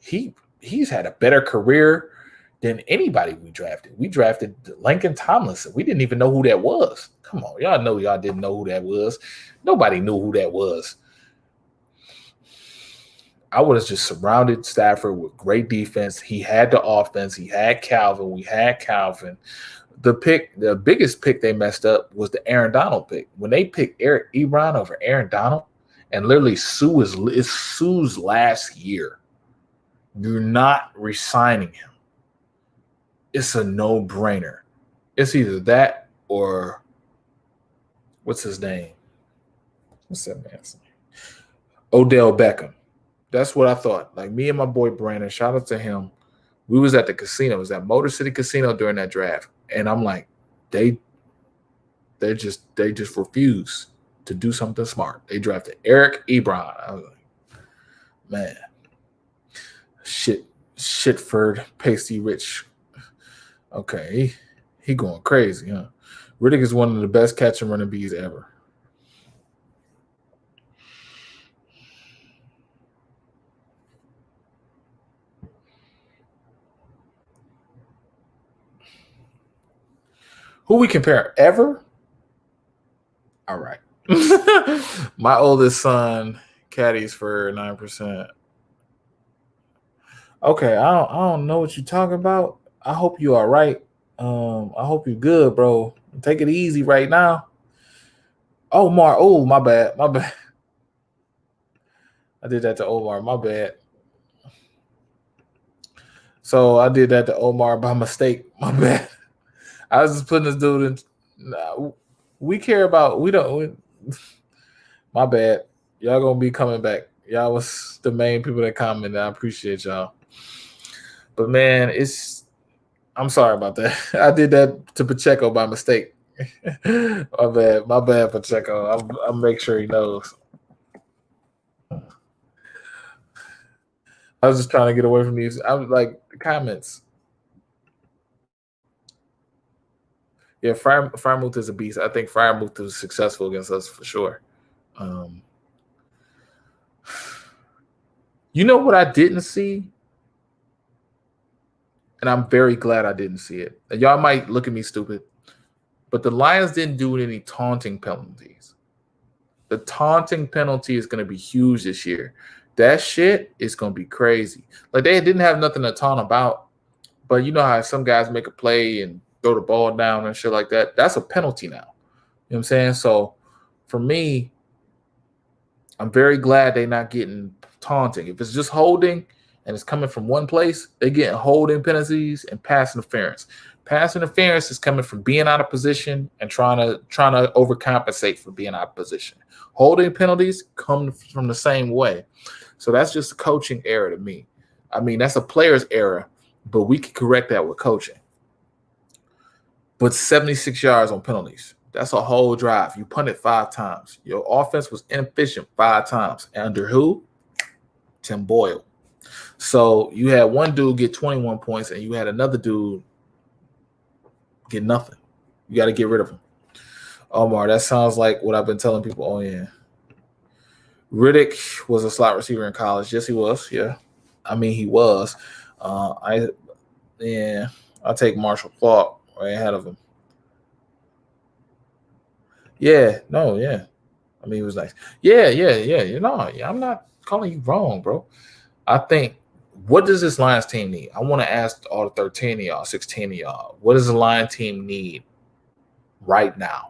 He's had a better career than anybody we drafted. We drafted Lincoln Tomlinson. We didn't even know who that was. Come on, y'all know y'all didn't know who that was. Nobody knew who that was. I would have just surrounded Stafford with great defense. He had the offense. He had Calvin. We had Calvin. The biggest pick they messed up was the Aaron Donald pick. When they picked Eric Ebron over Aaron Donald, and literally it's Sue's last year. You're not re-signing him. It's a no-brainer. It's either that or what's his name? What's that man's name? Odell Beckham. That's what I thought. Like, me and my boy Brandon, shout out to him. We was at the casino. It was at Motor City Casino during that draft. And I'm like, they just refused to do something smart. They drafted Eric Ebron. I was like, man, Shitford, pasty rich. Okay, he going crazy, huh? Riddick is one of the best catch and running bees ever. Who we compare ever? All right. My oldest son caddies for 9%. Okay, I don't know what you're talking about. I hope you all right. I hope you're good, bro. Take it easy right now. Omar, oh, my bad. I did that to Omar, my bad. So I did that to Omar by mistake, my bad. I was just putting this dude in. We care about, my bad. Y'all gonna be coming back. Y'all was the main people that commented. I appreciate y'all. But man, I'm sorry about that. I did that to Pacheco by mistake. My bad, Pacheco. I'll make sure he knows. I was just trying to get away from these. I was like, comments. Yeah, Fryermuth is a beast. I think Fryermuth was successful against us for sure. You know what I didn't see? And I'm very glad I didn't see it. And y'all might look at me stupid, but the Lions didn't do any taunting penalties. The taunting penalty is going to be huge this year. That shit is going to be crazy. Like, they didn't have nothing to taunt about, but you know how some guys make a play and throw the ball down and shit like that. That's a penalty now. You know what I'm saying? So for me, I'm very glad they're not getting taunting. If it's just holding and it's coming from one place, they're getting holding penalties and pass interference. Pass interference is coming from being out of position and trying to overcompensate for being out of position. Holding penalties come from the same way. So that's just a coaching error to me. I mean, that's a player's error, but we can correct that with coaching. But 76 yards on penalties. That's a whole drive. You punted 5 times. Your offense was inefficient 5 times. Under who? Tim Boyle. So you had one dude get 21 points and you had another dude get nothing. You got to get rid of him. Omar, that sounds like what I've been telling people. Oh, yeah. Riddick was a slot receiver in college. Yes, he was. Yeah. I mean, he was. I'll take Marshall Faulk right ahead of him. Yeah. No, yeah. I mean, he was nice. Yeah. You know, I'm not calling you wrong, bro. I think, what does this Lions team need? I want to ask all the 13 of y'all, 16 of y'all, what does the Lions team need right now?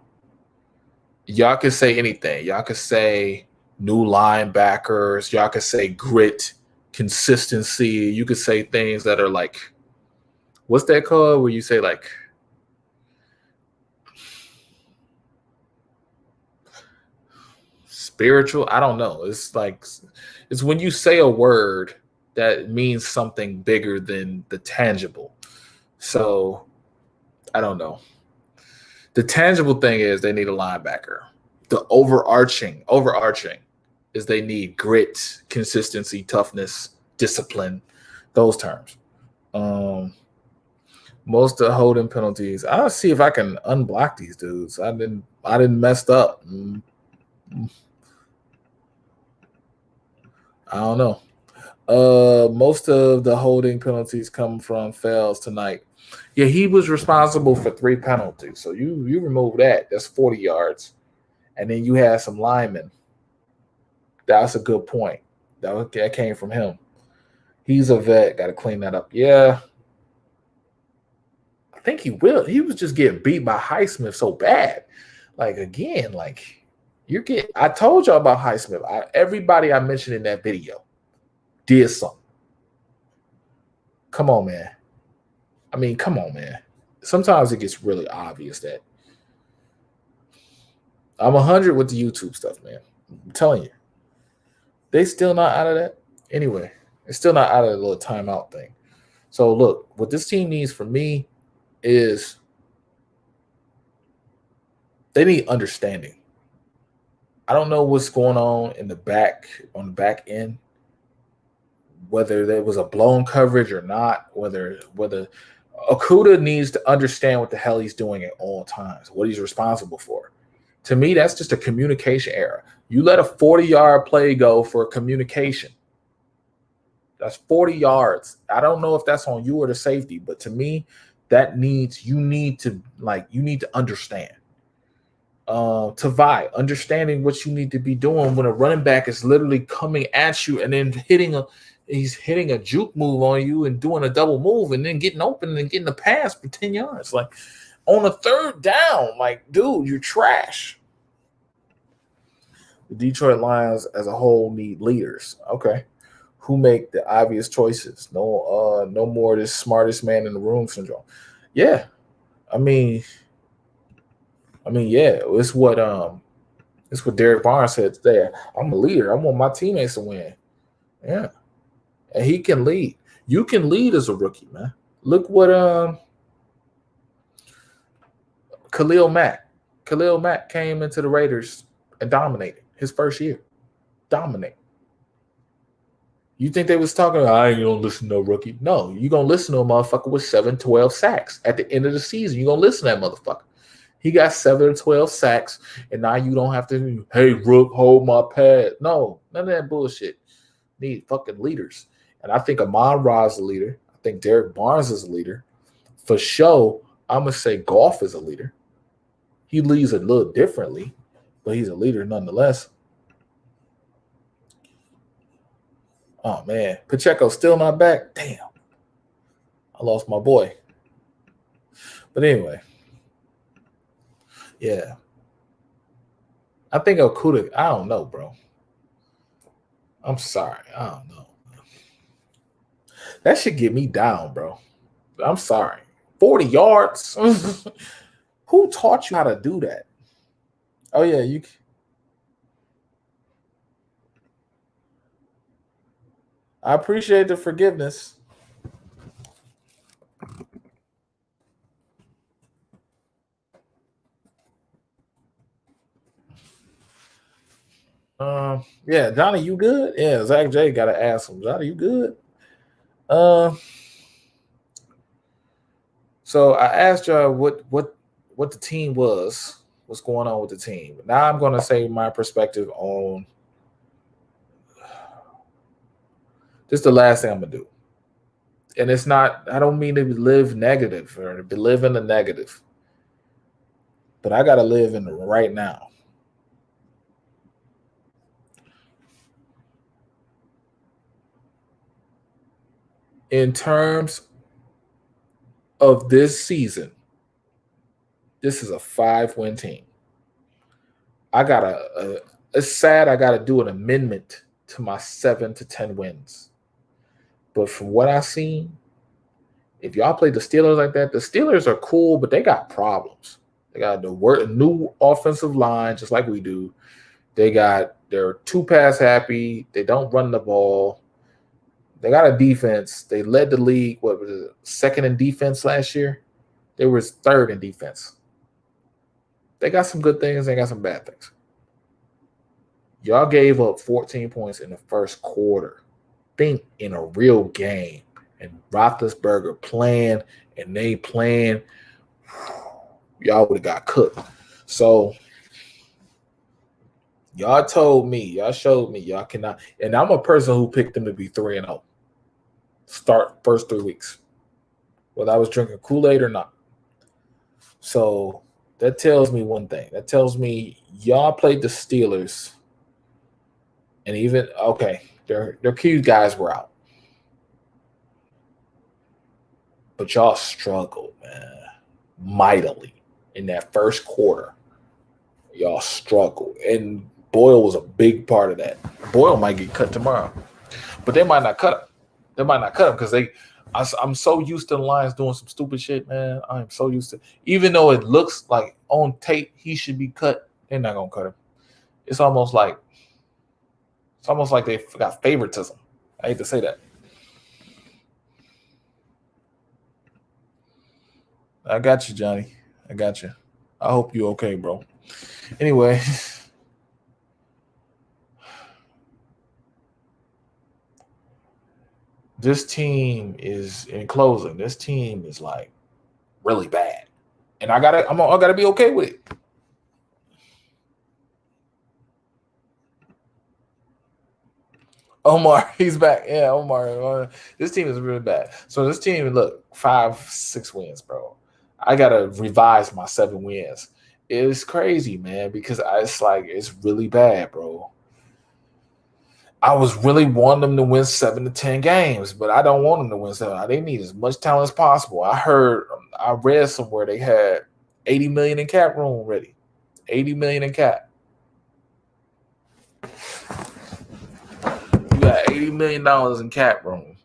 Y'all could say anything. Y'all could say new linebackers. Y'all could say grit, consistency. You could say things that are like, what's that called? Where you say like, spiritual? I don't know. It's like, it's when you say a word that means something bigger than the tangible. So I don't know. The tangible thing is they need a linebacker. The overarching is they need grit, consistency, toughness, discipline, those terms. Most of the holding penalties. I'll see if I can unblock these dudes. I didn't messed up. I don't know. Most of the holding penalties come from fails tonight. Yeah, he was responsible for 3 penalties. So you remove that. That's 40 yards. And then you had some linemen. That's a good point. That came from him. He's a vet. Got to clean that up. Yeah. I think he will. He was just getting beat by Highsmith so bad. Like, again, like, I told y'all about Highsmith. Everybody I mentioned in that video did something. Come on, man. I mean, come on, man. Sometimes it gets really obvious that I'm 100 with the YouTube stuff, man. I'm telling you. They still not out of that. Anyway, it's still not out of the little timeout thing. So, look, what this team needs from me is they need understanding. I don't know what's going on on the back end, whether there was a blown coverage or not, whether Okuda needs to understand what the hell he's doing at all times, what he's responsible for. To me, that's just a communication error. You let a 40-yard play go for communication. That's 40 yards. I don't know if that's on you or the safety, but to me, you need to understand. Tavai, understanding what you need to be doing when a running back is literally coming at you and then he's hitting a juke move on you and doing a double move and then getting open and getting a pass for 10 yards. Like, on a 3rd down, like, dude, you're trash. The Detroit Lions as a whole need leaders. Okay. Who make the obvious choices. No more of this smartest man in the room syndrome. Yeah. I mean, yeah, it's what Derek Barnes said today. I'm a leader. I want my teammates to win. Yeah. And he can lead. You can lead as a rookie, man. Look what Khalil Mack came into the Raiders and dominated his first year. Dominate. You think they was talking about, I ain't gonna listen to a rookie? No, you gonna listen to a motherfucker with 7-12 sacks at the end of the season. You gonna listen to that motherfucker. He got 7-12 sacks, and now you don't have to, hey, Rook, hold my pad. No, none of that bullshit. Need fucking leaders. And I think Amon-Ra is a leader. I think Derek Barnes is a leader. For sure, I'm going to say Goff is a leader. He leads a little differently, but he's a leader nonetheless. Oh, man. Pacheco's still not back? Damn. I lost my boy. But anyway. Yeah. I think Okuda, I don't know, bro. I'm sorry. I don't know. That should get me down, bro. I'm sorry. 40 yards. Who taught you how to do that? Oh, yeah, you. I appreciate the forgiveness. Yeah, Johnny, you good? Yeah, Zach J got to ask him. Johnny, you good? So I asked y'all what the team was, what's going on with the team. Now I'm going to say my perspective on this is the last thing I'm going to do. And it's not, I don't mean to live negative or to live in the negative, but I got to live in the right now. In terms of this season, this is a 5-win team. I got it's sad I got to do an amendment to my 7 to 10 wins. But from what I've seen, if y'all play the Steelers like that, the Steelers are cool, but they got problems. They got the new offensive line, just like we do. They're too pass happy. They don't run the ball. They got a defense. They led the league, what was it, second in defense last year? They were third in defense. They got some good things. They got some bad things. Y'all gave up 14 points in the first quarter. Think in a real game. And Roethlisberger playing and they playing, y'all would have got cooked. So y'all told me, y'all showed me, y'all cannot. And I'm a person who picked them to be 3-0. Start first 3 weeks, whether I was drinking Kool-Aid or not. So that tells me one thing. That tells me y'all played the Steelers, and even their key guys were out, but y'all struggled, man, mightily in that first quarter. Y'all struggled, and Boyle was a big part of that. Boyle might get cut tomorrow, but they might not cut him. They might not cut him because I'm so used to the Lions doing some stupid shit, man. I'm so used to, even though it looks like on tape he should be cut, they're not gonna cut him. It's almost like they got favoritism. I hate to say that. I got you, Johnny. I got you. I hope you're okay, bro. Anyway. This team is, in closing, this team is like really bad. And I gotta be okay with it. Omar, he's back. Yeah, Omar. This team is really bad. So this team, look, 5-6 wins, bro. I gotta revise my 7 wins. It's crazy, man, because it's really bad, bro. I was really wanting them to win 7 to 10 games, but I don't want them to win 7. They need as much talent as possible. I read somewhere they had $80 million in cap room already. $80 million in cap. You got $80 million in cap room,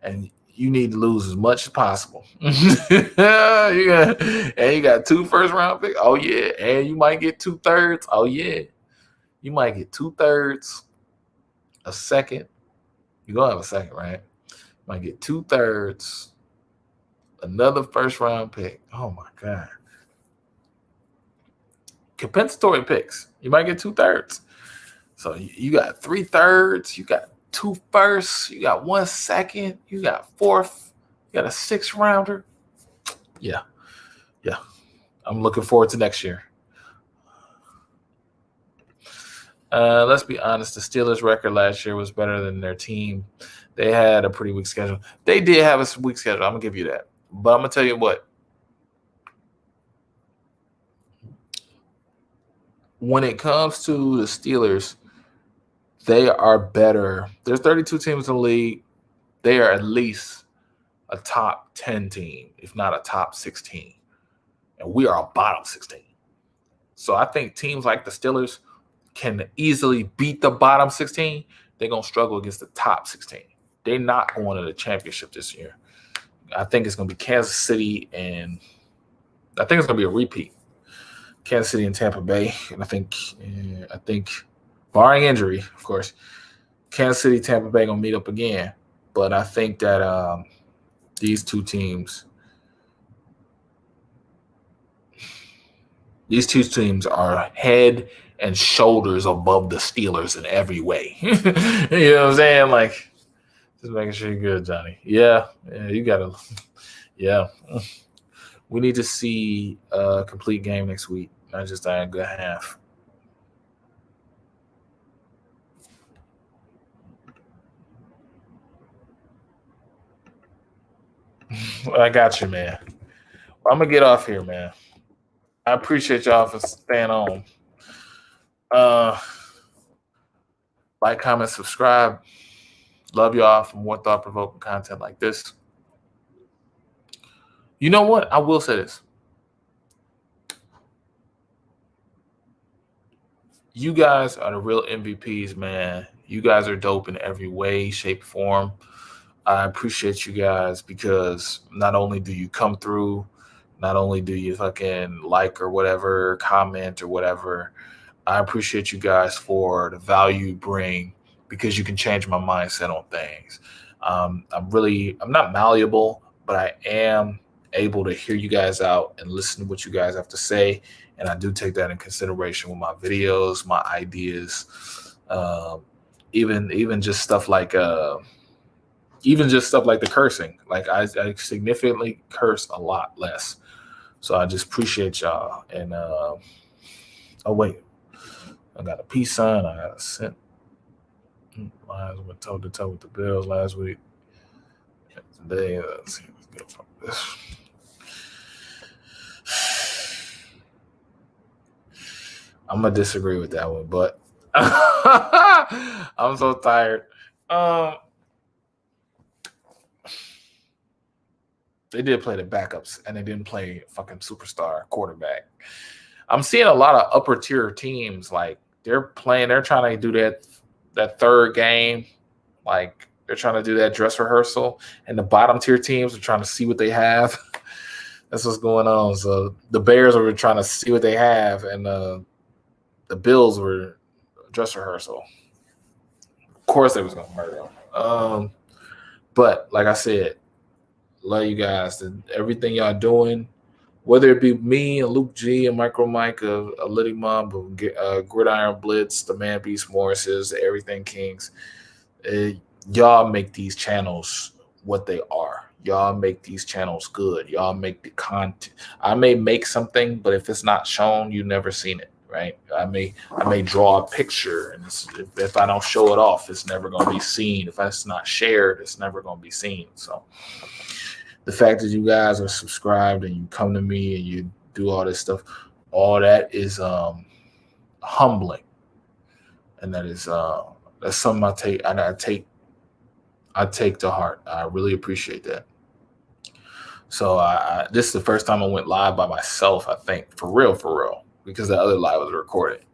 and you need to lose as much as possible. you got 2 first-round picks. Oh yeah, and you might get 2/3. Oh yeah, you might get 2/3. A second. You're going to have a second, right? Might get 2/3. Another first-round pick. Oh, my God. Compensatory picks. You might get 2/3. So you got 3/3. You got 2 firsts. You got 1 second. You got 4th. You got a 6th-rounder. Yeah. I'm looking forward to next year. Let's be honest. The Steelers' record last year was better than their team. They had a pretty weak schedule. They did have a weak schedule. I'm going to give you that. But I'm going to tell you what. When it comes to the Steelers, they are better. There's 32 teams in the league. They are at least a top 10 team, if not a top 16. And we are a bottom 16. So I think teams like the Steelers can easily beat the bottom 16. They're going to struggle against the top 16. They're not going to the championship this year. I think it's going to be Kansas City, and I think it's going to be a repeat. Kansas City and Tampa Bay, and I think barring injury, of course, Kansas City, Tampa Bay going to meet up again. But I think that these two teams are head and shoulders above the Steelers in every way. You know what I'm saying? Like, just making sure you're good, Johnny. Yeah, you got to – yeah. We need to see a complete game next week, not just a good half. I got you, man. I'm going to get off here, man. I appreciate y'all for staying on. Like, comment, subscribe. Love y'all for more thought-provoking content like this. You know what? I will say this. You guys are the real MVPs, man. You guys are dope in every way, shape, form. I appreciate you guys because not only do you come through, not only do you fucking like or whatever, comment or whatever, I appreciate you guys for the value you bring because you can change my mindset on things. I'm not malleable, but I am able to hear you guys out and listen to what you guys have to say. And I do take that in consideration with my videos, my ideas, even just stuff like the cursing. Like I significantly curse a lot less. So I just appreciate y'all. And oh wait, I got a peace sign. I got a cent. Lions went toe to toe with the Bills last week. Today, let's see. Let's go from this. I'm gonna disagree with that one, but I'm so tired. They did play the backups, and they didn't play fucking superstar quarterback. I'm seeing a lot of upper tier teams like they're trying to do that third game, like they're trying to do that dress rehearsal, and the bottom tier teams are trying to see what they have. That's what's going on. So the Bears were trying to see what they have, and the Bills were dress rehearsal. Of course, they was gonna murder them. But like I said, love you guys. Everything y'all doing, whether it be me and Luke G and Micro Mike, a Liddy Mob, Gridiron Blitz, the Man Beast Morrises, the Everything Kings, y'all make these channels what they are. Y'all make these channels good. Y'all make the content. I may make something, but if it's not shown, you never seen it, right? I may draw a picture, and if I don't show it off, it's never going to be seen. If it's not shared, it's never going to be seen. So the fact that you guys are subscribed and you come to me and you do all this stuff, all that is humbling, and that is that's something I take to heart. I really appreciate that. So this is the first time I went live by myself, I think, for real, because the other live was recorded.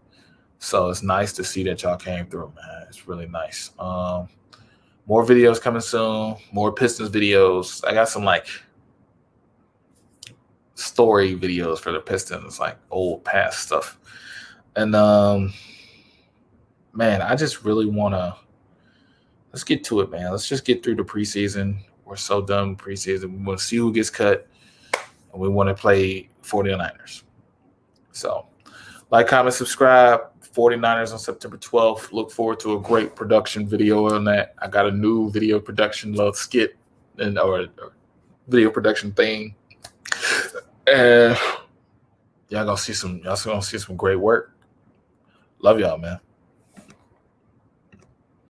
So it's nice to see that y'all came through, man. It's really nice. More videos coming soon. More Pistons videos. I got some like story videos for the Pistons, like old past stuff. And man, I just really want to. Let's get to it, man. Let's just get through the preseason. We're so done with preseason. We want to see who gets cut, and we want to play 49ers. So, like, comment, subscribe. 49ers on September 12th. Look forward to a great production video on that. I got a new video production skit or video production thing. And y'all gonna see some great work. Love y'all, man.